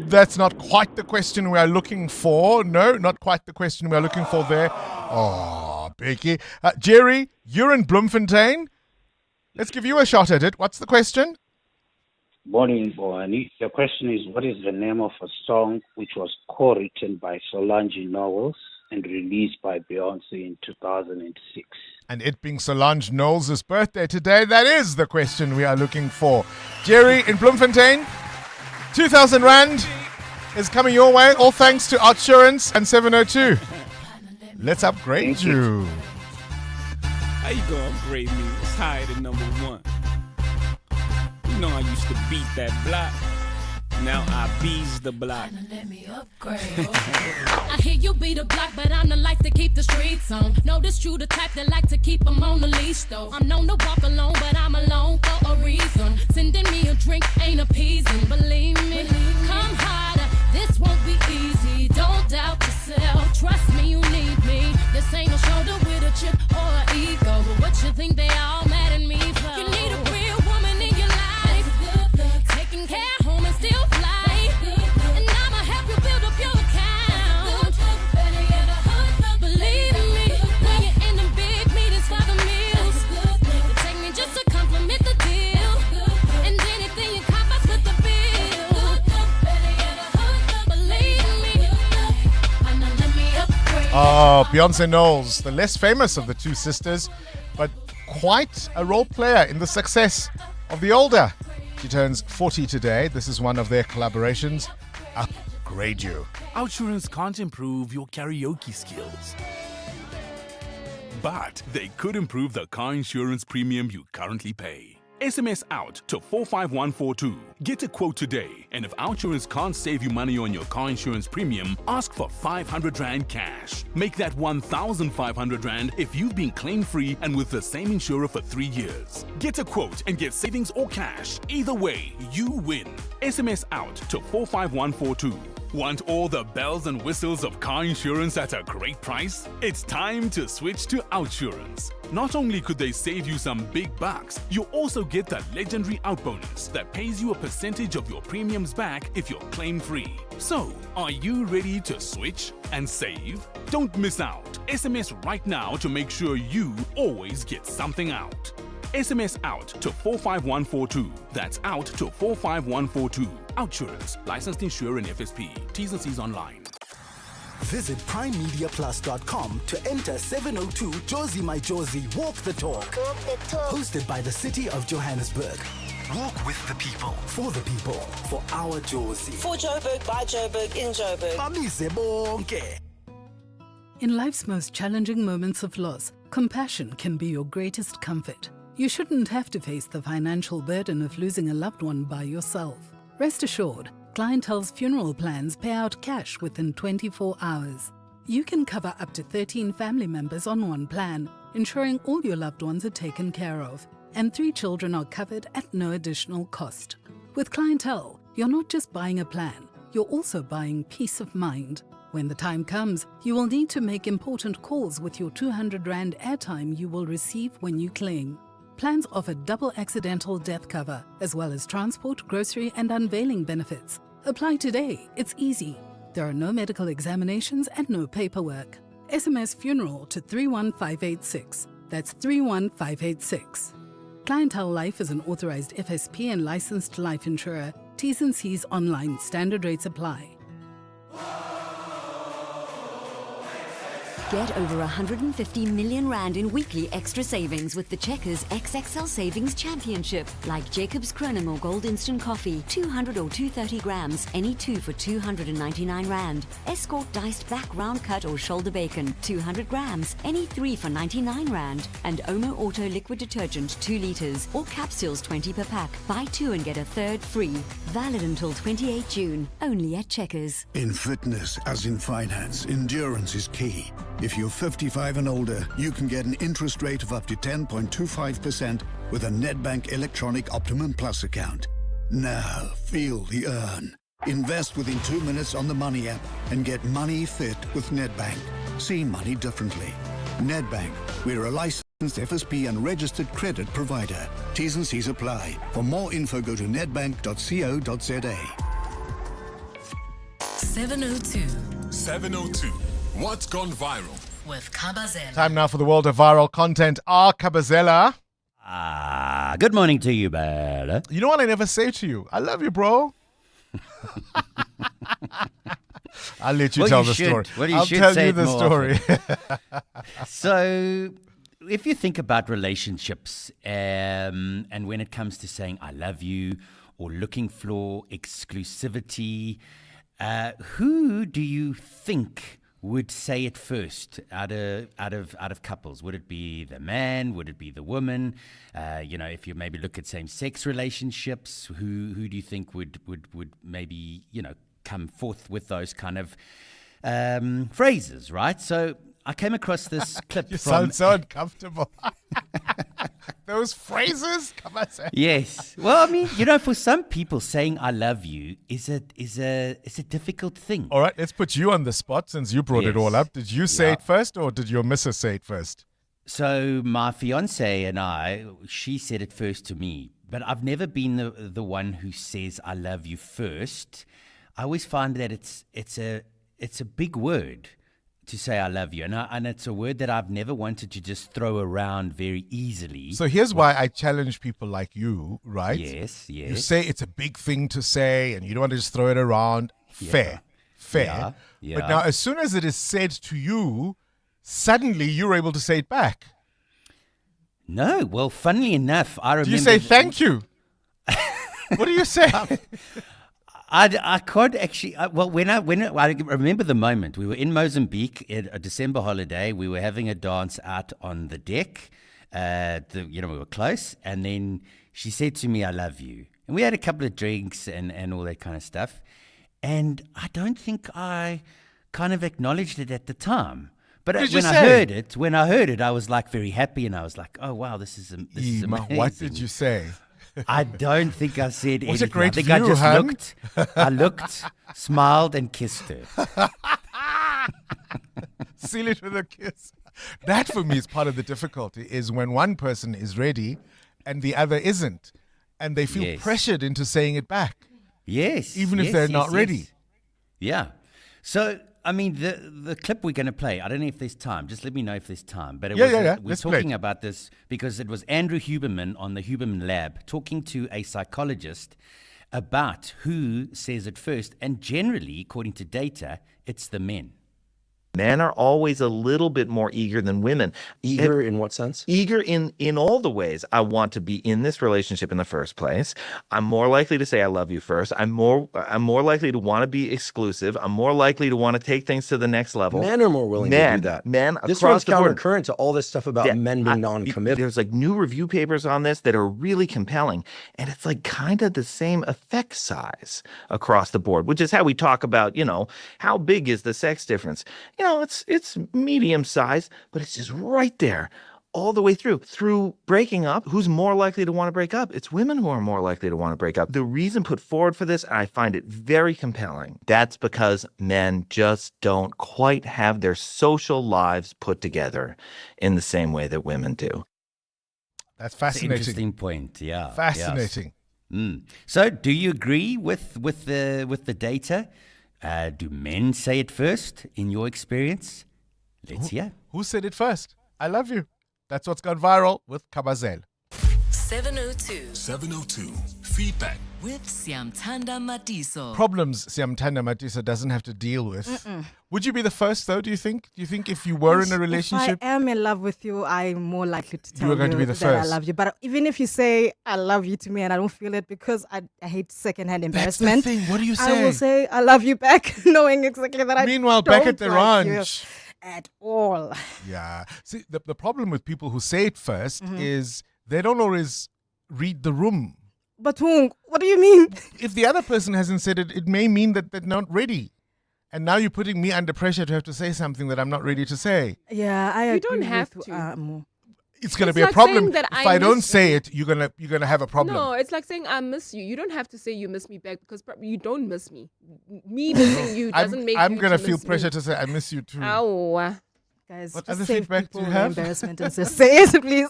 That's not quite the question we are looking for. No, not quite the question we are looking for there. Oh, Becky. Jerry, you're in Bloemfontein. Let's give you a shot at it. What's the question? Morning, Bongani. The question is, what is the name of a song which was co-written by Solange Knowles and released by Beyonce in 2006? And it being Solange Knowles' birthday today, that is the question we are looking for. Jerry in Bloemfontein, 2,000 Rand is coming your way, all thanks to Outsurance and 702. Let's upgrade you. How you gonna upgrade me? It's higher than number one. You know I used to beat that block. Now I bees the block. Let me upgrade. I hear you beat the block, but I'm the life to keep the streets on. Notice you the type that like to keep them on the leash, though. I'm known to walk alone, but I'm alone for a reason. Sending me a drink ain't appeasing, believe me. Come harder, this won't be easy. Don't doubt yourself, trust me, you need me. This ain't a shoulder with a chip or an ego, but what you think they all mad at me for? You need a real woman in your life, taking care home and still fly. And I'ma help you build up your account. Believe me, when you're in them big meetings for the meals, you take me just to compliment the deal. And anything you cop, I split the bill. Believe me, and now let me upgrade. Oh, Beyonce Knowles, the less famous of the two sisters, but quite a role player in the success of the older. She turns 40 today. This is one of their collaborations. Upgrade you. Outsurance can't improve your karaoke skills, but they could improve the car insurance premium you currently pay. SMS out to 45142. Get a quote today, and if Outsurance can't save you money on your car insurance premium, ask for 500 Rand cash. Make that 1,500 Rand if you've been claim-free and with the same insurer for 3 years. Get a quote and get savings or cash. Either way, you win. SMS out to 45142. Want all the bells and whistles of car insurance at a great price? It's time to switch to Outsurance. Not only could they save you some big bucks, you also get the legendary out bonus that pays you a percentage of your premiums back if you're claim-free. So, are you ready to switch and save? Don't miss out. SMS right now to make sure you always get something out. SMS out to 45142. That's out to 45142. Outsurance. Licensed insurer and FSP. T's and C's online. Visit primemediaplus.com to enter 702 Josie My Josie Walk the Talk. Hosted by the City of Johannesburg. Walk with the people, for the people, for our Josie. For Joburg, by Joburg, in Joburg. Bamise bonke. In life's most challenging moments of loss, compassion can be your greatest comfort. You shouldn't have to face the financial burden of losing a loved one by yourself. Rest assured, Clientele's funeral plans pay out cash within 24 hours. You can cover up to 13 family members on one plan, ensuring all your loved ones are taken care of, and 3 children are covered at no additional cost. With Clientele, you're not just buying a plan, you're also buying peace of mind. When the time comes, you will need to make important calls with your 200 Rand airtime you will receive when you claim. Plans offer double accidental death cover, as well as transport, grocery, and unveiling benefits. Apply today. It's easy. There are no medical examinations and no paperwork. SMS funeral to 31586. That's 31586. Clientele Life is an authorized FSP and licensed life insurer. T's and C's online. Standard rates apply. Get over 150 million rand in weekly extra savings with the Checkers XXL Savings Championship. Like Jacob's Chronomore Gold Instant Coffee, 200 or 230 grams, any 2 for 299 rand. Escort Diced Back Round Cut or Shoulder Bacon, 200 grams, any 3 for 99 rand. And Omo Auto Liquid Detergent, 2 litres, or capsules 20 per pack. Buy 2 and get a third free. Valid until 28 June. Only at Checkers. In fitness, as in finance, endurance is key. If you're 55 and older, you can get an interest rate of up to 10.25% with a Nedbank Electronic Optimum Plus account. Now, feel the earn. Invest within 2 minutes on the Money app and get money fit with Nedbank. See money differently. Nedbank, we're a licensed FSP and registered credit provider. T's and C's apply. For more info, go to nedbank.co.za. 702. What's gone viral? With Kabazela. Time now for the world of viral content. Kabazela. Good morning to you, Bella. You know what I never say to you? I love you, bro. I'll let you tell the story. I'll tell you the story. So, if you think about relationships, and when it comes to saying I love you or looking for exclusivity, who do you think would say it first out of couples? Would it be the man? Would it be the woman? If you maybe look at same-sex relationships, who do you think would maybe come forth with those kind of phrases, right? So I came across this clip. You sound so uncomfortable. Those phrases? Come on, say. Yes. Well, I mean, for some people, saying "I love you" is a difficult thing. All right, let's put you on the spot since you brought it all up. Did you say it first, or did your missus say it first? So my fiance and she said it first to me, but I've never been the one who says "I love you" first. I always find that it's a big word to say I love you, and it's a word that I've never wanted to just throw around very easily. So here's why I challenge people like you, right? Yes. You say it's a big thing to say, and you don't want to just throw it around. Fair. Yeah. But now, as soon as it is said to you, suddenly you're able to say it back. No, well, funnily enough, I remember. Do you say thank you? What do you say? I can't actually. When I remember the moment, we were in Mozambique at a December holiday. We were having a dance out on the deck. We were close, and then she said to me, "I love you," and we had a couple of drinks and all that kind of stuff. And I don't think I kind of acknowledged it at the time. But when I heard it, I was like very happy, and I was like, "Oh wow, this is amazing." What did you say? I don't think I said anything. What a great I think view, I just hun. looked. I looked, smiled, and kissed her. Seal it with a kiss. That for me is part of the difficulty, is when one person is ready and the other isn't, and they feel pressured into saying it back. Yes. Even if they're not ready. Yeah. So, I mean, the clip we're going to play, I don't know if there's time. Just let me know if there's time. But we're talking about this because it was Andrew Huberman on the Huberman Lab talking to a psychologist about who says it first. And generally, according to data, it's the men. Men are always a little bit more eager than women. Eager in what sense? Eager in all the ways. I want to be in this relationship in the first place. I'm more likely to say I love you first. I'm more likely to want to be exclusive. I'm more likely to want to take things to the next level. Men are more willing to do that. Men this across runs the board. countercurrent to all this stuff about men being non-committal. There's like new review papers on this that are really compelling, and it's like kind of the same effect size across the board, which is how we talk about, how big is the sex difference? It's medium size, but it's just right there all the way through. Through breaking up, who's more likely to want to break up? It's women who are more likely to want to break up. The reason put forward for this, and I find it very compelling, that's because men just don't quite have their social lives put together in the same way that women do. That's fascinating. Interesting point, yeah. Fascinating. Yes. So, do you agree with the data? Do men say it first in your experience? Let's hear. Who said it first? I love you. That's what's gone viral with Kabazel. 702. 702. Feedback with Siamtanda Matiso. Problems Siamtanda Matiso doesn't have to deal with. Would you be the first, though, do you think? Do you think if you were in a relationship... If I am in love with you, I'm more likely to tell you are going to be the that first. I love you. But even if you say I love you to me and I don't feel it because I hate secondhand embarrassment. That's the thing. What do you I say? will say I love you back, knowing exactly that I Meanwhile, don't back at the like you ranch... at all. Yeah. See, the problem with people who say it first is they don't always read the room. But what do you mean? If the other person hasn't said it, it may mean that they're not ready. And now you're putting me under pressure to have to say something that I'm not ready to say. Yeah, I agree. You don't have with, to. It's going to It's be a like problem. saying that If I I don't miss say you. it, you're gonna have a problem. No, it's like saying I miss you. You don't have to say you miss me back because you don't miss me. Me missing you doesn't make I'm you gonna to feel miss pressure me. to say I miss you too. Ow. Guys, What just other save feedback do people you the have? embarrassment and just say it, please.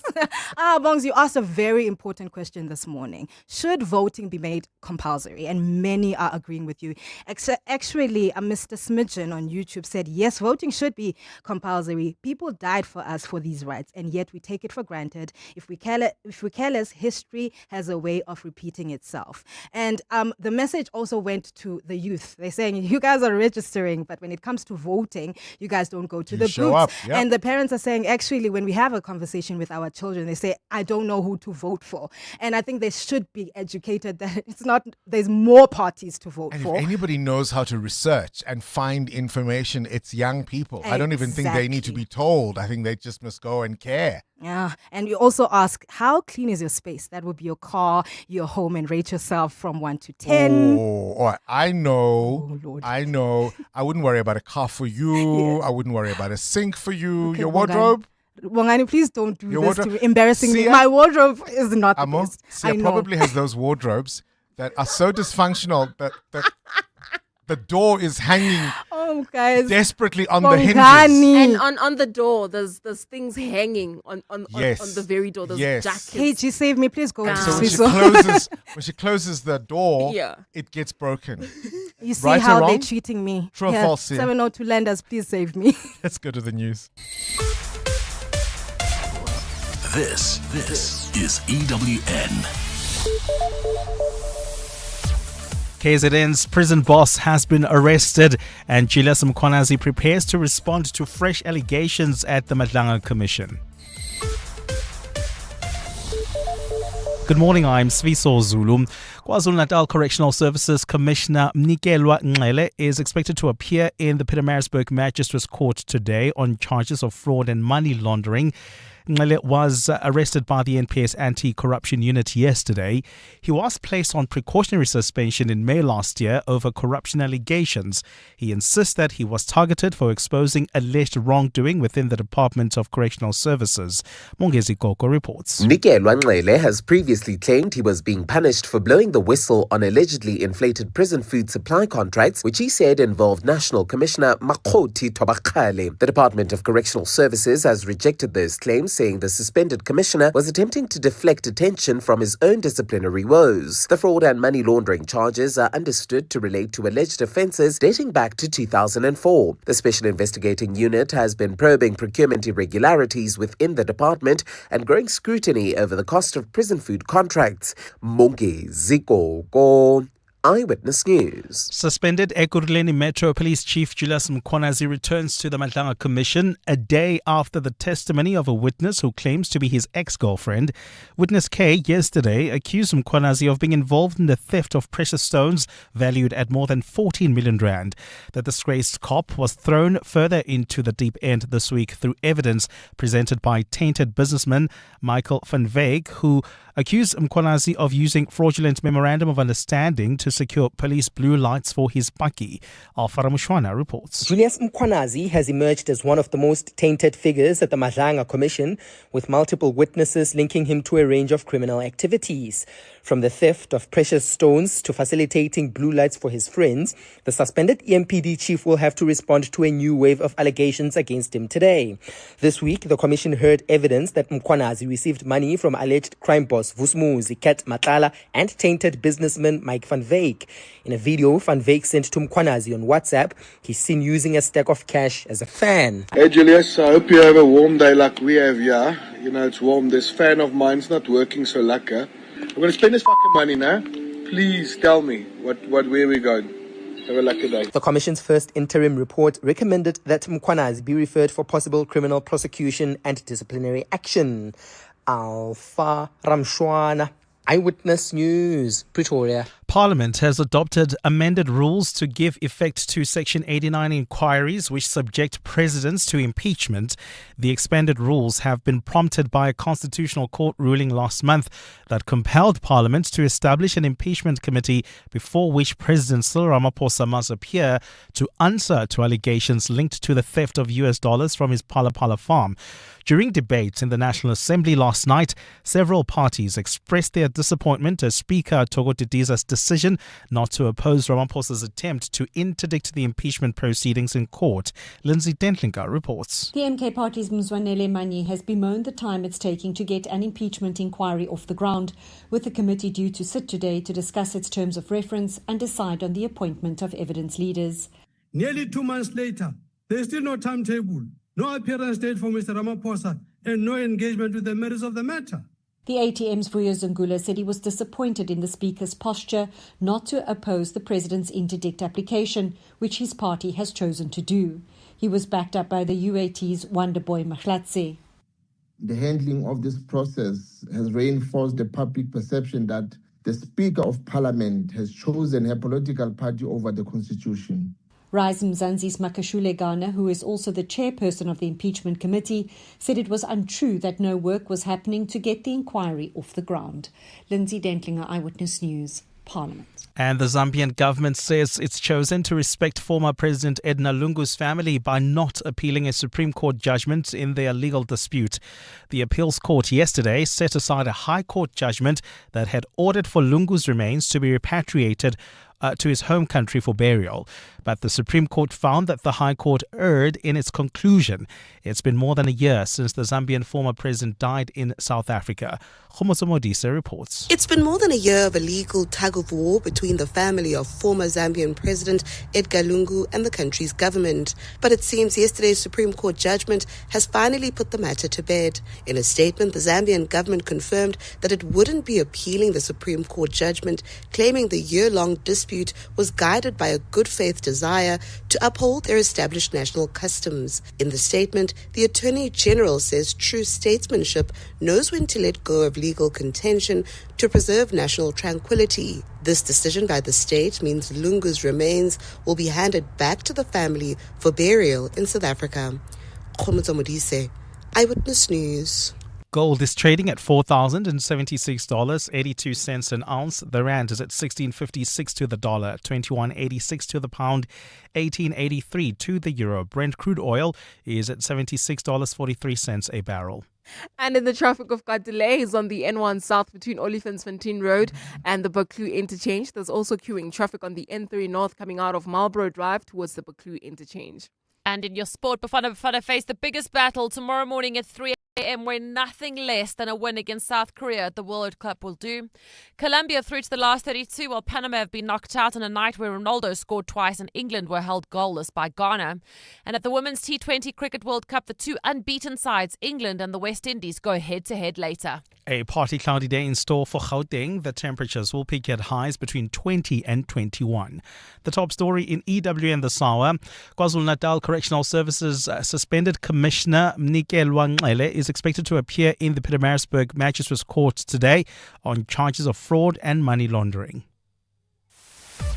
Bongs, you asked a very important question this morning. Should voting be made compulsory? And many are agreeing with you. Actually, Mr. Smidgen on YouTube said, yes, voting should be compulsory. People died for us for these rights, and yet we take it for granted. If we careless, history has a way of repeating itself. And the message also went to the youth. They're saying, you guys are registering, but when it comes to voting, you guys don't go to the show booths. up, yep. And the parents are saying, actually, when we have a conversation with our children, they say, I don't know who to vote for. And I think they should be educated that there's more parties to vote And for. if anybody knows how to research and find information, it's young people. I don't even think they need to be told. I think they just must go and care. Yeah, and you also ask, how clean is your space? That would be your car, your home, and rate yourself from 1 to 10. Oh, all right. I know. I wouldn't worry about a car for you. I wouldn't worry about a sink for you. Okay, Your wardrobe. Bongani, please don't do Your this wardrobe. to me. Embarrassing me. Sia- My wardrobe is not the Amo, best. Sia I know. probably has those wardrobes that are so dysfunctional that the door is hanging guys. desperately on the Bongani. hinges. And on the door, there's things hanging on Yes. the very door. There's Yes. jackets. KG, save me. Please go. So to when she closes the door, Yeah. it gets broken. You see Right or how they're wrong? treating me. True or false, Sia? 702 lenders, please save me. Let's go to the news. This is EWN. KZN's prison boss has been arrested, and Julius Mkhwanazi prepares to respond to fresh allegations at the Madlanga Commission. Good morning, I'm Sviso Zulu. KwaZulu-Natal Correctional Services Commissioner Mnikelwa Ngcele is expected to appear in the Pietermaritzburg Magistrates Court today on charges of fraud and money laundering. Ngcele was arrested by the NPS Anti-Corruption Unit yesterday. He was placed on precautionary suspension in May last year over corruption allegations. He insists that he was targeted for exposing alleged wrongdoing within the Department of Correctional Services. Mongezi Koko reports. Mnikelwa Ngcele has previously claimed he was being punished for blowing the whistle on allegedly inflated prison food supply contracts, which he said involved National Commissioner Makgoti Tobakale. The Department of Correctional Services has rejected those claims, saying the suspended commissioner was attempting to deflect attention from his own disciplinary woes. The fraud and money laundering charges are understood to relate to alleged offences dating back to 2004. The Special Investigating Unit has been probing procurement irregularities within the department and growing scrutiny over the cost of prison food contracts. Mongezi Koko, Eyewitness News. Suspended Ekurhuleni Metro Police Chief Julius Mkhwanazi returns to the Madlanga Commission a day after the testimony of a witness who claims to be his ex-girlfriend. Witness K yesterday accused Mkhwanazi of being involved in the theft of precious stones valued at more than 14 million rand. The disgraced cop was thrown further into the deep end this week through evidence presented by tainted businessman Michael van Wyk, who accused Mkhwanazi of using fraudulent memorandum of understanding to secure police blue lights for his bakkie. Alfara Mushwana reports. Julius Mkhwanazi has emerged as one of the most tainted figures at the Madlanga Commission, with multiple witnesses linking him to a range of criminal activities. From the theft of precious stones to facilitating blue lights for his friends, the suspended EMPD chief will have to respond to a new wave of allegations against him today. This week, the commission heard evidence that Mkhwanazi received money from alleged crime boss Vusumuzi, Ket Matlala, and tainted businessman Mike van Wyk. In a video Van Wyk sent to Mkhwanazi on WhatsApp, he's seen using a stack of cash as a fan. Hey Julius, I hope you have a warm day like we have here. You know, it's warm. This fan of mine's not working so lekker. I'm going to spend this fucking money now. please tell me where we're going. Have a lucky day. The Commission's first interim report recommended that Mkhwanazi be referred for possible criminal prosecution and disciplinary action. Alpha Ramshwana, Eyewitness News, Pretoria. Parliament has adopted amended rules to give effect to Section 89 inquiries which subject presidents to impeachment. The expanded rules have been prompted by a constitutional court ruling last month that compelled Parliament to establish an impeachment committee before which President Cyril Ramaphosa must appear to answer to allegations linked to the theft of US dollars from his Phala Phala farm. During debates in the National Assembly last night, several parties expressed their disappointment as Speaker Thoko Didiza's decision not to oppose Ramaphosa's attempt to interdict the impeachment proceedings in court. Lindsay Dentlinger reports. The MK Party's Mzwanele Manyi has bemoaned the time it's taking to get an impeachment inquiry off the ground, with the committee due to sit today to discuss its terms of reference and decide on the appointment of evidence leaders. Nearly 2 months later, there's still no timetable, no appearance date for Mr. Ramaphosa, and no engagement with the merits of the matter. The ATM's Vuyo Zungula said he was disappointed in the Speaker's posture not to oppose the President's interdict application, which his party has chosen to do. He was backed up by the UAT's Wonderboy Mahlatse. The handling of this process has reinforced the public perception that the Speaker of Parliament has chosen her political party over the Constitution. Rise Mzansi's Makashule Ghana, who is also the chairperson of the impeachment committee, said it was untrue that no work was happening to get the inquiry off the ground. Lindsay Dentlinger, Eyewitness News, Parliament. And the Zambian government says it's chosen to respect former President Edna Lungu's family by not appealing a Supreme Court judgment in their legal dispute. The appeals court yesterday set aside a High Court judgment that had ordered for Lungu's remains to be repatriated to his home country for burial. But the Supreme Court found that the High Court erred in its conclusion. It's been more than a year since the Zambian former president died in South Africa. Khomoso Modise reports. It's been more than a year of a legal tug-of-war between the family of former Zambian President Edgar Lungu and the country's government. But it seems yesterday's Supreme Court judgment has finally put the matter to bed. In a statement, the Zambian government confirmed that it wouldn't be appealing the Supreme Court judgment, claiming the year-long dispute was guided by a good faith desire to uphold their established national customs. In the statement, the Attorney General says true statesmanship knows when to let go of legal contention to preserve national tranquility. This decision by the state means Lungu's remains will be handed back to the family for burial in South Africa. Khomoso Modise, Eyewitness News. Gold is trading at $4,076.82 an ounce. The rand is at 16.56 to the dollar, 21.86 to the pound, 18.83 to the euro. Brent crude oil is at $76.43 a barrel. And in the traffic, we've got delays on the N1 South between Oliphants-Fontaine Road and the Buccleuch interchange. There's also queuing traffic on the N3 North coming out of Marlborough Drive towards the Buccleuch interchange. And in your sport, Bafana Bafana face the biggest battle tomorrow morning at 3 a.m. where nothing less than a win against South Korea at the World Cup will do. Colombia through to the last 32, while Panama have been knocked out on a night where Ronaldo scored twice and England were held goalless by Ghana. And at the Women's T20 Cricket World Cup, the two unbeaten sides, England and the West Indies, go head-to-head later. A partly cloudy day in store for Gauteng. The temperatures will peak at highs between 20 and 21. The top story in EWN this hour. KwaZulu-Natal Correctional Services suspended Commissioner Mnikelwa Ngcele is expected to appear in the Pietermaritzburg Magistrates Court today on charges of fraud and money laundering.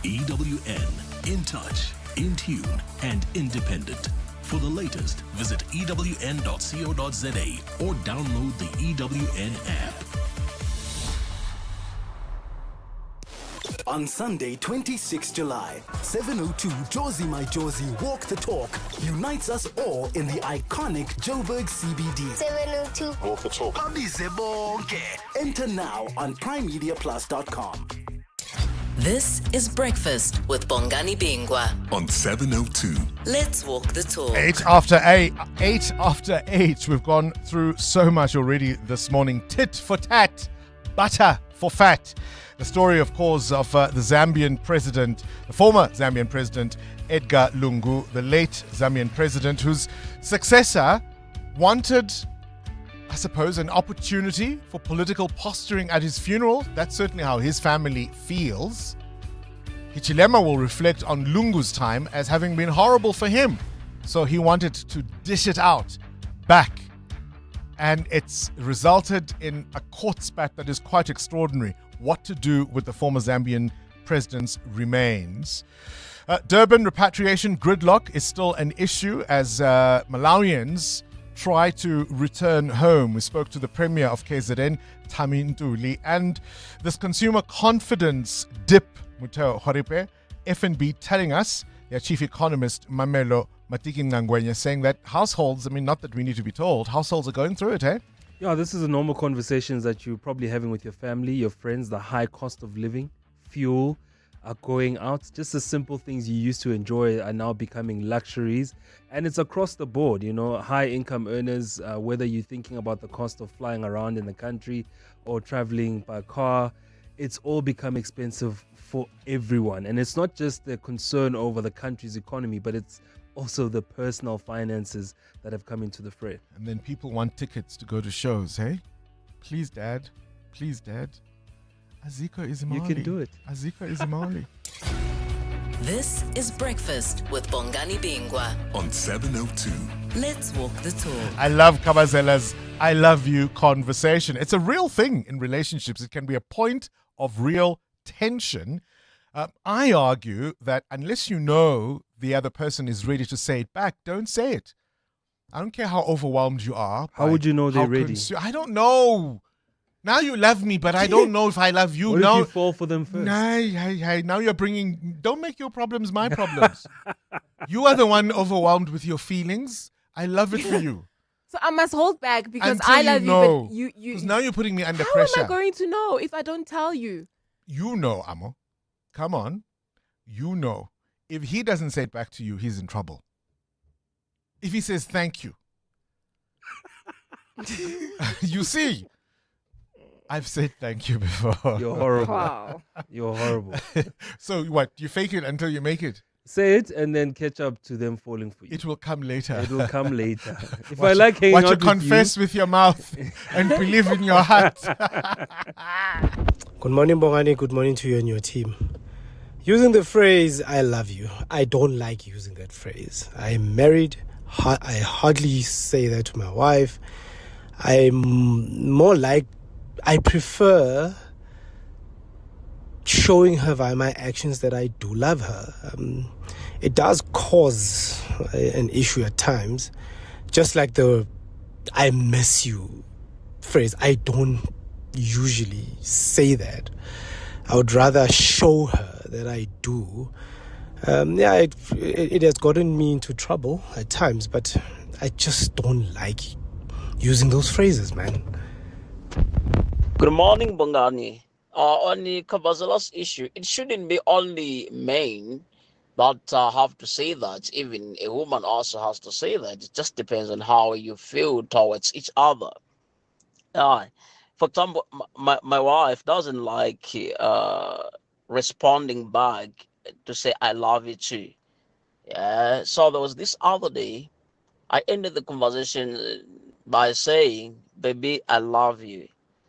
EWN, in touch, in tune, and independent. For the latest, visit ewn.co.za or download the EWN app. On Sunday, 26 July, 7:02 Jozi My Jozi Walk the Talk unites us all in the iconic Joburg CBD. 7:02 Walk the Talk. Enter now on PrimeMediaPlus.com. This is Breakfast with Bongani Bingwa on 702. Let's walk the talk. 8 after 8. We've gone through so much already this morning. Tit for tat, butter for fat. The story, of course, of the Zambian president, the former Zambian president, Edgar Lungu, the late Zambian president, whose successor wanted I suppose, an opportunity for political posturing at his funeral. That's certainly how his family feels. Hichilema will reflect on Lungu's time as having been horrible for him. So he wanted to dish it out back. And it's resulted in a court spat that is quite extraordinary. What to do with the former Zambian president's remains. Durban repatriation gridlock is still an issue as Malawians try to return home. We spoke to the Premier of KZN, Tami Ntuli, and this consumer confidence dip, Muteo Horipe, FNB telling us, their chief economist, Mamelo Matiki Ngangwenya, saying that households, not that we need to be told, households are going through it, eh? Yeah, this is the normal conversations that you're probably having with your family, your friends, the high cost of living, fuel, going out. Just the simple things you used to enjoy are now becoming luxuries. And it's across the board, high income earners, whether you're thinking about the cost of flying around in the country or traveling by car, it's all become expensive for everyone. And it's not just the concern over the country's economy, but it's also the personal finances that have come into the fray. And then people want tickets to go to shows, hey? Please, Dad. Please, Dad. Aziko is Imali. You can do it. Aziko is Imali. This is Breakfast with Bongani Bingwa on 702. Let's walk the talk. I love Kabazela's I love you conversation. It's a real thing in relationships. It can be a point of real tension. I argue that unless you know the other person is ready to say it back, don't say it. I don't care how overwhelmed you are. How would you know they're ready? I don't know. Now you love me, but I don't know if I love you. What now, if you fall for them first? Now you're bringing... Don't make your problems my problems. You are the one overwhelmed with your feelings. I love it for you. So I must hold back because Until I love you, but you... Because now you're putting me under How pressure. am I going to know if I don't tell you? You know, Amo. Come on. You know. If he doesn't say it back to you, he's in trouble. If he says thank you. You see... I've said thank you before. You're horrible. Wow. You're horrible. So what? You fake it until you make it? Say it and then catch up to them falling for you. It will come later. It will come later. If What I like hanging out you with confess with your mouth and believe in your heart. Good morning, Bongani. Good morning to you and your team. Using the phrase, I love you, I don't like using that phrase. I'm married. I hardly say that to my wife. I prefer showing her by my actions that I do love her. It does cause an issue at times, just like the I miss you phrase. I don't usually say that. I would rather show her that I do. It has gotten me into trouble at times, but I just don't like using those phrases, man. Good morning, Bongani. On the Kabazala's issue, it shouldn't be only men that have to say that. Even a woman also has to say that. It just depends on how you feel towards each other. For example, my wife doesn't like responding back to say, I love you too. Yeah. So there was this other day, I ended the conversation by saying, baby, I love you.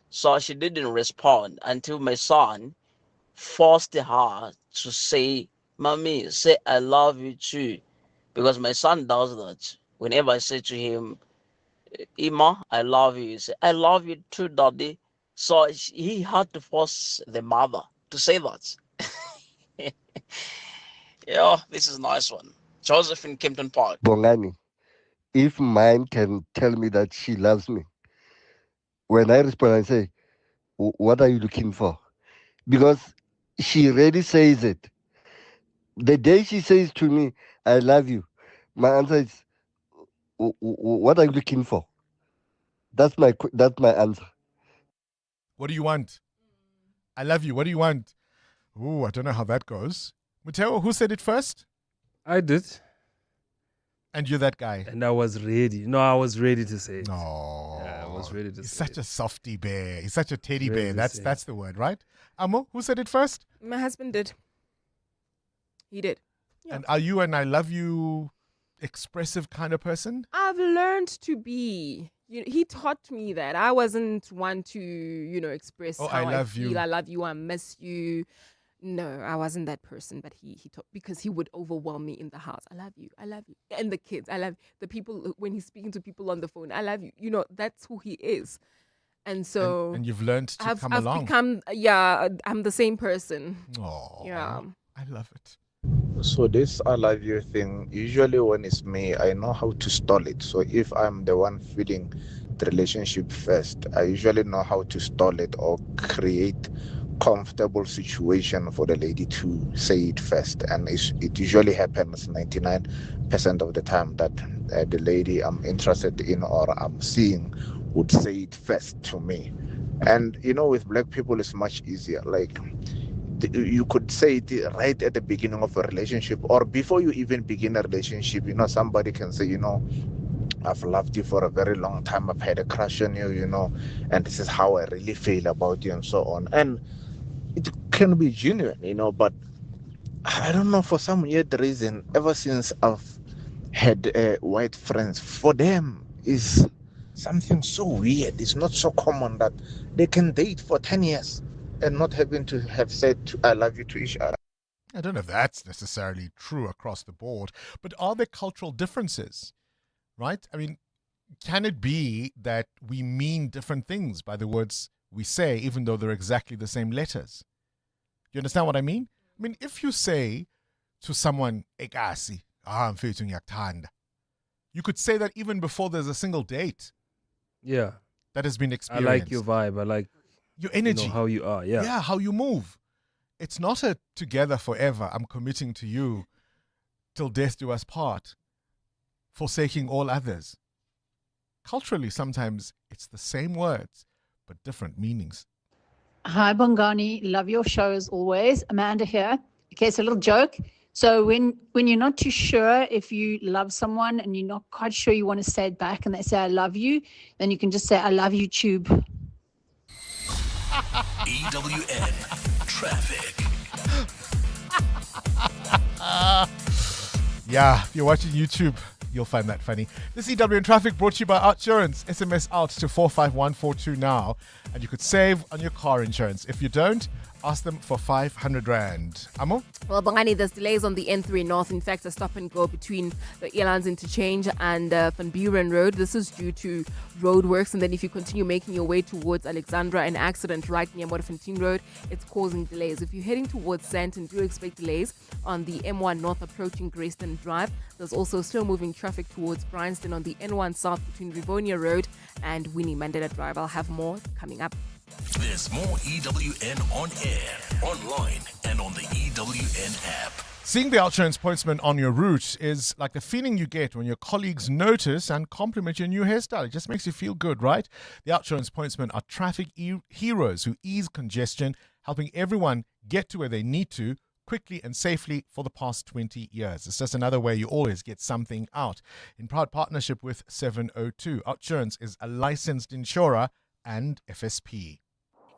So she didn't respond until my son forced her to say, Mommy, say I love you too. Because my son does that. Whenever I say to him, Ima, I love you, he say, I love you too, Daddy. So he had to force the mother to say that. Yeah, this is a nice one. Joseph in Kempton Park. Bongani, if mine can tell me that she loves me, when I respond, I say, what are you looking for? Because she really says it. The day she says to me, I love you, my answer is, what are you looking for? That's my answer. What do you want? I love you. What do you want? Ooh, I don't know how that goes. Muteo, who said it first? I did. And you're that guy. And I was ready. No, I was ready to say it. No. Yeah, I was ready to He's say such a softy bear. He's such a teddy Ready bear. to That's the word, right? Amo, who said it first? My husband did. He did. And are you and I love you expressive kind of person? I've learned to be. He taught me that. I wasn't one to, express how I love feel. you. I love you. I miss you. No, I wasn't that person. But he taught, because he would overwhelm me in the house. I love you. I love you. And the kids. I love the people when he's speaking to people on the phone. I love you. That's who he is. And so. And you've learned to come I've along. become, I'm the same person. Oh, yeah. I love it. So this I love you thing, usually when it's me, I know how to stall it. So if I'm the one feeling the relationship first, I usually know how to stall it or create comfortable situation for the lady to say it first. And it usually happens 99% of the time that the lady I'm interested in or I'm seeing would say it first to me. And with black people it's much easier. Like, you could say it right at the beginning of a relationship, or before you even begin a relationship. Somebody can say, I've loved you for a very long time, I've had a crush on you, and this is how I really feel about you, and so on. And it can be genuine, but I don't know, for some weird reason, ever since I've had white friends, for them is something so weird. It's not so common that they can date for 10 years and not having to have said I love you to each other. I don't know if that's necessarily true across the board, but are there cultural differences, right? I mean, can it be that we mean different things by the words we say, even though they're exactly the same letters? You understand what I mean? I mean, if you say to someone, Ekasi, mfethu ngiyakuthanda, you could say that even before there's a single date. Yeah. That has been experienced. I like your vibe. I like your energy. How you are. Yeah. Yeah, how you move. It's not a together forever. I'm committing to you till death do us part, forsaking all others. Culturally, sometimes it's the same words, but different meanings. Hi, Bongani. Love your show as always. Amanda here. Okay, so a little joke. So when you're not too sure if you love someone and you're not quite sure you want to say it back and they say, I love you, then you can just say, I love you, tube. EWN Traffic. Yeah, if you're watching YouTube, you'll find that funny. This EWN Traffic brought to you by Outsurance. SMS out to 45142 now, and you could save on your car insurance. If you don't, ask them for 500 Rand. Amo? Well, Bongani, there's delays on the N3 North. In fact, a stop and go between the Elands Interchange and Van Buren Road. This is due to roadworks. And then if you continue making your way towards Alexandra, an accident right near Modderfontein Road, it's causing delays. If you're heading towards Sandton, do expect delays on the M1 North approaching Grayston Drive. There's also slow-moving traffic towards Bryanston on the N1 South between Rivonia Road and Winnie Mandela Drive. I'll have more coming up. There's more EWN on air, online, and on the EWN app. Seeing the Outsurance Pointsman on your route is like the feeling you get when your colleagues notice and compliment your new hairstyle. It just makes you feel good, right? The Outsurance Pointsmen are traffic heroes who ease congestion, helping everyone get to where they need to quickly and safely for the past 20 years. It's just another way you always get something out. In proud partnership with 702, Outsurance is a licensed insurer and FSP.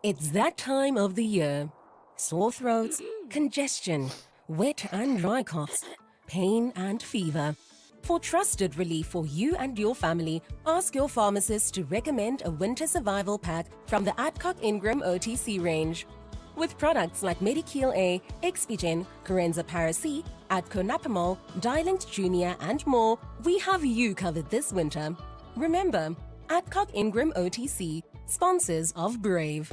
It's that time of the year. Sore throats, congestion, wet and dry coughs, pain and fever. For trusted relief for you and your family, ask your pharmacist to recommend a winter survival pack from the Adcock Ingram OTC range. With products like Medikil A, Expigen, Corenza Paracy, Adconapamol, Dilinct Junior and more, we have you covered this winter. Remember, Adcock Ingram OTC, sponsors of Brave.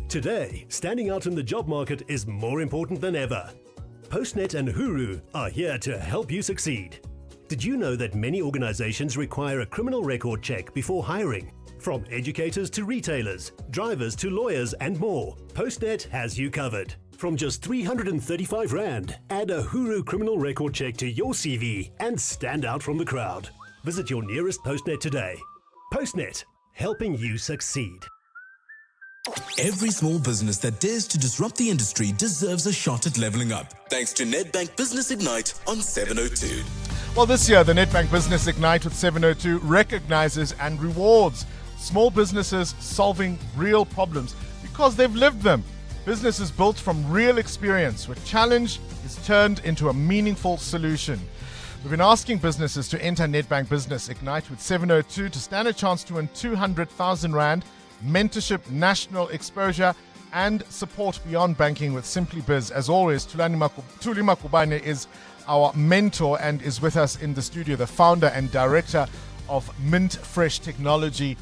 Today, standing out in the job market is more important than ever. Postnet and Huru are here to help you succeed. Did you know that many organizations require a criminal record check before hiring? From educators to retailers, drivers to lawyers and more, Postnet has you covered. From just 335 Rand, add a Huru criminal record check to your CV and stand out from the crowd. Visit your nearest Postnet today. Postnet, helping you succeed. Every small business that dares to disrupt the industry deserves a shot at leveling up. Thanks to Nedbank Business Ignite on 702. Well, this year, the Nedbank Business Ignite with 702 recognizes and rewards small businesses solving real problems because they've lived them. Businesses built from real experience where challenge is turned into a meaningful solution. We've been asking businesses to enter Nedbank Business Ignite with 702 to stand a chance to win 200,000 Rand, mentorship, national exposure, and support beyond banking with Simply Biz. As always, Tuli Makubane is our mentor and is with us in the studio, the founder and director of Mint Fresh Technology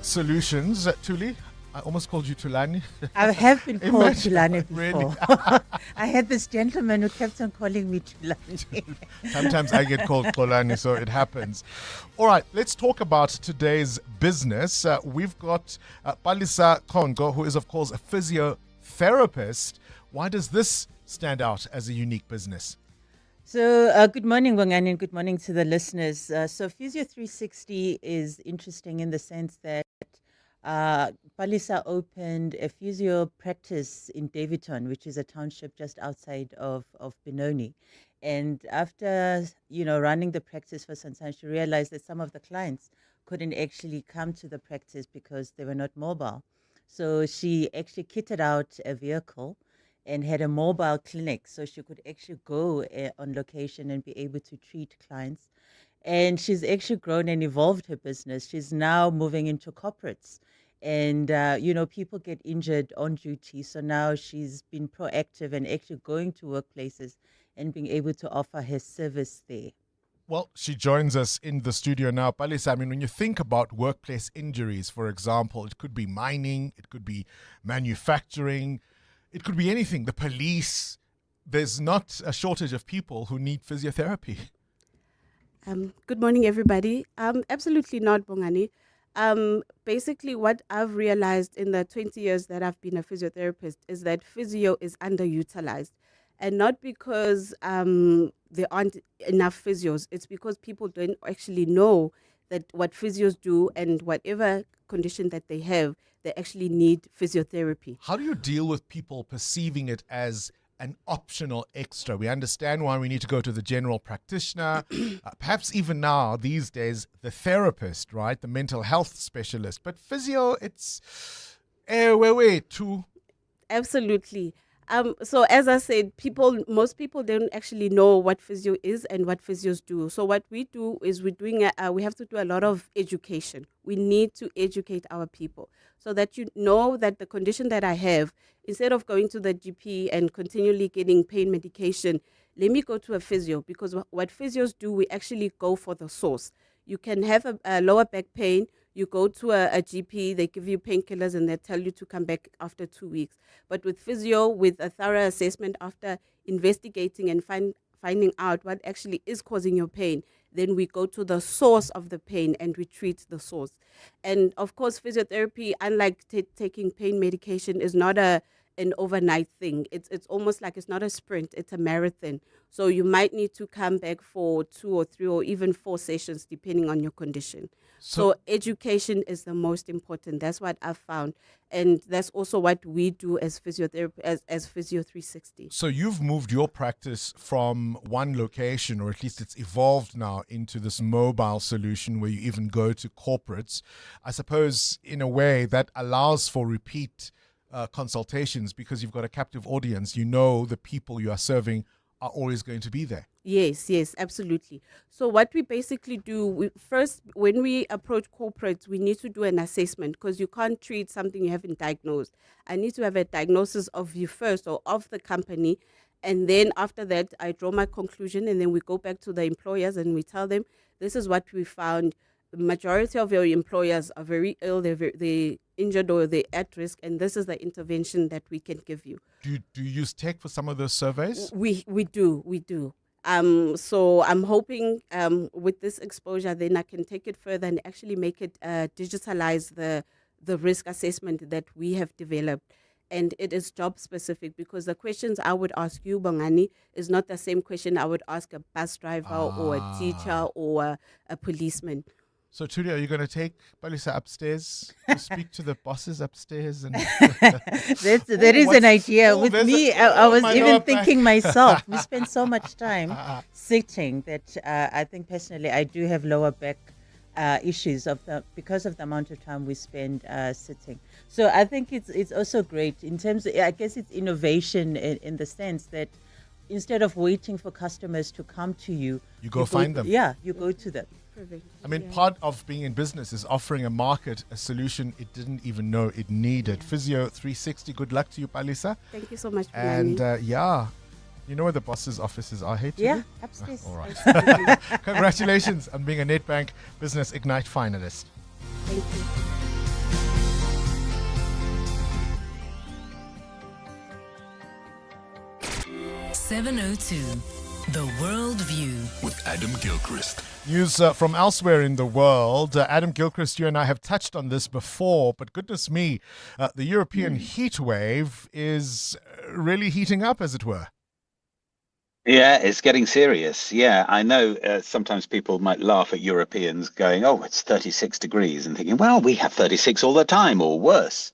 Solutions. Tuli, I almost called you Tulani. I have been called Imagine- Tulani before. Really? I had this gentleman who kept on calling me Tulani. Sometimes I get called Kolani, so it happens. All right, let's talk about today's business. We've got Palisa Kongo, who is, of course, a physiotherapist. Why does this stand out as a unique business? So, good morning, Bongani, and good morning to the listeners. So, Physio 360 is interesting in the sense that Palisa opened a physio practice in Davidton, which is a township just outside of Benoni. And after, running the practice for some time, she realized that some of the clients couldn't actually come to the practice because they were not mobile. So she actually kitted out a vehicle and had a mobile clinic so she could actually go on location and be able to treat clients. And she's actually grown and evolved her business. She's now moving into corporates. And, people get injured on duty. So now she's been proactive and actually going to workplaces and being able to offer her service there. Well, she joins us in the studio now. Palisa, I mean, when you think about workplace injuries, for example, it could be mining, it could be manufacturing, it could be anything. The police, there's not a shortage of people who need physiotherapy. Good morning, everybody. Absolutely not, Bongani. Basically, what I've realized in the 20 years that I've been a physiotherapist is that physio is underutilized. And not because there aren't enough physios. It's because people don't actually know that what physios do and whatever condition that they have, they actually need physiotherapy. How do you deal with people perceiving it as an optional extra? We understand why we need to go to the general practitioner, perhaps even now, these days, the therapist, right? The mental health specialist. But physio, it's too. Absolutely. So as I said, most people don't actually know what physio is and what physios do. So what we do is we have to do a lot of education. We need to educate our people so that you know that the condition that I have, instead of going to the GP and continually getting pain medication, let me go to a physio, because what physios do, we actually go for the source. You can have a lower back pain. You go to a GP, they give you painkillers and they tell you to come back after 2 weeks. But with physio, with a thorough assessment after investigating and finding out what actually is causing your pain, then we go to the source of the pain and we treat the source. And of course, physiotherapy, unlike taking pain medication, is not an overnight thing. It's almost like it's not a sprint, it's a marathon. So you might need to come back for 2 or 3 or even 4 sessions depending on your condition. So education is the most important. That's what I've found. And that's also what we do as physiotherapy, as Physio 360. So you've moved your practice from one location, or at least it's evolved now, into this mobile solution where you even go to corporates. I suppose in a way that allows for repeat consultations because you've got a captive audience. You know the people you are serving are always going to be there. Yes, absolutely. So what we basically do, first, when we approach corporates, we need to do an assessment because you can't treat something you haven't diagnosed. I need to have a diagnosis of you first or of the company. And then after that, I draw my conclusion and then we go back to the employers and we tell them, this is what we found. The majority of your employers are very ill, they're injured or they're at risk, and this is the intervention that we can give you. Do you use tech for some of those surveys? We do. So I'm hoping with this exposure, then I can take it further and actually make it digitalize the risk assessment that we have developed. And it is job specific because the questions I would ask you, Bongani, is not the same question I would ask a bus driver or a teacher or a policeman. So, Tuli, are you going to take Palisa upstairs to speak to the bosses upstairs? And That is an idea. With me, I was even thinking myself, we spend so much time sitting that I think personally I do have lower back issues because of the amount of time we spend sitting. So I think it's also great in terms of, I guess it's innovation in the sense that instead of waiting for customers to come to you, You go find them. Yeah, you go to them. I mean, part of being in business is offering a market a solution it didn't even know it needed. Physio 360, good luck to you, Palisa. Thank you so much, And Bongani. you know where the boss's offices are, hey? Yeah, upstairs. All right. Congratulations on being a Nedbank Business Ignite finalist. Thank you. The World View with Adam Gilchrist. News from elsewhere in the world. Adam Gilchrist, you and I have touched on this before, but goodness me, the European heat wave is really heating up, as it were. Yeah, it's getting serious. Yeah, I know sometimes people might laugh at Europeans going, oh, it's 36 degrees, and thinking, well, we have 36 all the time or worse,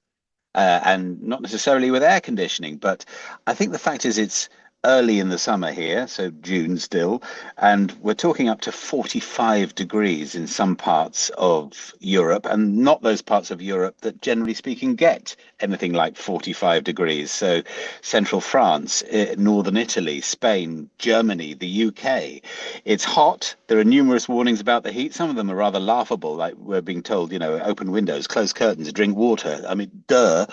and not necessarily with air conditioning. But I think the fact is it's early in the summer here, so June still, and we're talking up to 45 degrees in some parts of Europe, and not those parts of Europe that generally speaking get anything like 45 degrees. So central France, northern Italy, Spain, Germany, the UK. It's hot. There are numerous warnings about the heat. Some of them are rather laughable, like we're being told, open windows, close curtains, drink water. I mean, duh.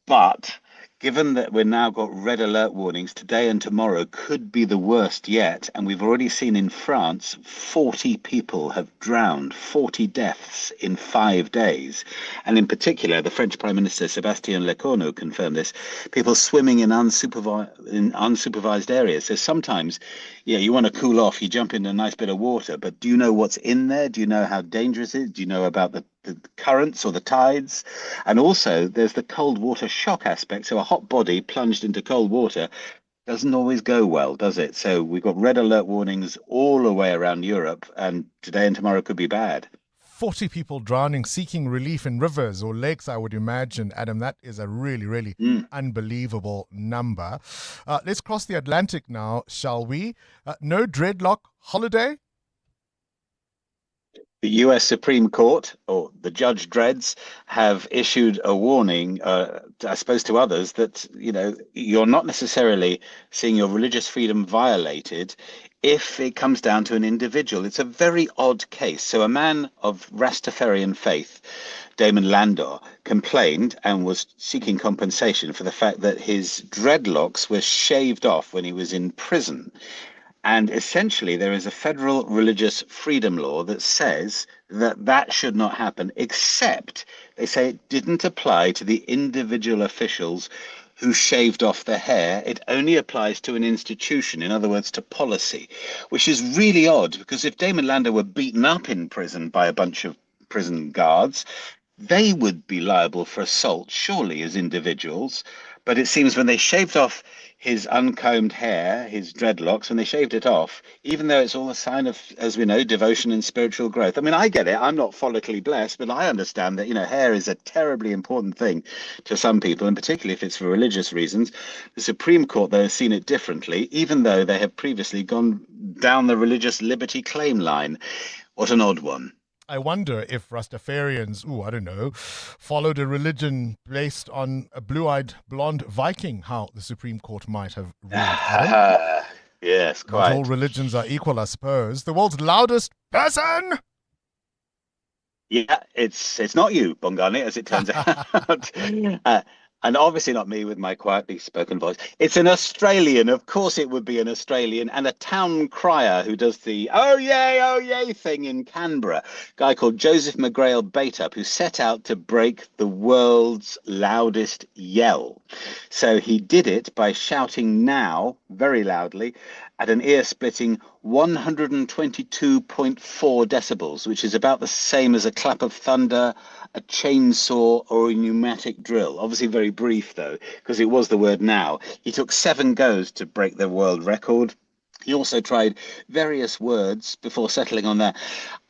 But given that we've now got red alert warnings, today and tomorrow could be the worst yet. And we've already seen in France, 40 people have drowned, 40 deaths in 5 days. And in particular, the French Prime Minister, Sébastien Lecornu, confirmed this, people swimming in unsupervised areas. So sometimes, you want to cool off, you jump in a nice bit of water, but do you know what's in there? Do you know how dangerous it is? Do you know about the currents or the tides? And also there's the cold water shock aspect. So a hot body plunged into cold water doesn't always go well, does it? So we've got red alert warnings all the way around Europe, and today and tomorrow could be bad. 40 people drowning, seeking relief in rivers or lakes, I would imagine. Adam, that is a really, really unbelievable number. Let's cross the Atlantic now, shall we? No dreadlock holiday? The US Supreme Court, or the Judge Dreads, have issued a warning, I suppose to others, that, you're not necessarily seeing your religious freedom violated if it comes down to an individual. It's a very odd case. So a man of Rastafarian faith, Damon Landor, complained and was seeking compensation for the fact that his dreadlocks were shaved off when he was in prison. And essentially, there is a federal religious freedom law that says that that should not happen, except they say it didn't apply to the individual officials who shaved off their hair. It only applies to an institution, in other words, to policy, which is really odd, because if Damon Landor were beaten up in prison by a bunch of prison guards, they would be liable for assault, surely, as individuals. But it seems when they shaved off his uncombed hair, his dreadlocks, when they shaved it off, even though it's all a sign of, as we know, devotion and spiritual growth. I mean, I get it. I'm not follically blessed, but I understand that, hair is a terribly important thing to some people, and particularly if it's for religious reasons. The Supreme Court, though, has seen it differently, even though they have previously gone down the religious liberty claim line. What an odd one. I wonder if Rastafarians, followed a religion based on a blue-eyed blonde Viking, how the Supreme Court might have ruled. Yes, quite. Not all religions are equal, I suppose. The world's loudest person! Yeah, it's not you, Bongani, as it turns out. And obviously not me with my quietly spoken voice. It's an Australian. Of course it would be an Australian. And a town crier who does the oh yay thing in Canberra. A guy called Joseph McGrail Bateup, who set out to break the world's loudest yell. So he did it by shouting now, very loudly, at an ear-splitting 122.4 decibels, which is about the same as a clap of thunder, a chainsaw, or a pneumatic drill. Obviously very brief, though, because it was the word now. He took 7 goes to break the world record. He also tried various words before settling on that.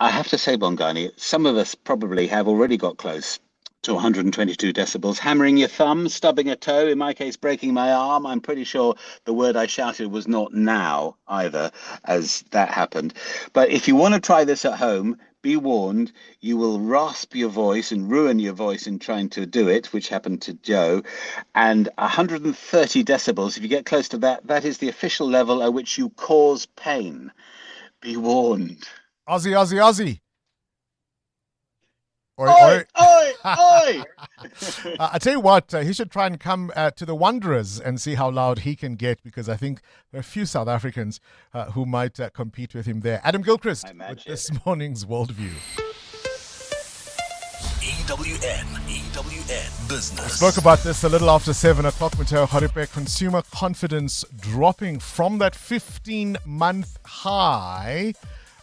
I have to say, Bongani, some of us probably have already got close to 122 decibels. Hammering your thumb, stubbing a toe, in my case breaking my arm. I'm pretty sure the word I shouted was not now either, as that happened. But if you want to try this at home, be warned, you will rasp your voice and ruin your voice in trying to do it, which happened to Joe. And 130 decibels, if you get close to that, that is the official level at which you cause pain. Be warned. Aussie. Oi, oi, oi, oi. I tell you what, he should try and come to the Wanderers and see how loud he can get, because I think there are a few South Africans who might compete with him there. Adam Gilchrist with this morning's Worldview. EWN Business. We spoke about this a little after 7 o'clock. Mateo Haripe, consumer confidence dropping from that 15-month high.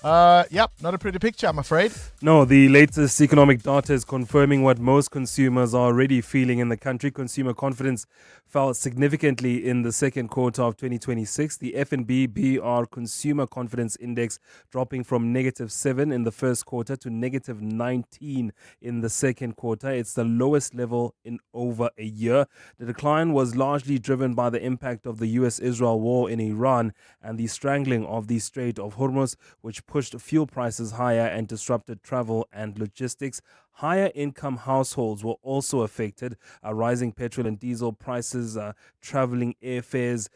Not a pretty picture, I'm afraid. No, the latest economic data is confirming what most consumers are already feeling in the country. Consumer confidence fell significantly in the second quarter of 2026. The FNB BR Consumer Confidence Index dropping from -7 in the first quarter to -19 in the second quarter. It's the lowest level in over a year. The decline was largely driven by the impact of the US-Israel war in Iran and the strangling of the Strait of Hormuz, which pushed fuel prices higher and disrupted travel and logistics. Higher income households were also affected. Rising petrol and diesel prices, traveling airfares,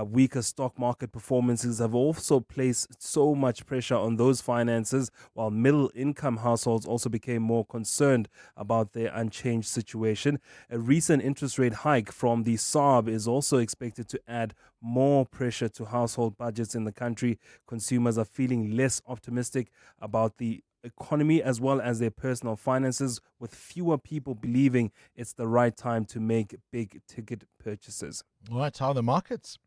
weaker stock market performances have also placed so much pressure on those finances, while middle income households also became more concerned about their unchanged situation. A recent interest rate hike from the SARB is also expected to add more pressure to household budgets in the country. Consumers are feeling less optimistic about the economy as well as their personal finances, with fewer people believing it's the right time to make big ticket purchases. All right, how are the markets?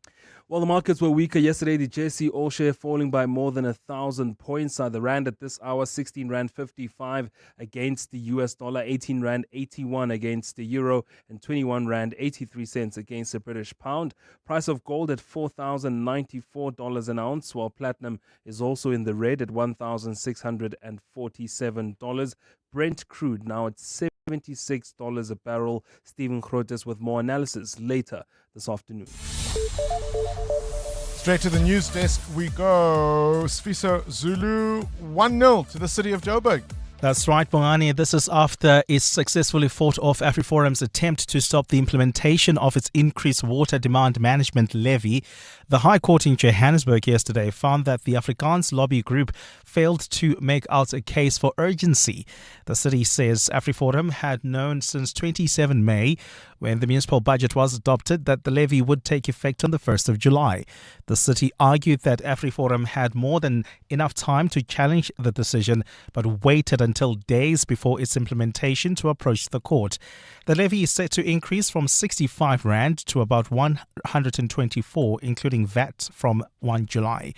Well, the markets were weaker yesterday. The JSE All Share falling by more than 1,000 points. The rand at this hour, 16 Rand 55 against the US dollar, 18 Rand 81 against the euro, and 21 Rand 83 cents against the British pound. Price of gold at $4,094 an ounce, while platinum is also in the red at $1,647. Brent crude now at $76 a barrel. Stephen Grotes with more analysis later this afternoon. Straight to the news desk we go. Sfiso Zulu 1-0 to the city of Joburg. That's right, Bongani. This is after it successfully fought off AfriForum's attempt to stop the implementation of its increased water demand management levy. The High Court in Johannesburg yesterday found that the Afrikaans lobby group failed to make out a case for urgency. The city says AfriForum had known since 27 May, when the municipal budget was adopted, that the levy would take effect on the 1st of July. The city argued that AfriForum had more than enough time to challenge the decision, but waited until days before its implementation to approach the court. The levy is set to increase from 65 Rand to about 124, including VAT, from 1 July.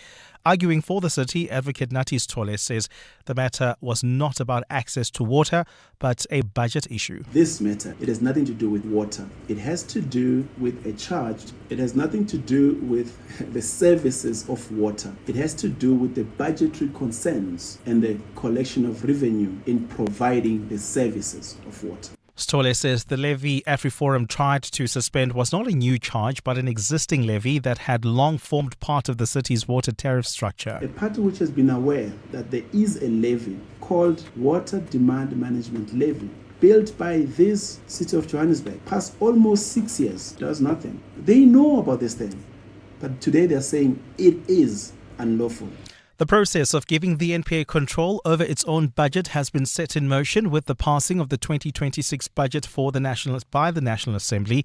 Arguing for the city, Advocate Nathi Sithole says the matter was not about access to water, but a budget issue. This matter, it has nothing to do with water. It has to do with a charge. It has nothing to do with the services of water. It has to do with the budgetary concerns and the collection of revenue in providing the services of water. Sithole says the levy AfriForum tried to suspend was not a new charge, but an existing levy that had long formed part of the city's water tariff structure. A party which has been aware that there is a levy called Water Demand Management Levy, built by this city of Johannesburg, past almost 6 years, does nothing. They know about this thing, but today they're saying it is unlawful. The process of giving the NPA control over its own budget has been set in motion with the passing of the 2026 budget by the National Assembly.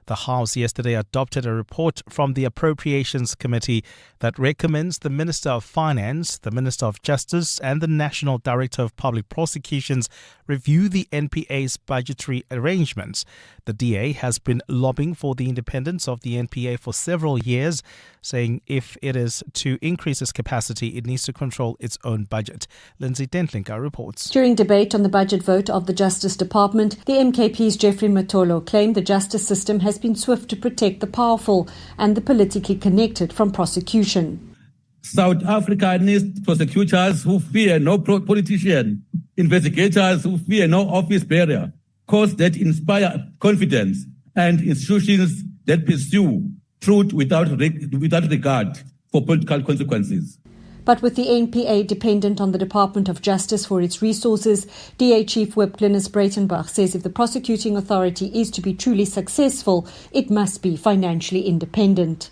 The House yesterday adopted a report from the Appropriations Committee that recommends the Minister of Finance, the Minister of Justice, and the National Director of Public Prosecutions review the NPA's budgetary arrangements. The DA has been lobbying for the independence of the NPA for several years, saying if it is to increase its capacity, it needs to control its own budget. Lindsay Dentlinker reports. During debate on the budget vote of the Justice Department, the MKP's Jeffrey Matolo claimed the justice system has been swift to protect the powerful and the politically connected from prosecution. South Africa needs prosecutors who fear no politician, investigators who fear no office bearer, courts that inspire confidence, and institutions that pursue truth without regard for political consequences. But with the NPA dependent on the Department of Justice for its resources, DA Chief Whip Glynis Breitenbach says if the prosecuting authority is to be truly successful, it must be financially independent.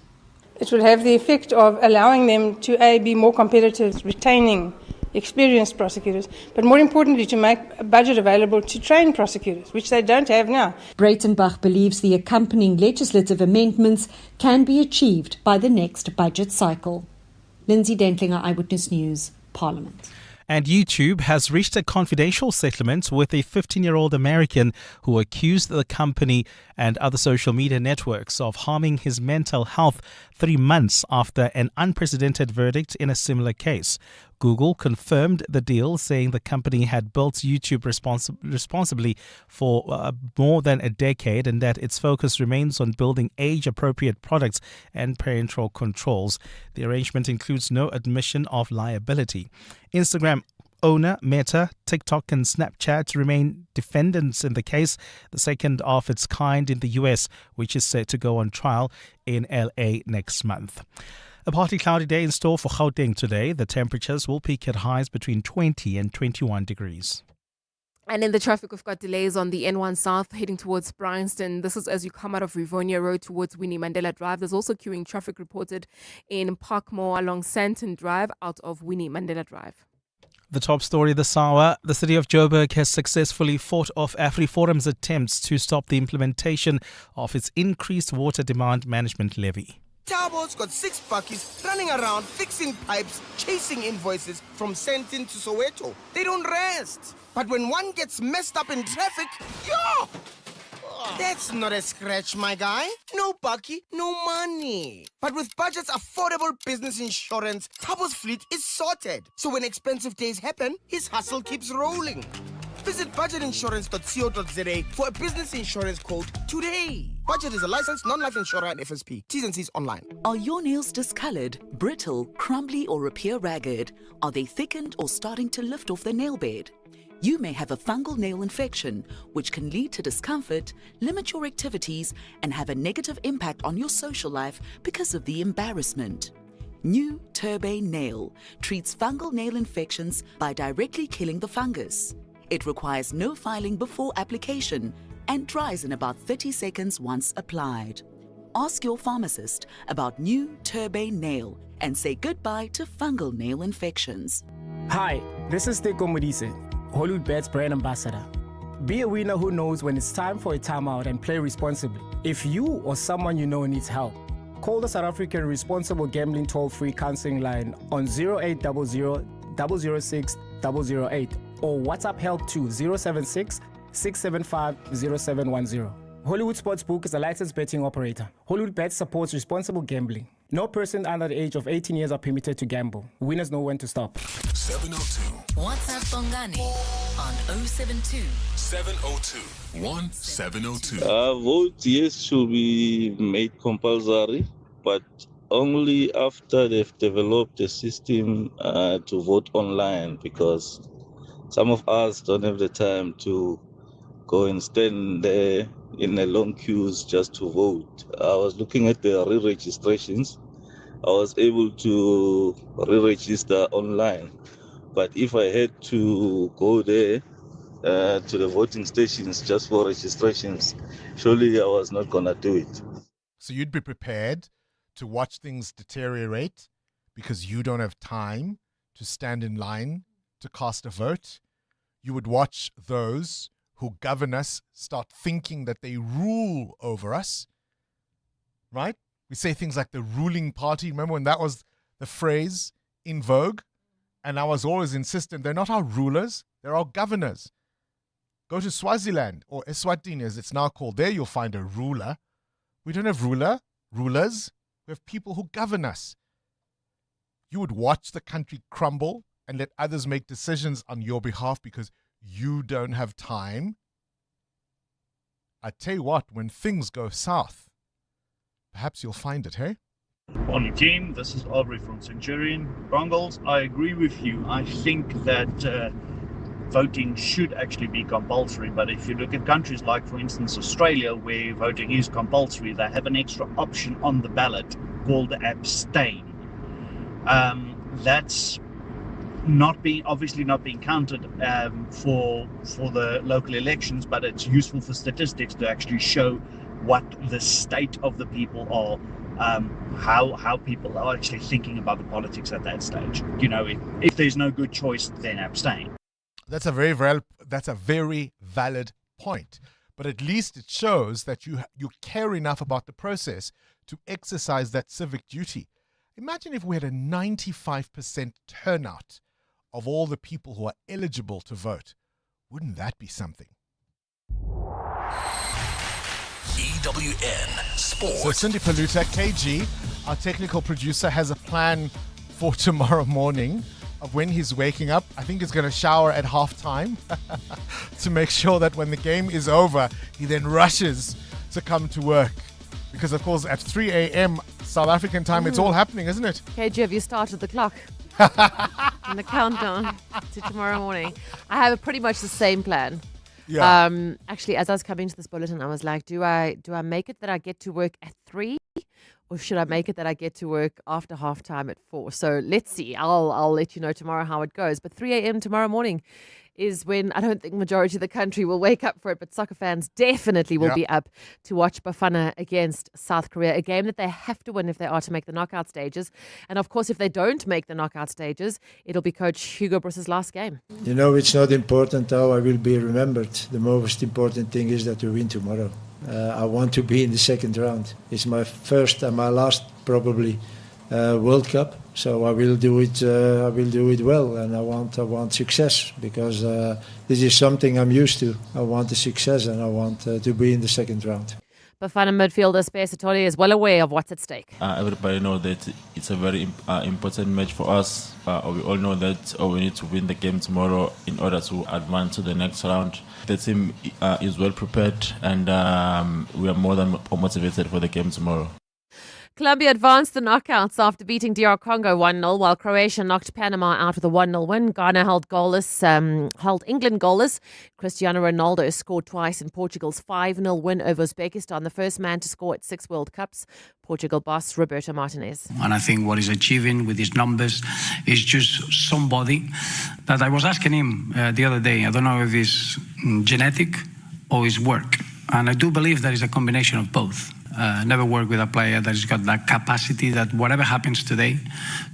It will have the effect of allowing them to be more competitive, retaining experienced prosecutors, but more importantly to make a budget available to train prosecutors, which they don't have now. Breitenbach believes the accompanying legislative amendments can be achieved by the next budget cycle. Lindsay Dentlinger, Eyewitness News, Parliament. And YouTube has reached a confidential settlement with a 15-year-old American who accused the company and other social media networks of harming his mental health 3 months after an unprecedented verdict in a similar case. Google confirmed the deal, saying the company had built YouTube responsibly for more than a decade and that its focus remains on building age-appropriate products and parental controls. The arrangement includes no admission of liability. Instagram owner Meta, TikTok and Snapchat remain defendants in the case, the second of its kind in the US, which is set to go on trial in LA next month. A partly cloudy day in store for Gauteng today. The temperatures will peak at highs between 20 and 21 degrees. And in the traffic, we've got delays on the N1 South heading towards Bryanston. This is as you come out of Rivonia Road towards Winnie Mandela Drive. There's also queuing traffic reported in Parkmore along Santon Drive out of Winnie Mandela Drive. The top story this hour, the city of Joburg has successfully fought off AfriForum's attempts to stop the implementation of its increased water demand management levy. Tabo's got 6 buckies running around fixing pipes, chasing invoices from Sentin to Soweto. They don't rest. But when one gets messed up in traffic, yo! That's not a scratch, my guy. No bucky, no money. But with Budget's affordable business insurance, Tabo's fleet is sorted. So when expensive days happen, his hustle keeps rolling. Visit budgetinsurance.co.za for a business insurance quote today. Budget is a licensed non-life insurer and FSP. T's and C's online. Are your nails discolored, brittle, crumbly, or appear ragged? Are they thickened or starting to lift off the nail bed? You may have a fungal nail infection, which can lead to discomfort, limit your activities, and have a negative impact on your social life because of the embarrassment. New Turbane Nail treats fungal nail infections by directly killing the fungus. It requires no filing before application and dries in about 30 seconds once applied. Ask your pharmacist about New Turbane Nail and say goodbye to fungal nail infections. Hi, this is Teko Modise, Hollywood Bet's brand ambassador. Be a winner who knows when it's time for a timeout and play responsibly. If you or someone you know needs help, call the South African Responsible Gambling Toll-Free Counseling Line on 0800 006 008 or WhatsApp help to 076 675 0710. Hollywood Sportsbook is a licensed betting operator. Hollywood Bet supports responsible gambling. No person under the age of 18 years are permitted to gamble. Winners know when to stop. 702. WhatsApp Bongani on 072 702 1702. Vote yes should be made compulsory, but only after they've developed a system to vote online, because some of us don't have the time to go and stand there in a long queues just to vote. I was looking at the re-registrations. I was able to re-register online. But if I had to go there to the voting stations just for registrations, surely I was not going to do it. So you'd be prepared to watch things deteriorate because you don't have time to stand in line to cast a vote? You would watch those who govern us start thinking that they rule over us, right? We say things like the ruling party. Remember when that was the phrase in vogue? And I was always insistent, they're not our rulers, they're our governors. Go to Swaziland, or Eswatini as it's now called. There you'll find a ruler. We don't have rulers. We have people who govern us. You would watch the country crumble and let others make decisions on your behalf because you don't have time. I tell you what, when things go south, perhaps you'll find it, hey? Morning team, this is Aubrey from Centurion. Bongles, I agree with you. I think that voting should actually be compulsory, but if you look at countries like, for instance, Australia, where voting is compulsory, they have an extra option on the ballot called abstain. that's obviously not being counted for the local elections, but it's useful for statistics to actually show what the state of the people are, how people are actually thinking about the politics at that stage. If there's no good choice, then abstain. That's a very valid point. But at least it shows that you care enough about the process to exercise that civic duty. Imagine if we had a 95% turnout of all the people who are eligible to vote. Wouldn't that be something? EWN Sport. So Cindy Paluta, KG, our technical producer, has a plan for tomorrow morning of when he's waking up. I think he's going to shower at halftime to make sure that when the game is over, he then rushes to come to work. Because, of course, at 3 a.m. South African time, it's all happening, isn't it? KG, have you started the clock? And the countdown to tomorrow morning. I have pretty much the same plan. Yeah. Actually, as I was coming to this bulletin, I was like, do I make it that I get to work at 3? Or should I make it that I get to work after halftime at 4? So let's see. I'll let you know tomorrow how it goes. But 3 a.m. tomorrow morning is when I don't think majority of the country will wake up for it, but soccer fans definitely will be up to watch Bafana against South Korea, a game that they have to win if they are to make the knockout stages. And of course, if they don't make the knockout stages, it'll be Coach Hugo Broos's last game. It's not important how I will be remembered. The most important thing is that we win tomorrow. I want to be in the second round. It's my first and my last probably World Cup, so I will do it. I will do it well, and I want success because this is something I'm used to. I want the success, and I want to be in the second round. Bafana midfielder Space Atoli is well aware of what's at stake. Everybody knows that it's a very important match for us. We all know that we need to win the game tomorrow in order to advance to the next round. The team is well prepared, and we are more than motivated for the game tomorrow. Colombia advanced the knockouts after beating DR Congo 1-0, while Croatia knocked Panama out with a 1-0 win. Ghana held England goalless. Cristiano Ronaldo scored twice in Portugal's 5-0 win over Uzbekistan, the first man to score at 6 World Cups. Portugal boss Roberto Martinez. And I think what he's achieving with his numbers is just somebody that I was asking him the other day. I don't know if it's genetic or his work. And I do believe that it's a combination of both. Never worked with a player that has got that capacity that whatever happens today,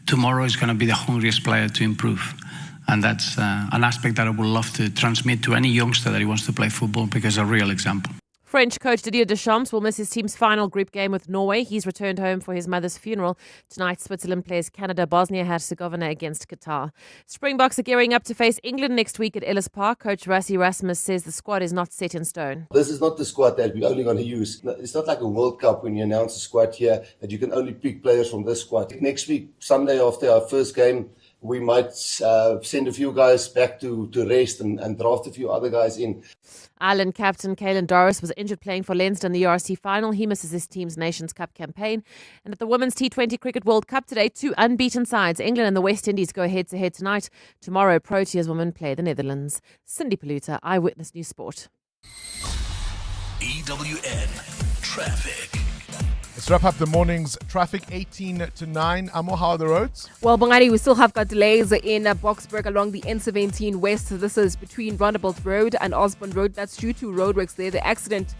tomorrow is going to be the hungriest player to improve. And that's an aspect that I would love to transmit to any youngster that he wants to play football, because a real example. French coach Didier Deschamps will miss his team's final group game with Norway. He's returned home for his mother's funeral. Tonight, Switzerland plays Canada, Bosnia-Herzegovina against Qatar. Springboks are gearing up to face England next week at Ellis Park. Coach Rassie Rasmus says the squad is not set in stone. This is not the squad that we're only going to use. It's not like a World Cup when you announce a squad here that you can only pick players from this squad. Next week, Sunday after our first game, we might send a few guys back to rest and draft a few other guys in. Ireland captain Caelan Doris was injured playing for Leinster in the URC final. He misses his team's Nations Cup campaign. And at the Women's T20 Cricket World Cup today, 2 unbeaten sides, England and the West Indies, go head-to-head tonight. Tomorrow, Proteas women play the Netherlands. Cindy Paluta, Eyewitness News Sport. EWN Traffic. Let's wrap up the morning's traffic, 18 to 9. Amo, how are the roads? Well, Bongani, we still have got delays in Boksburg along the N17 West. So this is between Rondebolt Road and Osborne Road. That's due to roadworks there. The accident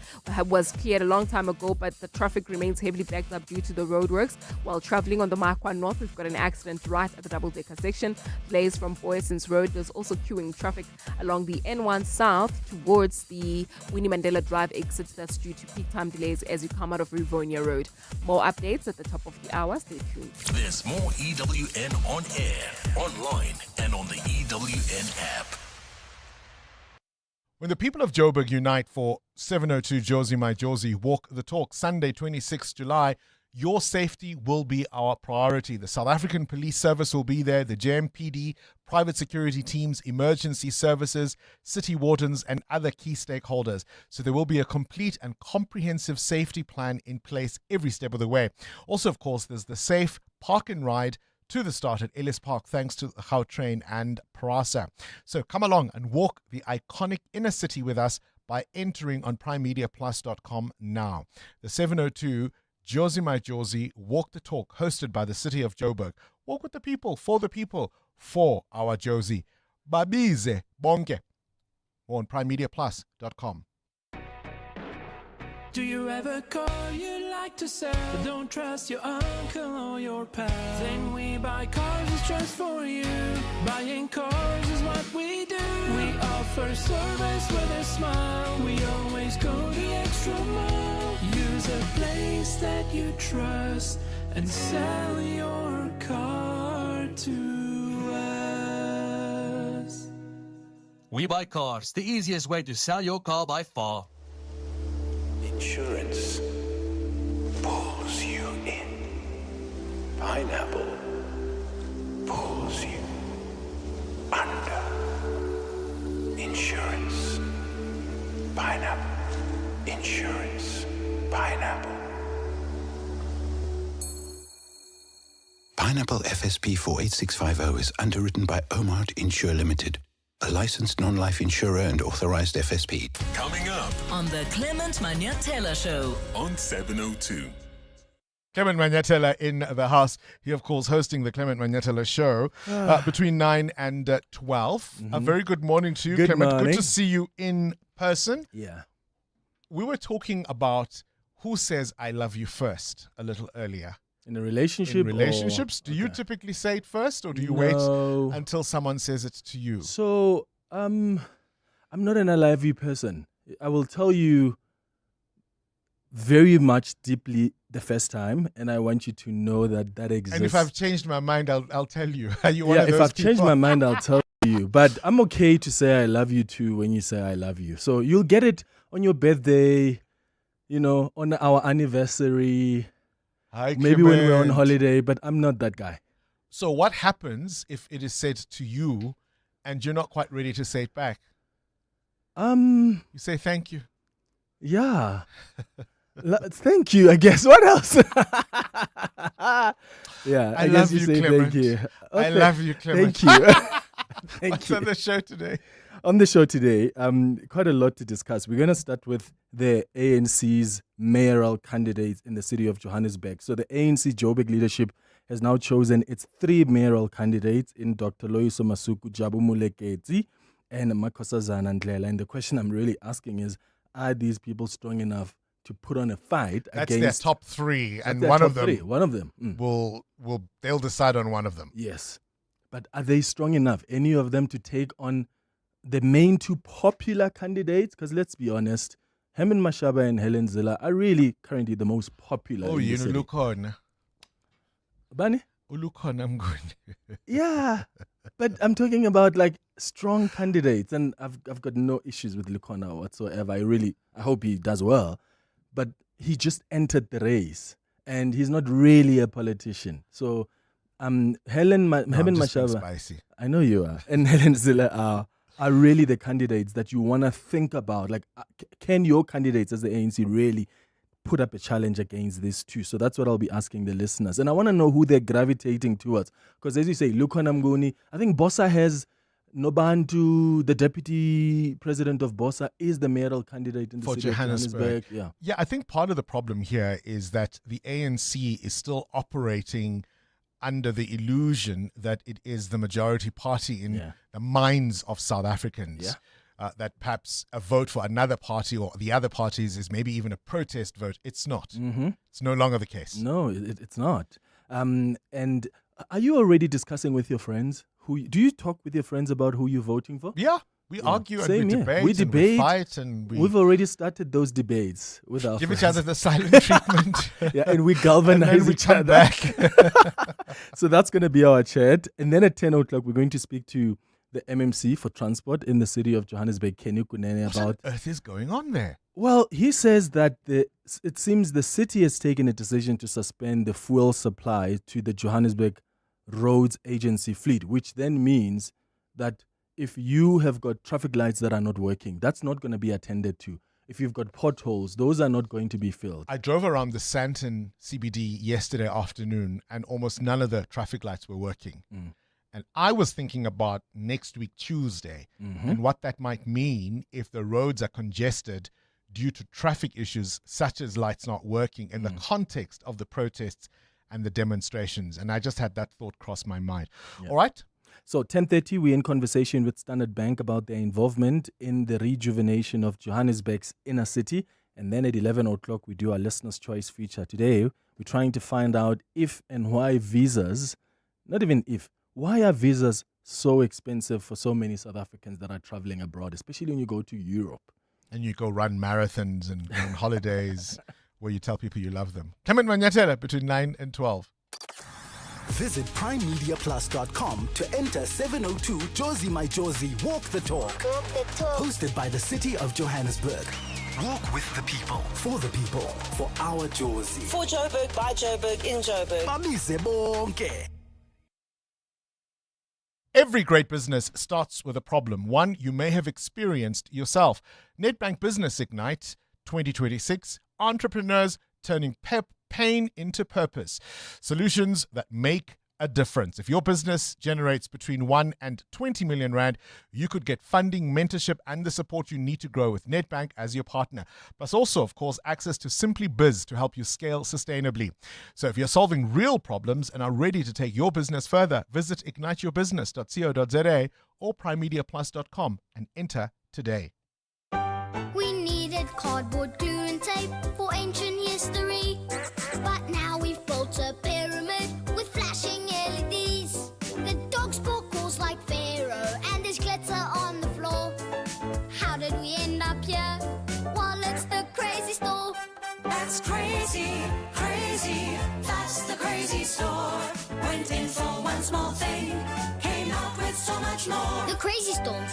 was cleared a long time ago, but the traffic remains heavily backed up due to the roadworks. While traveling on the Makwa North, we've got an accident right at the double-decker section. Delays from Boyeson's Road. There's also queuing traffic along the N1 South towards the Winnie Mandela Drive exit. That's due to peak time delays as you come out of Rivonia Road. More updates at the top of the hour. Stay tuned. There's more EWN on air, online, and on the EWN app. When the people of Joburg unite for 702 Josie My Josie Walk the Talk, Sunday 26 July, your safety will be our priority. The South African Police Service will be there, the JMPD, private security teams, emergency services, city wardens, and other key stakeholders. So there will be a complete and comprehensive safety plan in place every step of the way. Also, of course, there's the safe park and ride to the start at Ellis Park, thanks to Gautrain and Parasa. So come along and walk the iconic inner city with us by entering on primemediaplus.com now. The 702 Josie My Josie, Walk the Talk, hosted by the City of Joburg. Walk with the people, for our Josie. Babize bonke. More on primemediaplus.com. Do you ever call you like to sell? But don't trust your uncle or your pal. Then we buy cars is just for you. Buying cars is what we do. We offer service with a smile. We always go the extra mile. Use a place that you trust and sell your car to us. We Buy Cars, the easiest way to sell your car by far. Insurance pulls you in. Pineapple pulls you under. Insurance. Pineapple. Insurance. Pineapple. Pineapple FSP 48650 is underwritten by Omart Insure Limited, a licensed non-life insurer and authorized FSP. Coming up On the Clement Manyatela Show. on 702. Clement Manyatela in the house. He, of course, hosting the Clement Manyatela Show between 9 and 12. A very good morning to you, Good Clement. morning. Good to see you in person. Yeah. We were talking about who says I love you first a little earlier. In a relationship? In relationships, do you typically say it first, or do you wait until someone says it to you? So, I'm not an I love you person. I will tell you very much deeply the first time, and I want you to know that that exists. And if I've changed my mind, I'll tell you. Are you one of if those I've changed people? my mind, I'll tell you. But I'm okay to say I love you too when you say I love you. So you'll get it on your birthday, on our anniversary, Hi, maybe when we're on Clement. holiday, but I'm not that guy. So what happens if it is said to you and you're not quite ready to say it back? You say thank you. Yeah. Thank you, I guess. What else? Yeah, I guess love you you, say Clement. thank you. I love you, Clement. Thank you. Thank What's you. on the show today? On the show today, quite a lot to discuss. We're going to start with the ANC's mayoral candidates in the city of Johannesburg. So the ANC Joburg leadership has now chosen its 3 mayoral candidates in Dr. Loyiso Masuku, Jabu Muleketi, and Makhosazana Ndlela. And the question I'm really asking is, are these people strong enough to put on a fight That's against... their top 3, That's and their one top of them, 3. One of them. they'll decide on one of them. Yes. But are they strong enough, any of them, to take on the main 2 popular candidates? Because let's be honest, Herman Mashaba and Helen Zille are really currently the most popular. Oh, in the you know, city. look on. Bani? Look on, I'm good. Yeah, but I'm talking about like strong candidates, and I've got no issues with Lukona whatsoever. I hope he does well, but he just entered the race, and he's not really a politician. So, Helen Mashaba, spicy. I know you are, and Helen Zille are really the candidates that you want to think about. Like, can your candidates as the ANC really put up a challenge against these 2? So that's what I'll be asking the listeners. And I want to know who they're gravitating towards. Because as you say, Lukhona Mnguni, I think Bossa has Nobantu, the deputy president of Bossa, is the mayoral candidate in the city of Johannesburg. Yeah, I think part of the problem here is that the ANC is still operating under the illusion that it is the majority party in the minds of South Africans. Yeah. That perhaps a vote for another party or the other parties is maybe even a protest vote. It's not. Mm-hmm. It's no longer the case. No, it's not. And are you already discussing with your friends? Do you talk with your friends about who you're voting for? Yeah, we argue Same and we here. debate. We and debate. we fight, and We've already started those debates with our give friends. each other the silent treatment. Yeah, and we galvanize and then we each come other. back. So that's going to be our chat. And then at 10 o'clock, we're going to speak to the MMC for transport in the city of Johannesburg, Kenny Kunene, about... What on earth is going on there? Well, he says that it seems the city has taken a decision to suspend the fuel supply to the Johannesburg Roads Agency fleet, which then means that if you have got traffic lights that are not working, that's not going to be attended to. If you've got potholes, those are not going to be filled. I drove around the Sandton CBD yesterday afternoon, and almost none of the traffic lights were working. And I was thinking about next week, Tuesday, and what that might mean if the roads are congested due to traffic issues such as lights not working in the context of the protests and the demonstrations. And I just had that thought cross my mind. All right. So 10:30, we're in conversation with Standard Bank about their involvement in the rejuvenation of Johannesburg's inner city. And then at 11 o'clock, we do our Listener's Choice feature. Today, we're trying to find out if and why visas, not even if, why are visas so expensive for so many South Africans that are traveling abroad, especially when you go to Europe? And you go run marathons and on holidays where you tell people you love them. Clement Manyatela between 9 and 12. Visit primemediaplus.com to enter 702 Josie My Josie Walk the Talk. Hosted by the City of Johannesburg. Walk with the people, for our Josie. For Joburg, by Joburg, in Joburg. Bamise bonke. Every great business starts with a problem, one you may have experienced yourself. Nedbank Business Ignite 2026, entrepreneurs turning pain into purpose. Solutions that make a difference. If your business generates between 1 and 20 million rand, you could get funding, mentorship, and the support you need to grow with Nedbank as your partner. Plus also, of course, access to Simply Biz to help you scale sustainably. So if you're solving real problems and are ready to take your business further, visit igniteyourbusiness.co.za or primemediaplus.com and enter today. We needed cardboard, glue and tape for ancient history. But now we've built a pyramid with flashing LEDs. The dog's paw calls like Pharaoh and there's glitter on the floor. How did we end up here? Well, it's the crazy store. That's crazy, crazy. That's the crazy store. Went in for one small thing, came out with so much more. The crazy store.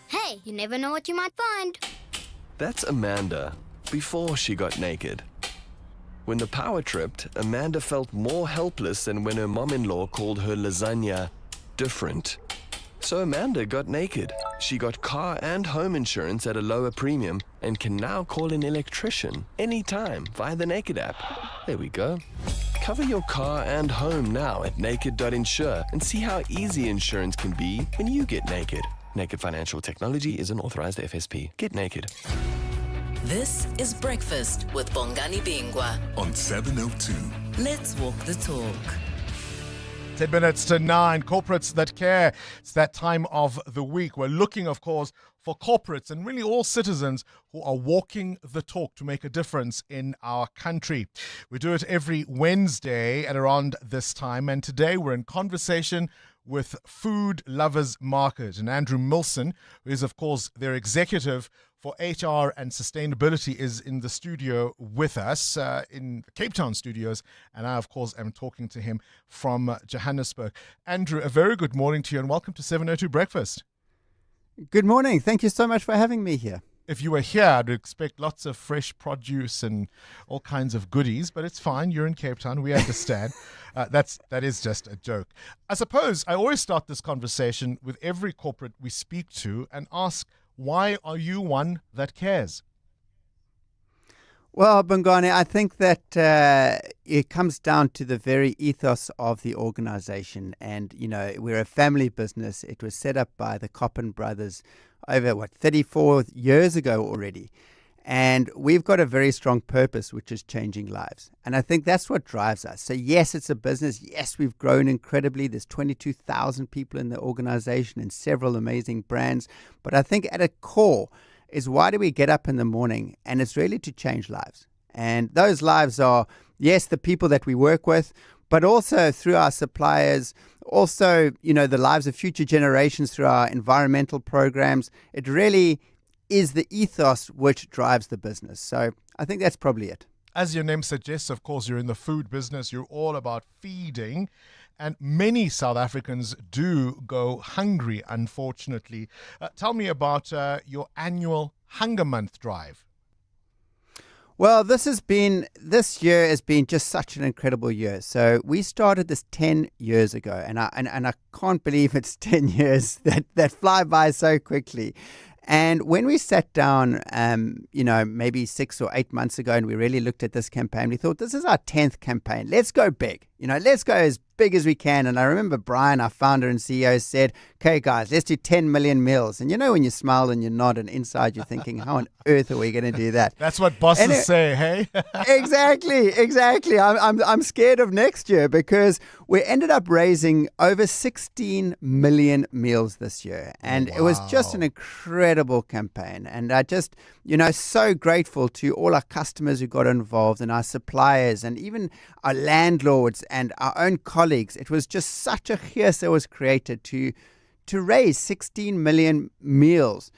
Hey, you never know what you might find. That's Amanda, before she got naked. When the power tripped, Amanda felt more helpless than when her mom-in-law called her lasagna different. So Amanda got naked. She got car and home insurance at a lower premium and can now call an electrician anytime via the Naked app. There we go. Cover your car and home now at naked.insure and see how easy insurance can be when you get naked. Naked Financial Technology is an authorized FSP. Get naked. This is Breakfast with Bongani Bingwa on 702. Let's walk the talk. 10 minutes to 9, corporates that care. It's that time of the week. We're looking, of course, for corporates and really all citizens who are walking the talk to make a difference in our country. We do it every Wednesday at around this time, and today we're in conversation with Food Lovers Market. And Andrew Milson, who is, of course, their executive for HR and sustainability, is in the studio with us in the Cape Town studios. And I, of course, am talking to him from Johannesburg. Andrew, a very good morning to you and welcome to 702 Breakfast. Good morning. Thank you so much for having me here. If you were here, I'd expect lots of fresh produce and all kinds of goodies, but it's fine. You're in Cape Town. We understand. That is just a joke. I suppose I always start this conversation with every corporate we speak to and ask, why are you one that cares? Well, Bongani, I think that it comes down to the very ethos of the organization. And, you know, we're a family business. It was set up by the Coppen brothers over, 34 years ago already. And we've got a very strong purpose, which is changing lives. And I think that's what drives us. So, yes, it's a business. Yes, we've grown incredibly. There's 22,000 people in the organization and several amazing brands. But I think at a core is, why do we get up in the morning? And it's really to change lives. And those lives are, yes, the people that we work with, but also through our suppliers, also, you know, the lives of future generations through our environmental programs. It really is the ethos which drives the business. So I think that's probably it. As your name suggests, of course, you're in the food business. You're all about feeding. And many South Africans do go hungry, unfortunately. Tell me about your annual Hunger Month drive. Well, this year has been just such an incredible year. So we started this 10 years ago, and I can't believe it's 10 years that fly by so quickly. And when we sat down, maybe 6 or 8 months ago, and we really looked at this campaign, we thought, this is our 10th campaign. Let's go big. Let's go as big as we can. And I remember Brian, our founder and CEO, said, okay, guys, let's do 10 million meals. And you know when you smile and you nod and inside you're thinking, how on earth are we going to do that? That's what bosses say, hey? Exactly. I'm scared of next year because we ended up raising over 16 million meals this year. And it was just an incredible campaign. And I just, so grateful to all our customers who got involved and our suppliers and even our landlords and our own colleagues. It was just such a chias that was created to raise 16 million meals.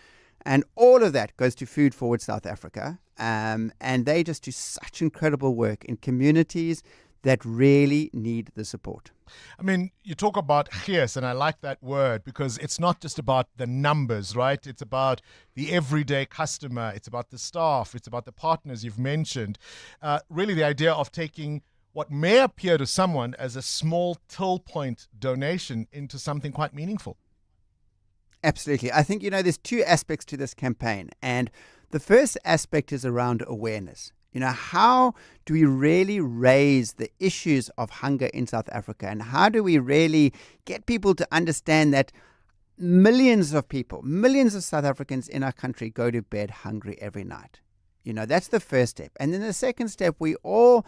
And all of that goes to Food Forward South Africa. And they just do such incredible work in communities that really need the support. I mean, you talk about chias, and I like that word because it's not just about the numbers, right? It's about the everyday customer. It's about the staff. It's about the partners you've mentioned. Really the idea of taking what may appear to someone as a small till point donation into something quite meaningful. Absolutely. I think, there's two aspects to this campaign. And the first aspect is around awareness. How do we really raise the issues of hunger in South Africa? And how do we really get people to understand that millions of people, millions of South Africans in our country go to bed hungry every night? That's the first step. And then the second step, we all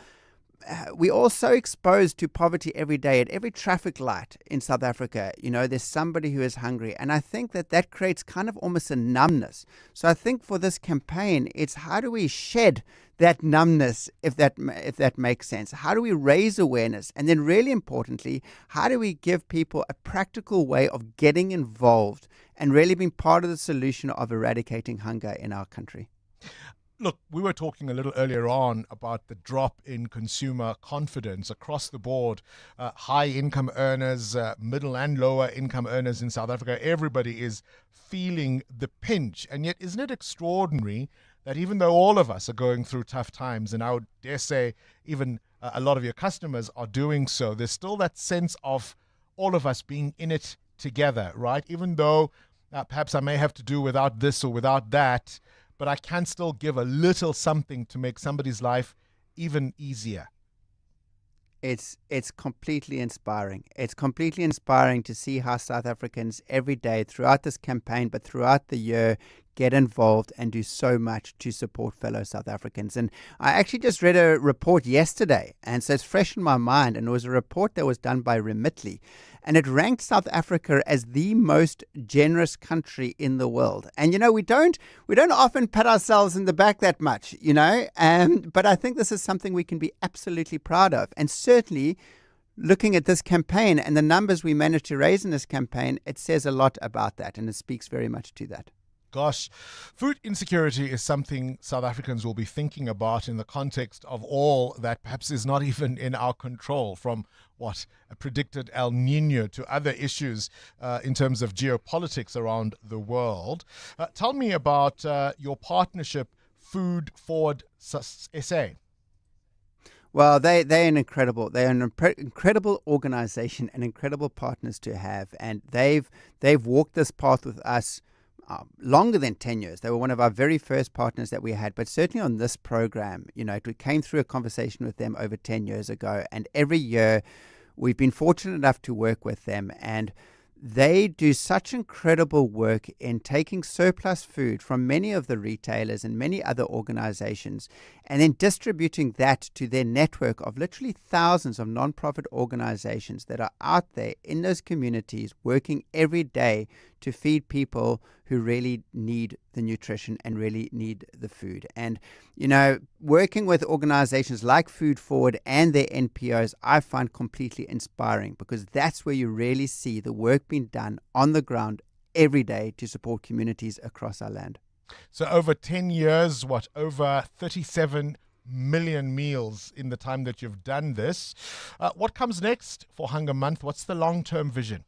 so exposed to poverty every day. At every traffic light in South Africa, there's somebody who is hungry. And I think that creates kind of almost a numbness. So I think for this campaign, it's how do we shed that numbness, if that makes sense? How do we raise awareness? And then really importantly, how do we give people a practical way of getting involved and really being part of the solution of eradicating hunger in our country? Look, we were talking a little earlier on about the drop in consumer confidence across the board. High income earners, middle and lower income earners in South Africa, everybody is feeling the pinch. And yet, isn't it extraordinary that even though all of us are going through tough times, and I would dare say even a lot of your customers are doing so, there's still that sense of all of us being in it together, right? Even though perhaps I may have to do without this or without that, but I can still give a little something to make somebody's life even easier. It's completely inspiring. It's completely inspiring to see how South Africans every day throughout this campaign, but throughout the year, get involved and do so much to support fellow South Africans. And I actually just read a report yesterday, and so it's fresh in my mind, and it was a report that was done by Remitly, and it ranked South Africa as the most generous country in the world. And we don't often pat ourselves in the back that much, but I think this is something we can be absolutely proud of. And certainly looking at this campaign and the numbers we managed to raise in this campaign, it says a lot about that, and it speaks very much to that. Gosh, food insecurity is something South Africans will be thinking about in the context of all that perhaps is not even in our control, from a predicted El Nino to other issues in terms of geopolitics around the world. Tell me about your partnership, Food Forward SA. Well, they're an incredible organization and incredible partners to have, and they've walked this path with us longer than 10 years. They were one of our very first partners that we had, but certainly on this program, we came through a conversation with them over 10 years ago, and every year we've been fortunate enough to work with them, and they do such incredible work in taking surplus food from many of the retailers and many other organizations and then distributing that to their network of literally thousands of nonprofit organizations that are out there in those communities working every day to feed people who really need the nutrition and really need the food. And, working with organizations like Food Forward and their NPOs, I find completely inspiring because that's where you really see the work being done on the ground every day to support communities across our land. So over 10 years, over 37 million meals in the time that you've done this. What comes next for Hunger Month? What's the long-term vision?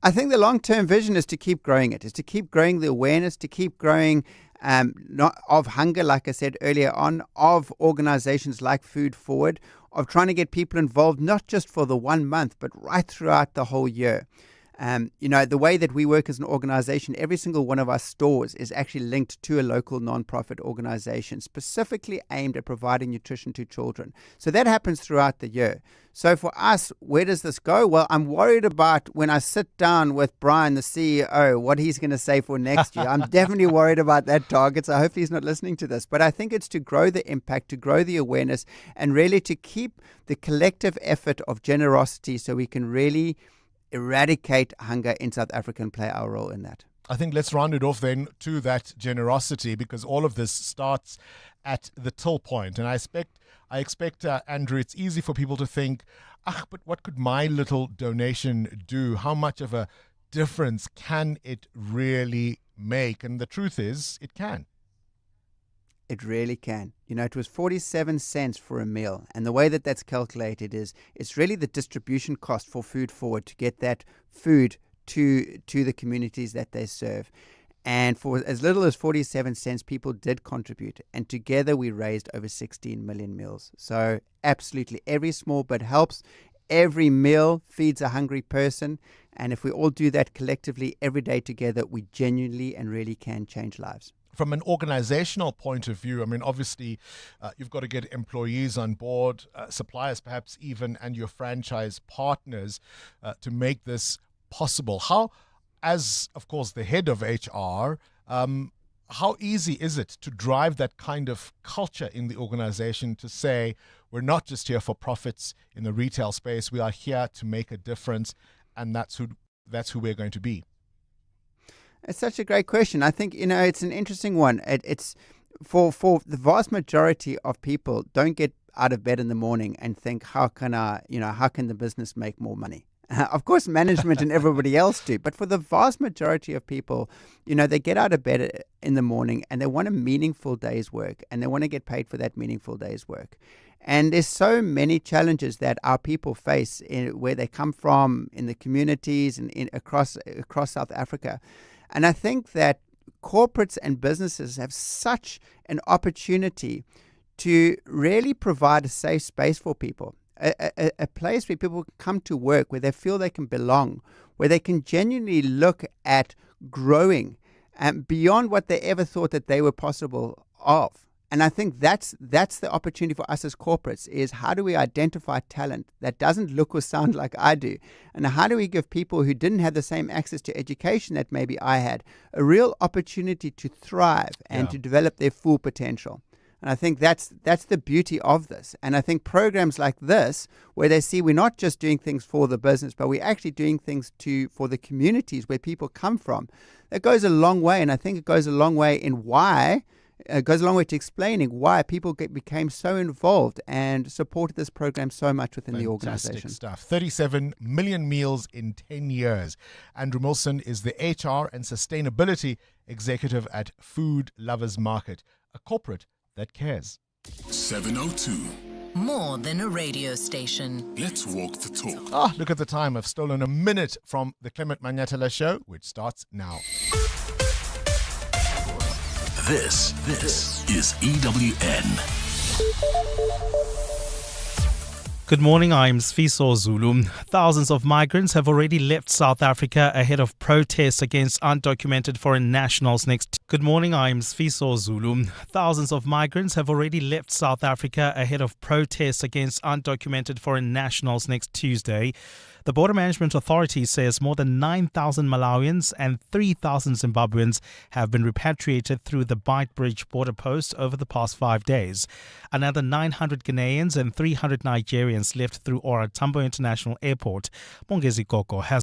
I think the long-term vision is to keep growing it, is to keep growing the awareness, to keep growing not of hunger, like I said earlier on, of organizations like Food Forward, of trying to get people involved, not just for the 1 month, but right throughout the whole year. The way that we work as an organization, every single one of our stores is actually linked to a local non-profit organization specifically aimed at providing nutrition to children. So that happens throughout the year. So for us, where does this go? Well, I'm worried about when I sit down with Brian, the CEO, what he's going to say for next year. I'm definitely worried about that target. So hopefully he's not listening to this. But I think it's to grow the impact, to grow the awareness, and really to keep the collective effort of generosity so we can really eradicate hunger in South Africa and play our role in that. I think let's round it off then to that generosity, because all of this starts at the till point. And I expect, Andrew, it's easy for people to think, but what could my little donation do? How much of a difference can it really make? And the truth is, it can. It really can. It was 47 cents for a meal. And the way that that's calculated is it's really the distribution cost for Food Forward to get that food to the communities that they serve. And for as little as 47 cents, people did contribute. And together we raised over 16 million meals. So absolutely, every small bit helps. Every meal feeds a hungry person. And if we all do that collectively every day together, we genuinely and really can change lives. From an organizational point of view, I mean, obviously, you've got to get employees on board, suppliers perhaps even, and your franchise partners to make this possible. How, as, of course, the head of HR, how easy is it to drive that kind of culture in the organization to say, we're not just here for profits in the retail space, we are here to make a difference, and that's who we're going to be? It's such a great question. I think, it's an interesting one. It's for the vast majority of people don't get out of bed in the morning and think, how can the business make more money? Of course, management and everybody else do. But for the vast majority of people, they get out of bed in the morning and they want a meaningful day's work, and they want to get paid for that meaningful day's work. And there's so many challenges that our people face where they come from, in the communities and across South Africa. And I think that corporates and businesses have such an opportunity to really provide a safe space for people, a place where people can come to work, where they feel they can belong, where they can genuinely look at growing beyond what they ever thought that they were possible of. And I think that's the opportunity for us as corporates, is how do we identify talent that doesn't look or sound like I do? And how do we give people who didn't have the same access to education that maybe I had a real opportunity to thrive and to develop their full potential? And I think that's the beauty of this. And I think programs like this, where they see we're not just doing things for the business, but we're actually doing things for the communities where people come from, that goes a long way. And I think it goes a long way in why it goes a long way to explaining why people became so involved and supported this program so much within the organization. Fantastic stuff. 37 million meals in 10 years. Andrew Milson is the HR and Sustainability Executive at Food Lovers Market, a corporate that cares. 702. More than a radio station. Let's walk the talk. Look at the time. I've stolen a minute from the Clement Manyatela show, which starts now. This is EWN. Good morning, I'm Sfiso Zulu. Thousands of migrants have already left South Africa ahead of protests against undocumented foreign nationals next. Good morning, I'm Sfiso Zulu. Thousands of migrants have already left South Africa ahead of protests against undocumented foreign nationals next Tuesday. The Border Management Authority says more than 9,000 Malawians and 3,000 Zimbabweans have been repatriated through the Beitbridge border post over the past 5 days. Another 900 Ghanaians and 300 Nigerians left through Ora Tambo International Airport. Bongani Bingwa has